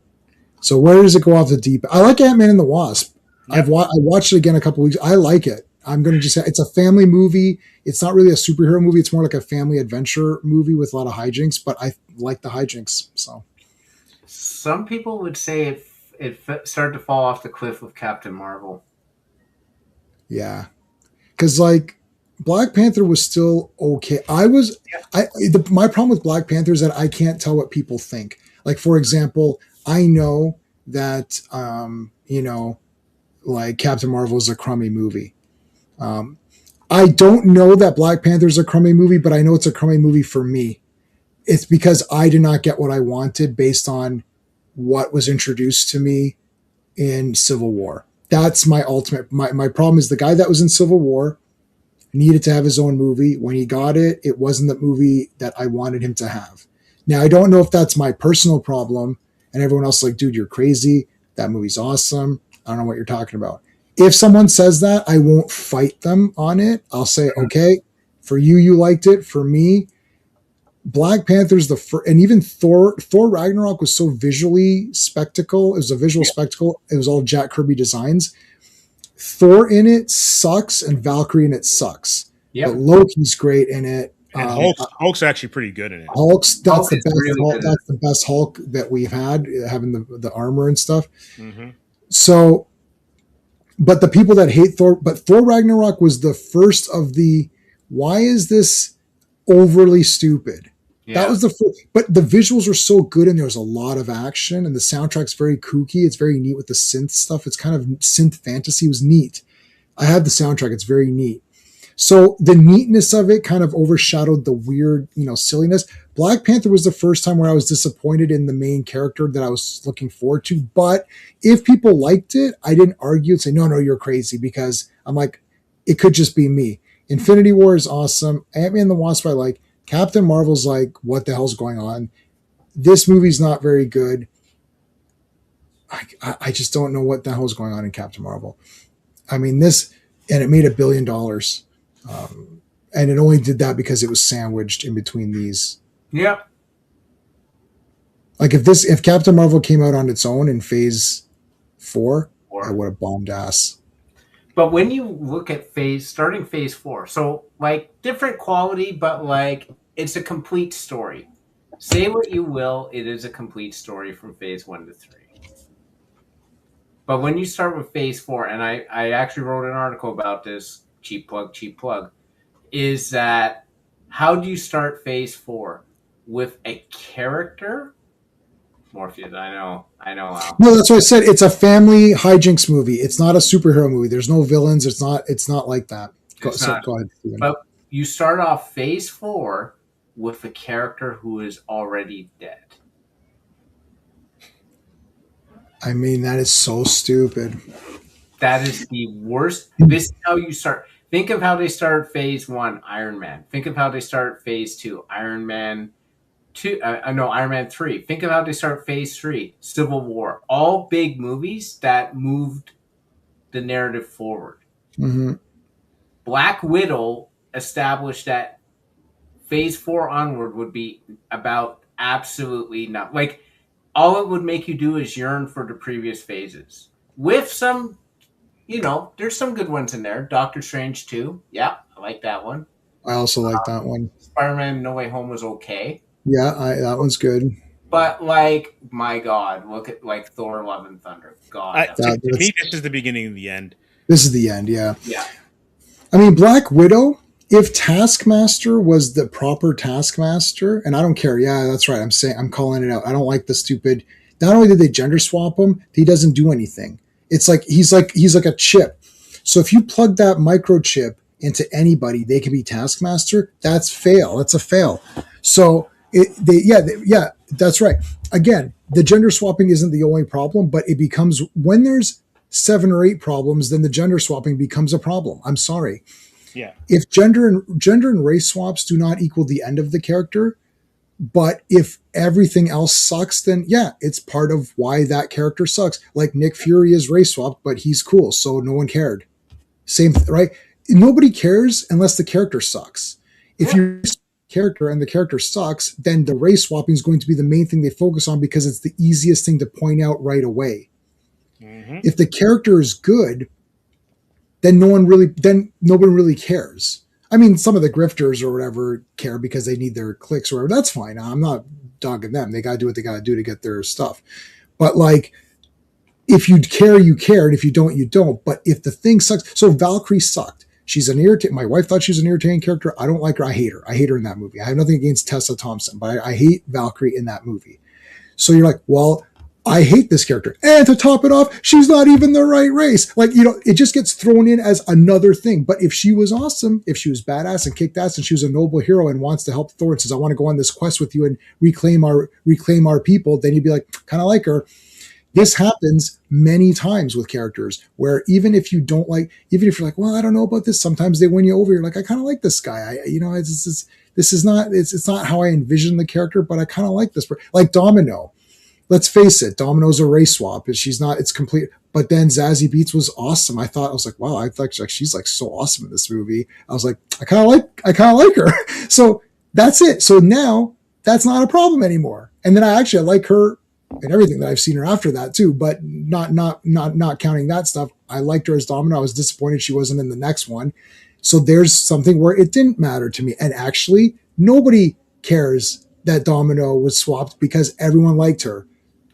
So where does it go off the deep? I like Ant-Man and the Wasp. Yep. I watched it again a couple weeks. I like it. I'm going to just say it's a family movie. It's not really a superhero movie. It's more like a family adventure movie with a lot of hijinks, but I like the hijinks. So some people would say it started to fall off the cliff with Captain Marvel. Yeah. Because, like, Black Panther was still okay. My problem with Black Panther is that I can't tell what people think. Like, for example, I know that, like, Captain Marvel is a crummy movie. I don't know that Black Panther is a crummy movie, but I know it's a crummy movie for me. It's because I did not get what I wanted based on what was introduced to me in Civil War. That's my ultimate. My problem is the guy that was in Civil War needed to have his own movie. When he got it, it wasn't the movie that I wanted him to have. Now, I don't know if that's my personal problem, and everyone else is like, dude, you're crazy. That movie's awesome. I don't know what you're talking about. If someone says that, I won't fight them on it. I'll say, okay, for you liked it. For me, Black Panther's the first, and even Thor Ragnarok was so visually spectacle. It was a visual spectacle. It was all Jack Kirby designs. Thor in it sucks, and Valkyrie in it sucks. But Loki's great in it. And Hulk's actually pretty good in it. That's the best Hulk that we've had, having the armor and stuff. Mm-hmm. So, but the people that hate Thor, but Thor Ragnarok was the first of the, why is this overly stupid? Yeah. That was the first, but the visuals were so good, and there was a lot of action, and the soundtrack's very kooky. It's very neat with the synth stuff. It's kind of synth fantasy. It was neat. I had the soundtrack. It's very neat. So the neatness of it kind of overshadowed the weird, silliness. Black Panther was the first time where I was disappointed in the main character that I was looking forward to. But if people liked it, I didn't argue and say, no, you're crazy, because I'm like, it could just be me. Infinity War is awesome. Ant-Man and the Wasp I like. Captain Marvel's like, what the hell's going on? This movie's not very good. I just don't know what the hell's going on in Captain Marvel. I mean, and it made $1 billion. And it only did that because it was sandwiched in between these. Yeah. Like if Captain Marvel came out on its own in phase 4, I would have bombed ass. But when you look at starting phase 4, so like different quality, but like it's a complete story. Say what you will, it is a complete story from phase 1 to 3. But when you start with phase 4, and I actually wrote an article about this, cheap plug, is that how do you start phase 4 with a character? Morpheus, I know. No, that's what I said. It's a family hijinks movie. It's not a superhero movie. There's no villains. It's not like that. Go ahead, Steven. But you start off phase 4 with a character who is already dead. I mean, that is so stupid. That is the worst. This is how you start. Think of how they start phase 1, Iron Man. Think of how they start phase 2, Iron Man 2, no, Iron Man 3. Think of how they start Phase 3, Civil War. All big movies that moved the narrative forward. Mm-hmm. Black Widow established that Phase 4 onward would be about absolutely not. Like, all it would make you do is yearn for the previous phases. With some, there's some good ones in there. Doctor Strange 2. Yeah, I like that one. I also like that one. Spider-Man No Way Home was okay. Yeah, that one's good. But, like, my God, look at, like, Thor Love and Thunder. God. To me, this is the beginning of the end. This is the end, yeah. Yeah. I mean, Black Widow, if Taskmaster was the proper Taskmaster, and I don't care, yeah, that's right, I'm calling it out. I don't like the stupid, not only did they gender swap him, he doesn't do anything. It's like, he's like a chip. So if you plug that microchip into anybody, they can be Taskmaster. That's a fail. So that's right. Again, the gender swapping isn't the only problem, but it becomes when there's 7 or 8 problems, then the gender swapping becomes a problem. I'm sorry. Yeah. If gender and race swaps do not equal the end of the character, but if everything else sucks, then yeah, it's part of why that character sucks. Like Nick Fury is race swapped, but he's cool, so no one cared. Same, right? Nobody cares unless the character sucks. If you're character and the character sucks, then the race swapping is going to be the main thing they focus on because it's the easiest thing to point out right away. Mm-hmm. If the character is good, then nobody really cares. I mean, some of the grifters or whatever care because they need their clicks or whatever. That's fine. I'm not dogging them. They got to do what they got to do to get their stuff. But like, if you care, you care. And if you don't, you don't. But if the thing sucks, so Valkyrie sucked. She's an irritating. My wife thought she was an irritating character. I don't like her. I hate her. I hate her in that movie. I have nothing against Tessa Thompson, but I hate Valkyrie in that movie. So you're like, well, I hate this character. And to top it off, she's not even the right race. Like, it just gets thrown in as another thing. But if she was awesome, if she was badass and kicked ass and she was a noble hero and wants to help Thor and says, I want to go on this quest with you and reclaim our people, then you'd be like, kind of like her. This happens many times with characters where even if you're like, well, I don't know about this, sometimes they win you over. You're like, I kind of like this guy. It's not how I envision the character, but I kind of like this. Like Domino. Let's face it, Domino's a race swap. It's complete. But then Zazie Beetz was awesome. I was like, wow, I thought she's like so awesome in this movie. I was like, I kind of like her. So that's it. So now that's not a problem anymore. And then I like her and everything that I've seen her after that too, but not counting that stuff. I liked her as Domino. I was disappointed she wasn't in the next one. So there's something where it didn't matter to me. And actually, nobody cares that Domino was swapped because everyone liked her.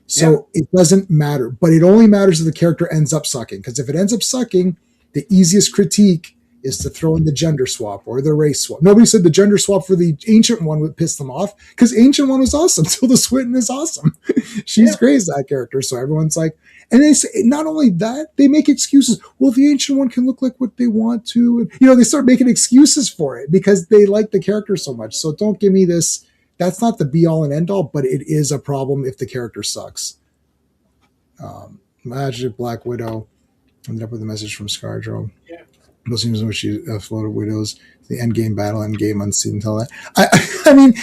So It doesn't matter, but it only matters if the character ends up sucking. Because if it ends up sucking, the easiest critique is to throw in the gender swap or the race swap. Nobody said the gender swap for the Ancient One would piss them off because Ancient One was awesome. Tilda Swinton is awesome. She's great as that character. So everyone's like, and they say, not only that, they make excuses. Well, the Ancient One can look like what they want to. And, they start making excuses for it because they like the character so much. So don't give me this. That's not the be all and end all, but it is a problem if the character sucks. Imagine if Black Widow ended up with a message from ScarJo. Yeah. Those seems in which she floated widows, the end game battle, end game unseen until that. I mean,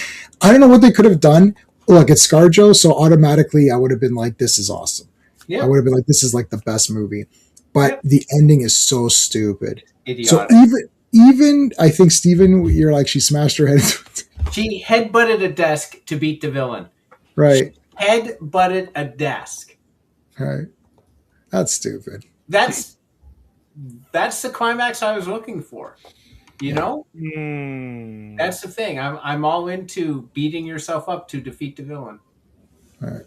I don't know what they could have done. Look, it's ScarJo, so automatically I would have been like, this is awesome. Yeah. I would have been like, this is like the best movie. But the ending is so stupid. Idiotic. So even I think Steven, you're like, she smashed her head into it. She headbutted a desk to beat the villain. Right. She headbutted a desk. Right. That's stupid. That's the climax I was looking for. That's the thing. I'm all into beating yourself up to defeat the villain. All right.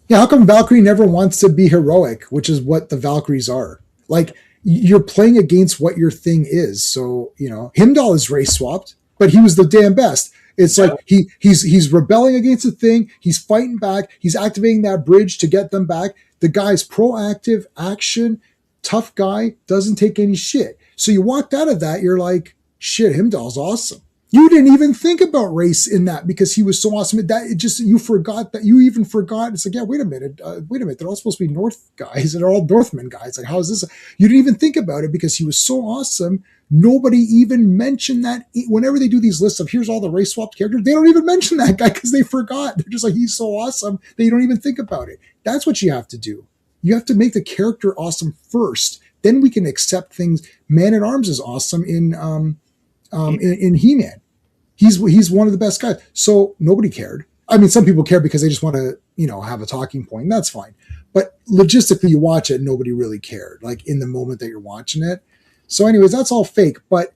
Yeah, how come Valkyrie never wants to be heroic, which is what the Valkyries are? Like, you're playing against what your thing is. So, Heimdall is race swapped, but he was the damn best. It's like he's rebelling against the thing. He's fighting back. He's activating that bridge to get them back. The guy's proactive, action, tough guy, doesn't take any shit. So you walked out of that, you're like, shit, Heimdall's awesome. You didn't even think about race in that because he was so awesome. You forgot that. You even forgot. It's like, yeah, wait a minute. They're all supposed to be North guys. They're all Northmen guys. Like, how is this? You didn't even think about it because he was so awesome. Nobody even mentioned that. Whenever they do these lists of here's all the race swapped characters, they don't even mention that guy because they forgot. They're just like, he's so awesome that you don't even think about it. That's what you have to do. You have to make the character awesome first. Then we can accept things. Man-at-Arms is awesome in He-Man. He's one of the best guys. So nobody cared. I mean, some people care because they just want to, have a talking point. And that's fine. But logistically, you watch it, nobody really cared, like in the moment that you're watching it. So anyways, that's all fake. But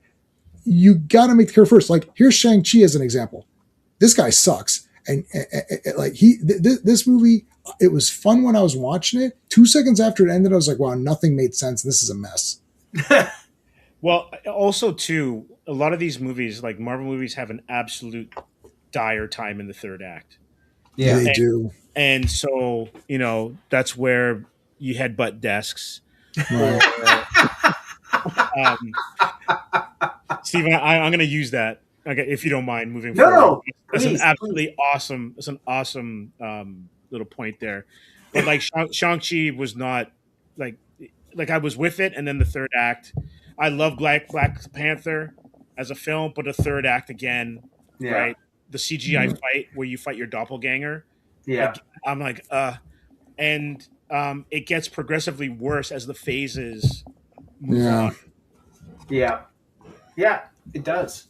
you got to make the character first. Like, here's Shang-Chi as an example. This guy sucks. And this movie, it was fun when I was watching it. 2 seconds after it ended, I was like, wow, nothing made sense. This is a mess. Well, also, too, a lot of these movies, like Marvel movies, have an absolute dire time in the third act. Yeah, they do. And so, that's where you headbutt desks. Right. Steven, I'm going to use that, if you don't mind moving forward. No, that's an absolutely awesome. It's an awesome little point there. But like Shang-Chi was not like I was with it, and then the third act. I love Black Panther as a film, but the third act again, right? The CGI fight where you fight your doppelganger. Yeah, I'm like, and it gets progressively worse as the phases move on. Yeah, it does.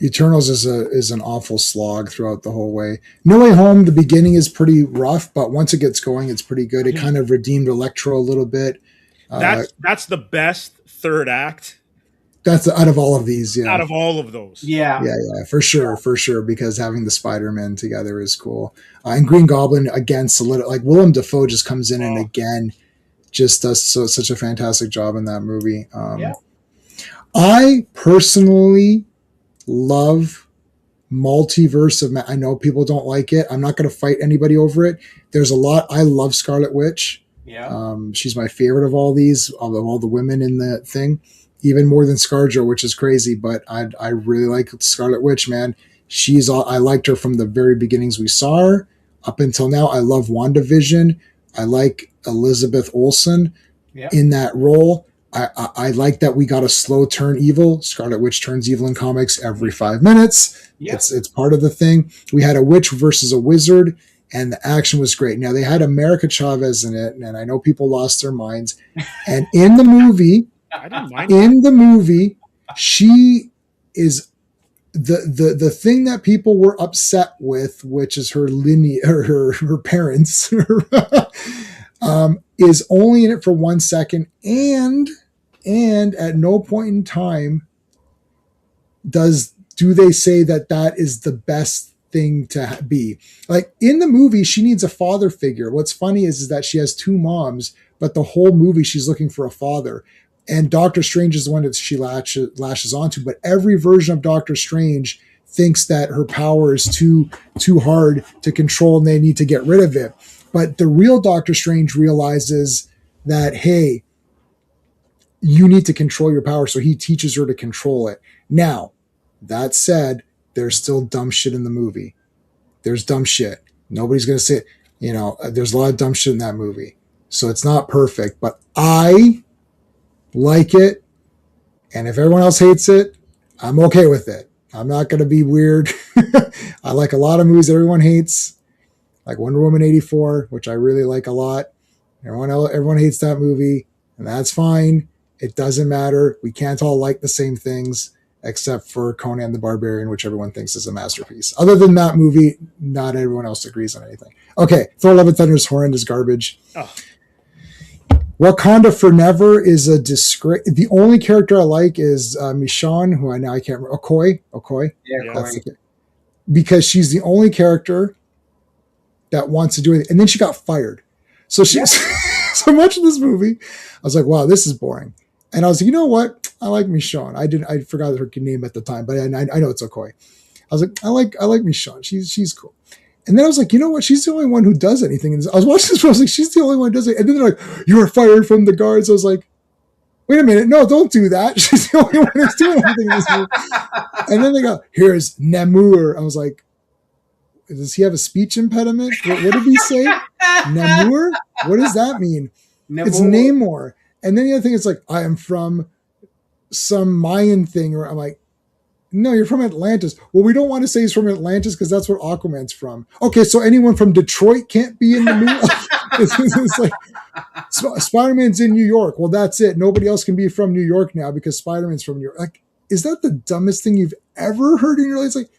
Eternals is an awful slog throughout the whole way. No Way Home, the beginning is pretty rough, but once it gets going, it's pretty good. It kind of redeemed Electro a little bit. That's the best third act. That's out of all of these, yeah. Out of all of those. Yeah, for sure, because having the Spider-Man together is cool. And Green Goblin, again, like Willem Dafoe just comes in and again just does such a fantastic job in that movie. I personally love Multiverse of I know people don't like it. I'm not going to fight anybody over it. There's a lot. I love Scarlet Witch. Yeah. She's my favorite of all these, of all the women in the thing, even more than ScarJo, which is crazy. But I really like Scarlet Witch, man. I liked her from the very beginnings we saw her up until now. I love WandaVision. I like Elizabeth Olsen in that role. I like that we got a slow turn evil. Scarlet Witch turns evil in comics every 5 minutes. Yep. It's part of the thing. We had a witch versus a wizard, and the action was great. Now, they had America Chavez in it, and I know people lost their minds. And in the movie, she is the thing that people were upset with, which is her lineage, her parents, is only in it for 1 second, and at no point in time do they say that is the best thing to be. Like in the movie, she needs a father figure. What's funny is that she has 2 moms, but the whole movie she's looking for a father. And Doctor Strange is the one that she lashes onto. But every version of Doctor Strange thinks that her power is too hard to control and they need to get rid of it. But the real Doctor Strange realizes that, hey, you need to control your power. So he teaches her to control it. Now, that said, there's still dumb shit in the movie. There's dumb shit. Nobody's going to say, there's a lot of dumb shit in that movie. So it's not perfect, but I like it. And if everyone else hates it, I'm okay with it. I'm not going to be weird. I like a lot of movies that everyone hates, like Wonder Woman 84, which I really like a lot. Everyone hates that movie, and that's fine. It doesn't matter. We can't all like the same things, except for Conan the Barbarian, which everyone thinks is a masterpiece. Other than that movie, not everyone else agrees on anything. Okay, Thor Love and Thunder is horrendous garbage. Oh. Wakanda Forever is a disgrace. The only character I like is Michonne, who I can't remember. Okoye. Yeah, Okoye. Because she's the only character that wants to do it. And then she got fired. So she's so much of this movie, I was like, wow, this is boring. And I was like, you know what? I like Michonne. I forgot her name at the time, but I know it's Okoye. I was like, I like Michonne. She's cool. And then I was like, you know what? She's the only one who does anything. And I was watching this, I was like, she's the only one who does it. And then they're like, you were fired from the guards. I was like, wait a minute, no, don't do that. She's the only one who's doing anything in this movie. And then they go, here's Namur. I was like, does he have a speech impediment? What did he say? Namur? What does that mean? Namor. It's Namor. And then the other thing is like, I am from some Mayan thing, or I'm like, no, you're from Atlantis. Well, we don't want to say he's from Atlantis because that's where Aquaman's from. Okay, so anyone from Detroit can't be in the movie. It's like Spider-Man's in New York. Well, that's it. Nobody else can be from New York now because Spider-Man's from New York. Like, is that the dumbest thing you've ever heard in your life? It's like,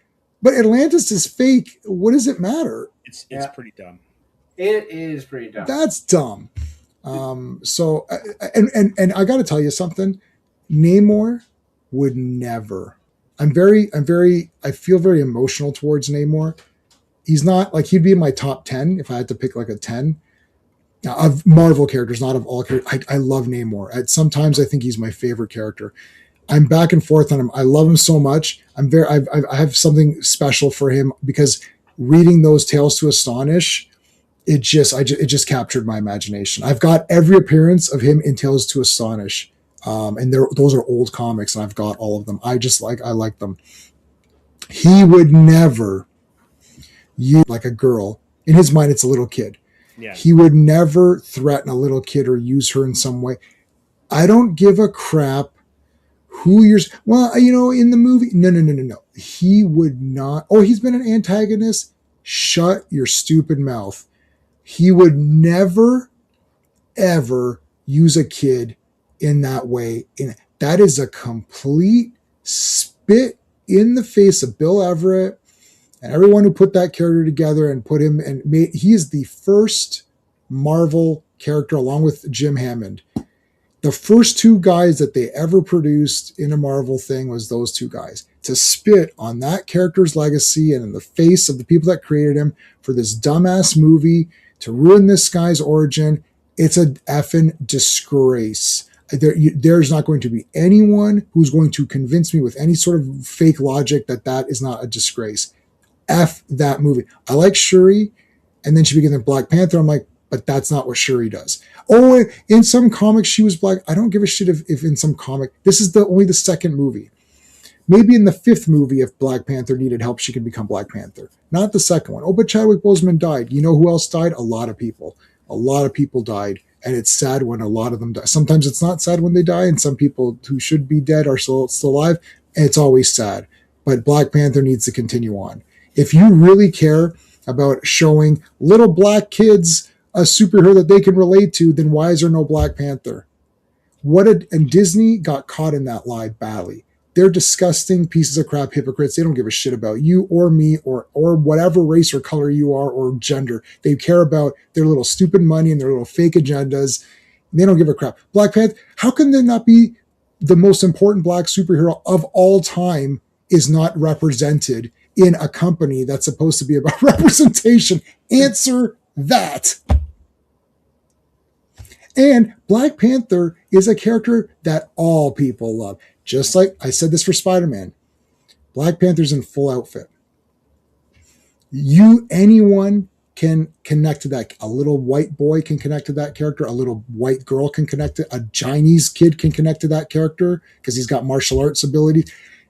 but Atlantis is fake. What does it matter? It's pretty dumb. It is pretty dumb. That's dumb. So, and I got to tell you something. Namor would never. I feel very emotional towards Namor. He's not like, he'd be in my top 10 if I had to pick like a 10 of Marvel characters, not of all characters. I love Namor. Sometimes I think he's my favorite character. I'm back and forth on him. I love him so much. I have something special for him because reading those Tales to Astonish, it just captured my imagination. I've got every appearance of him in Tales to Astonish. And those are old comics, and I've got all of them. I like them. He would never use like a girl. In his mind, it's a little kid. Yeah. He would never threaten a little kid or use her in some way. I don't give a crap who you're. Well, in the movie, no. He would not. Oh, he's been an antagonist. Shut your stupid mouth. He would never, ever use a kid in that way. That is a complete spit in the face of Bill Everett and everyone who put that character together and put him and made. He is the first Marvel character, along with Jim Hammond. The first two guys that they ever produced in a Marvel thing was those two guys. To spit on that character's legacy and in the face of the people that created him for this dumbass movie, to ruin this guy's origin, it's a effing disgrace. There's not going to be anyone who's going to convince me with any sort of fake logic that is not a disgrace. F that movie. I like Shuri, and then she became the Black Panther. I'm like, but that's not what Shuri does. Oh, in some comics she was black. I don't give a shit if in some comic. This is only the second movie. Maybe in the fifth movie, if Black Panther needed help, she could become Black Panther. Not the second one. Oh, but Chadwick Boseman died. You know who else died? A lot of people. A lot of people died. And it's sad when a lot of them die. Sometimes it's not sad when they die, and some people who should be dead are still alive. And it's always sad. But Black Panther needs to continue on. If you really care about showing little black kids a superhero that they can relate to, then why is there no Black Panther? And Disney got caught in that lie badly. They're disgusting pieces of crap hypocrites. They don't give a shit about you or me or whatever race or color you are or gender. They care about their little stupid money and their little fake agendas. They don't give a crap. Black Panther, how can there not be the most important black superhero of all time is not represented in a company that's supposed to be about representation? Answer that. And Black Panther is a character that all people love. Just like I said this for Spider-Man. Black Panther's in full outfit. Anyone can connect to that. A little white boy can connect to that character. A little white girl can connect to. A Chinese kid can connect to that character because he's got martial arts ability,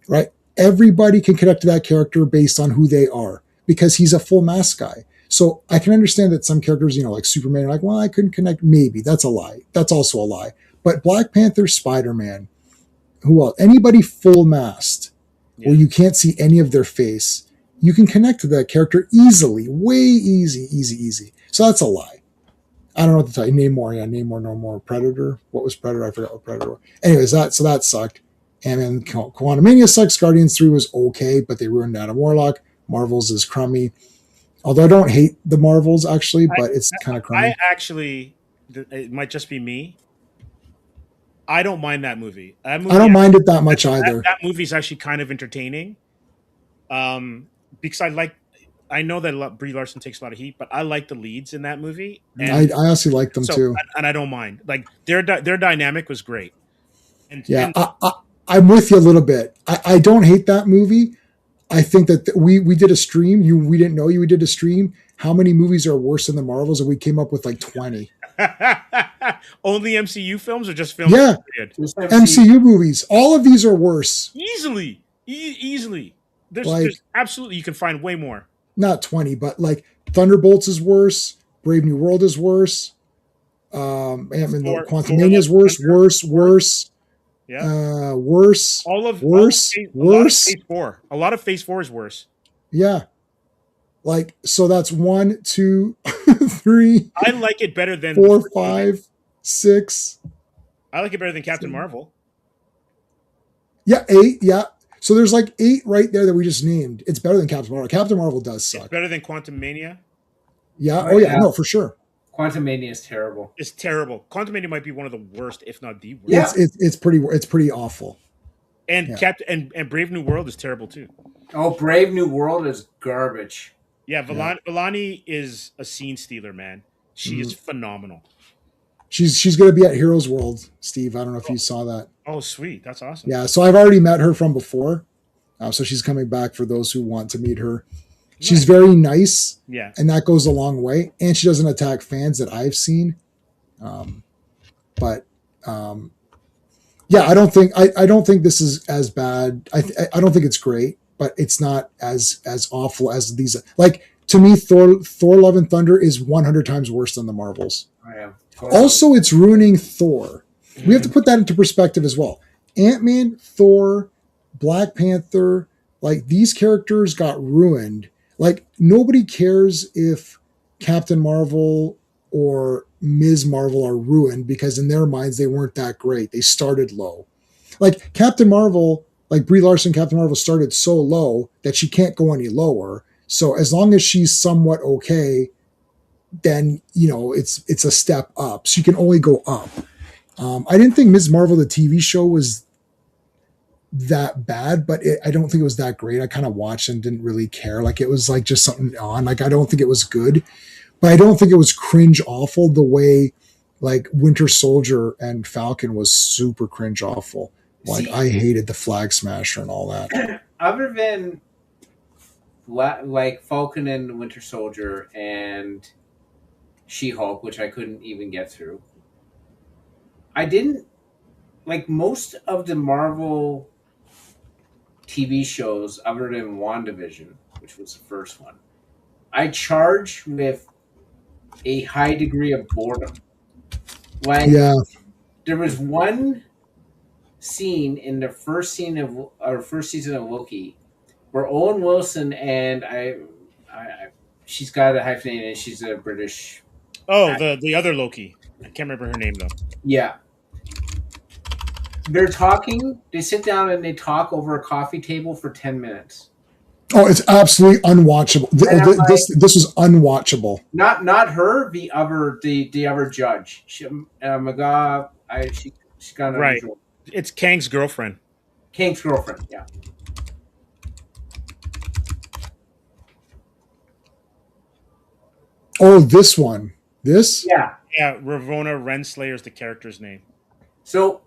right? Everybody can connect to that character based on who they are because he's a full mask guy. So I can understand that some characters, like Superman, are like, well, I couldn't connect. Maybe that's a lie. That's also a lie. But Black Panther, Spider-Man, who else? Anybody full masked, where you can't see any of their face, you can connect to that character easily, way easy. So that's a lie. I don't know what to tell you. Namor, no more. Predator. What was Predator? I forgot what Predator was. Anyways, that sucked. And then Quantumania sucks. Guardians 3 was okay, but they ruined Adam Warlock. Marvel's is crummy. Although I don't hate the Marvels, actually, but it's kind of crummy. It might just be me. I don't mind that movie. I don't mind it that much either. That movie's actually kind of entertaining. Because I know that Brie Larson takes a lot of heat, but I like the leads in that movie. And I honestly like them too. And I don't mind. Like their dynamic was great. I'm with you a little bit. I don't hate that movie. I think that we did a stream. We didn't know we did a stream. How many movies are worse than the Marvels? And we came up with like 20. Only MCU films or just films? Yeah, MCU movies. All of these are worse. Easily, easily. There's absolutely, you can find way more. Not 20, but like Thunderbolts is worse. Brave New World is worse. Quantumania is worse. Yeah. Worse. Worse. Phase 4. A lot of Phase 4 is worse. Yeah. Like, so that's 1, 2, 3. I like it better than 4, 5, 6. I like it better than Captain Marvel. Yeah, 8. Yeah. So there's like 8 right there that we just named. It's better than Captain Marvel. Captain Marvel does suck. It's better than Quantumania. Yeah. Oh yeah. No, for sure. Quantumania is terrible. It's terrible. Quantumania might be one of the worst, if not the worst. Yeah. It's pretty awful. And and Brave New World is terrible too. Oh, Brave New World is garbage. Yeah, Vellani is a scene stealer, man. She is phenomenal. She's going to be at Heroes World, Steve. I don't know if you saw that. Oh, sweet. That's awesome. Yeah, so I've already met her from before. So she's coming back for those who want to meet her. She's very nice. Yeah. And that goes a long way. And she doesn't attack fans that I've seen. Yeah, I don't think this is as bad. I don't think it's great, but it's not as awful as these. Like, to me, Thor Love and Thunder is 100 times worse than the Marvels. Also, it's ruining Thor. We have to put that into perspective as well. Ant-Man, Thor, Black Panther, like, these characters got ruined. Like, nobody cares if Captain Marvel or Ms. Marvel are ruined because in their minds they weren't that great. They started low. Like, Captain Marvel, like Brie Larson, Captain Marvel started so low that she can't go any lower. So as long as she's somewhat okay, then, it's a step up. She can only go up. I didn't think Ms. Marvel, the TV show, was that bad, but I don't think it was that great. I kind of watched and didn't really care. Like, it was like just something on. Like, I don't think it was good, but I don't think it was cringe awful the way like Winter Soldier and Falcon was super cringe awful. Like, I hated the Flag Smasher and all that. Other than like Falcon and Winter Soldier and She-Hulk, which I couldn't even get through, I didn't like most of the Marvel TV shows other than WandaVision, which was the first one. I charge with a high degree of boredom. Like, there was one scene in the first season of Loki where Owen Wilson and she's got a hyphen and she's a British. Oh, the other Loki. I can't remember her name though. Yeah. They're talking. They sit down and they talk over a coffee table for 10 minutes. Oh, it's absolutely unwatchable. This was unwatchable. Not her. The other judge. She's got an right. It's Kang's girlfriend. Kang's girlfriend. Yeah. Oh, this one. This? Yeah. Yeah. Ravonna Renslayer is the character's name. So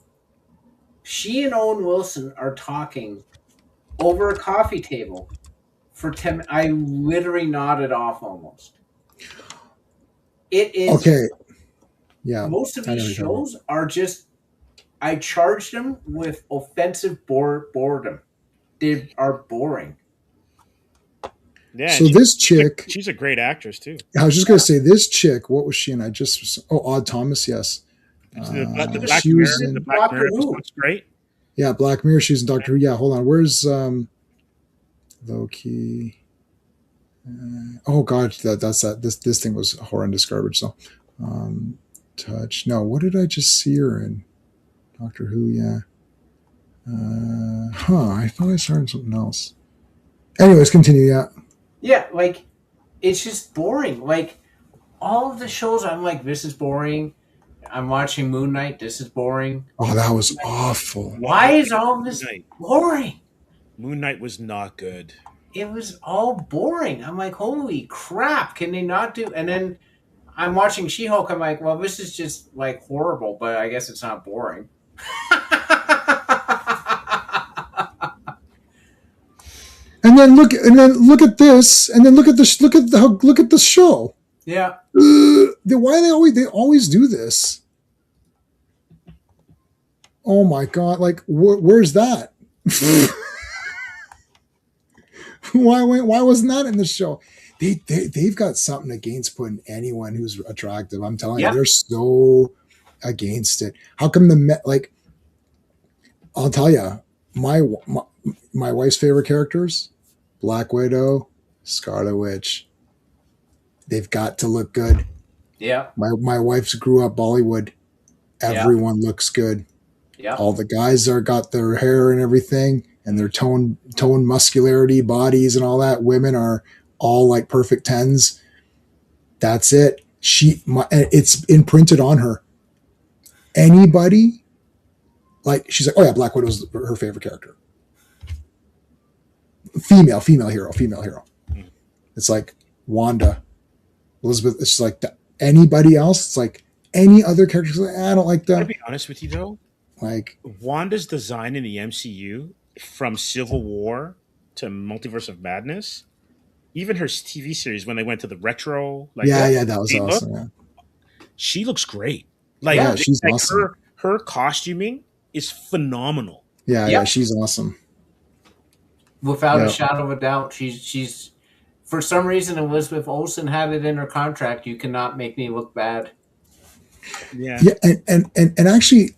she and Owen Wilson are talking over a coffee table for 10. I literally nodded off almost. It is okay. Yeah. Most of these shows are just. I charge them with offensive boredom. They are boring. Yeah. So this chick, she's a great actress too. I was just gonna say this chick. What was she in? Odd Thomas. Yes. The Black Mirror. The Black Mirror was great. Yeah, Black Mirror. She was in Doctor Who. Yeah, hold on. Where's Loki? Oh God, that's that. This thing was horrendous garbage. So, Touch. No, what did I just see her in? Doctor Who. Yeah. I thought I saw her in something else. Anyways, continue. Yeah. Yeah, like it's just boring. Like all of the shows, I'm like, this is boring. I'm watching Moon Knight. This is boring. Oh, that was awful. Why is all of this boring? Moon Knight was not good. It was all boring. I'm like, holy crap! Can they not do? And then I'm watching She-Hulk. I'm like, well, this is just like horrible, but I guess it's not boring. And then look at this, and then look at the show. Yeah. Why they always do this? Oh my god! Like, where's that? Why wasn't that in the show? They've got something against putting anyone who's attractive. I'm telling you, they're so against it. How come like? I'll tell you, my wife's favorite characters: Black Widow, Scarlet Witch. They've got to look good. Yeah. My wife's grew up Bollywood. Everyone looks good. Yeah. All the guys got their hair and everything, and their tone muscularity, bodies, and all that. Women are all like perfect 10s. That's it. It's imprinted on her. Anybody, like, she's like, oh yeah, Black Widow's her favorite character. Female hero. It's like Wanda, Elizabeth. It's like that. Anybody else? It's like any other characters. Like, I don't like that. To be honest with you, though, like Wanda's design in the MCU, from Civil War to Multiverse of Madness, even her TV series when they went to the retro, like that was awesome. She looks great. Like, she's awesome. Her costuming is phenomenal. Yeah, she's awesome. Without a shadow of a doubt, she's for some reason Elizabeth Olsen had it in her contract. You cannot make me look bad. Yeah, and actually,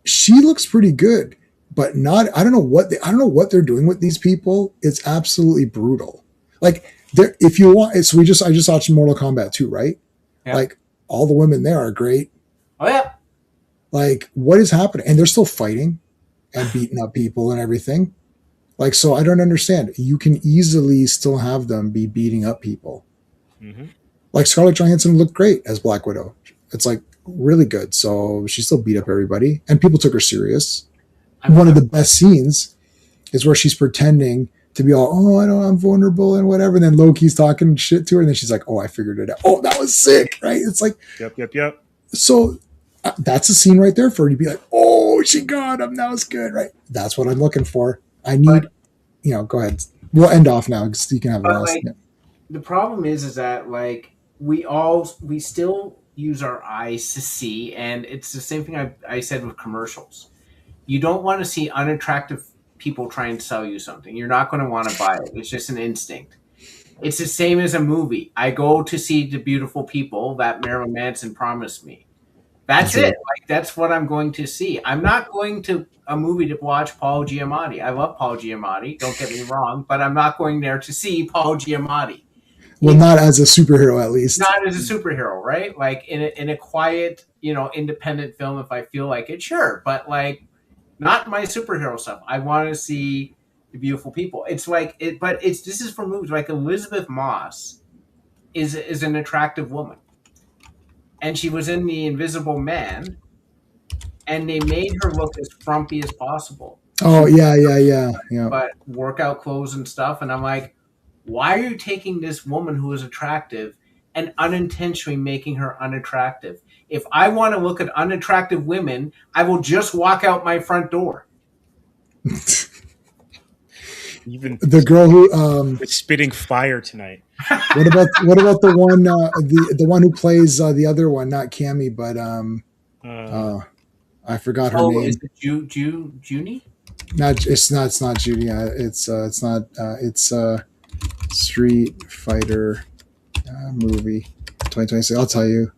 she looks pretty good, but not. I don't know what they're doing with these people. It's absolutely brutal. Like, if you want, I just watched Mortal Kombat 2, right? Yeah. Like, all the women there are great. Oh yeah. Like, what is happening? And they're still fighting and beating up people and everything. Like, so I don't understand. You can easily still have them be beating up people. Mm-hmm. Like, Scarlett Johansson looked great as Black Widow. It's like really good. So she still beat up everybody, and people took her serious. One of the best scenes is where she's pretending to be all, I'm vulnerable and whatever. And then Loki's talking shit to her, and then she's like, oh, I figured it out. Oh, that was sick, right? It's like, yep. So that's a scene right there for her to be like, oh, she got him. That was good, right? That's what I'm looking for. I need, go ahead. We'll end off now because you can have the rest. Like, the problem is that like we still use our eyes to see, and it's the same thing I said with commercials. You don't want to see unattractive people trying to sell you something. You're not going to want to buy it. It's just an instinct. It's the same as a movie. I go to see The Beautiful People that Marilyn Manson promised me. That's it. Like, that's what I'm going to see. I'm not going to a movie to watch Paul Giamatti. I love Paul Giamatti. Don't get me wrong, but I'm not going there to see Paul Giamatti. Well, not as a superhero, at least. Not as a superhero, right? Like in a quiet, independent film, if I feel like it, sure. But like, not my superhero stuff. I want to see The Beautiful People. It's like it, but this is for movies. Like Elizabeth Moss is an attractive woman. And she was in The Invisible Man, and they made her look as frumpy as possible. Oh, yeah. But workout clothes and stuff. And I'm like, why are you taking this woman who is attractive and unintentionally making her unattractive? If I want to look at unattractive women, I will just walk out my front door. Even the girl who spitting fire tonight. What about the one the one who plays the other one, not Cammy, but I forgot her name. Is it Junie? It's not Judy. It's Street Fighter movie 2026. I'll tell you.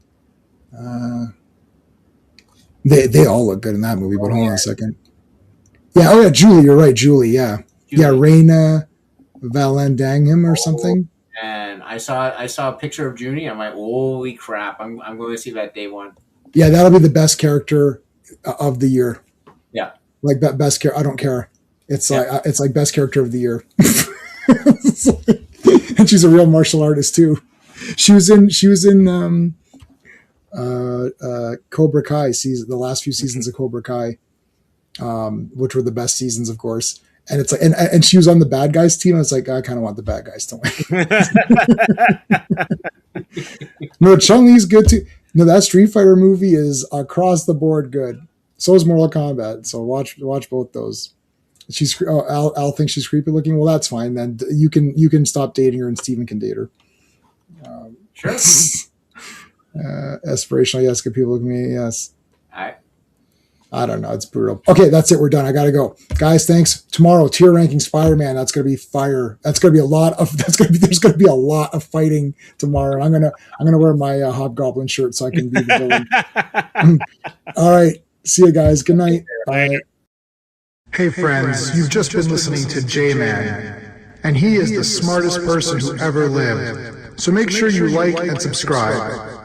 They all look good in that movie, but hold on a second. Yeah, oh yeah, Julie, you're right, Julie, yeah. Julie. Yeah, Raina Valandangham or something. And I saw a picture of Junie. I'm like, holy crap! I'm going to see that day one. Yeah, that'll be the best character of the year. Yeah, like best character. I don't care. It's like best character of the year. And she's a real martial artist too. She was in Cobra Kai season, the last few seasons of Cobra Kai, which were the best seasons, of course. And it's like, and she was on the bad guys team. I was like, I kind of want the bad guys to win. No, Chun-Li's good too. No, that Street Fighter movie is across the board good. So is Mortal Kombat. So watch both those. Al thinks she's creepy looking. Well, that's fine. Then you can stop dating her, and Steven can date her. Sure. Aspirational, yes. Good people look at me, yes. I don't know. It's brutal. Okay, that's it. We're done. I gotta go, guys. Thanks. Tomorrow, tier ranking Spider-Man. That's gonna be fire. That's gonna be a lot of. There's gonna be a lot of fighting tomorrow. I'm gonna wear my Hobgoblin shirt so I can be the villain. All right. See you guys. Good night. Bye. Hey friends, you've just been listening to J-Man, and he is the smartest person who ever lived. So make sure you like and subscribe.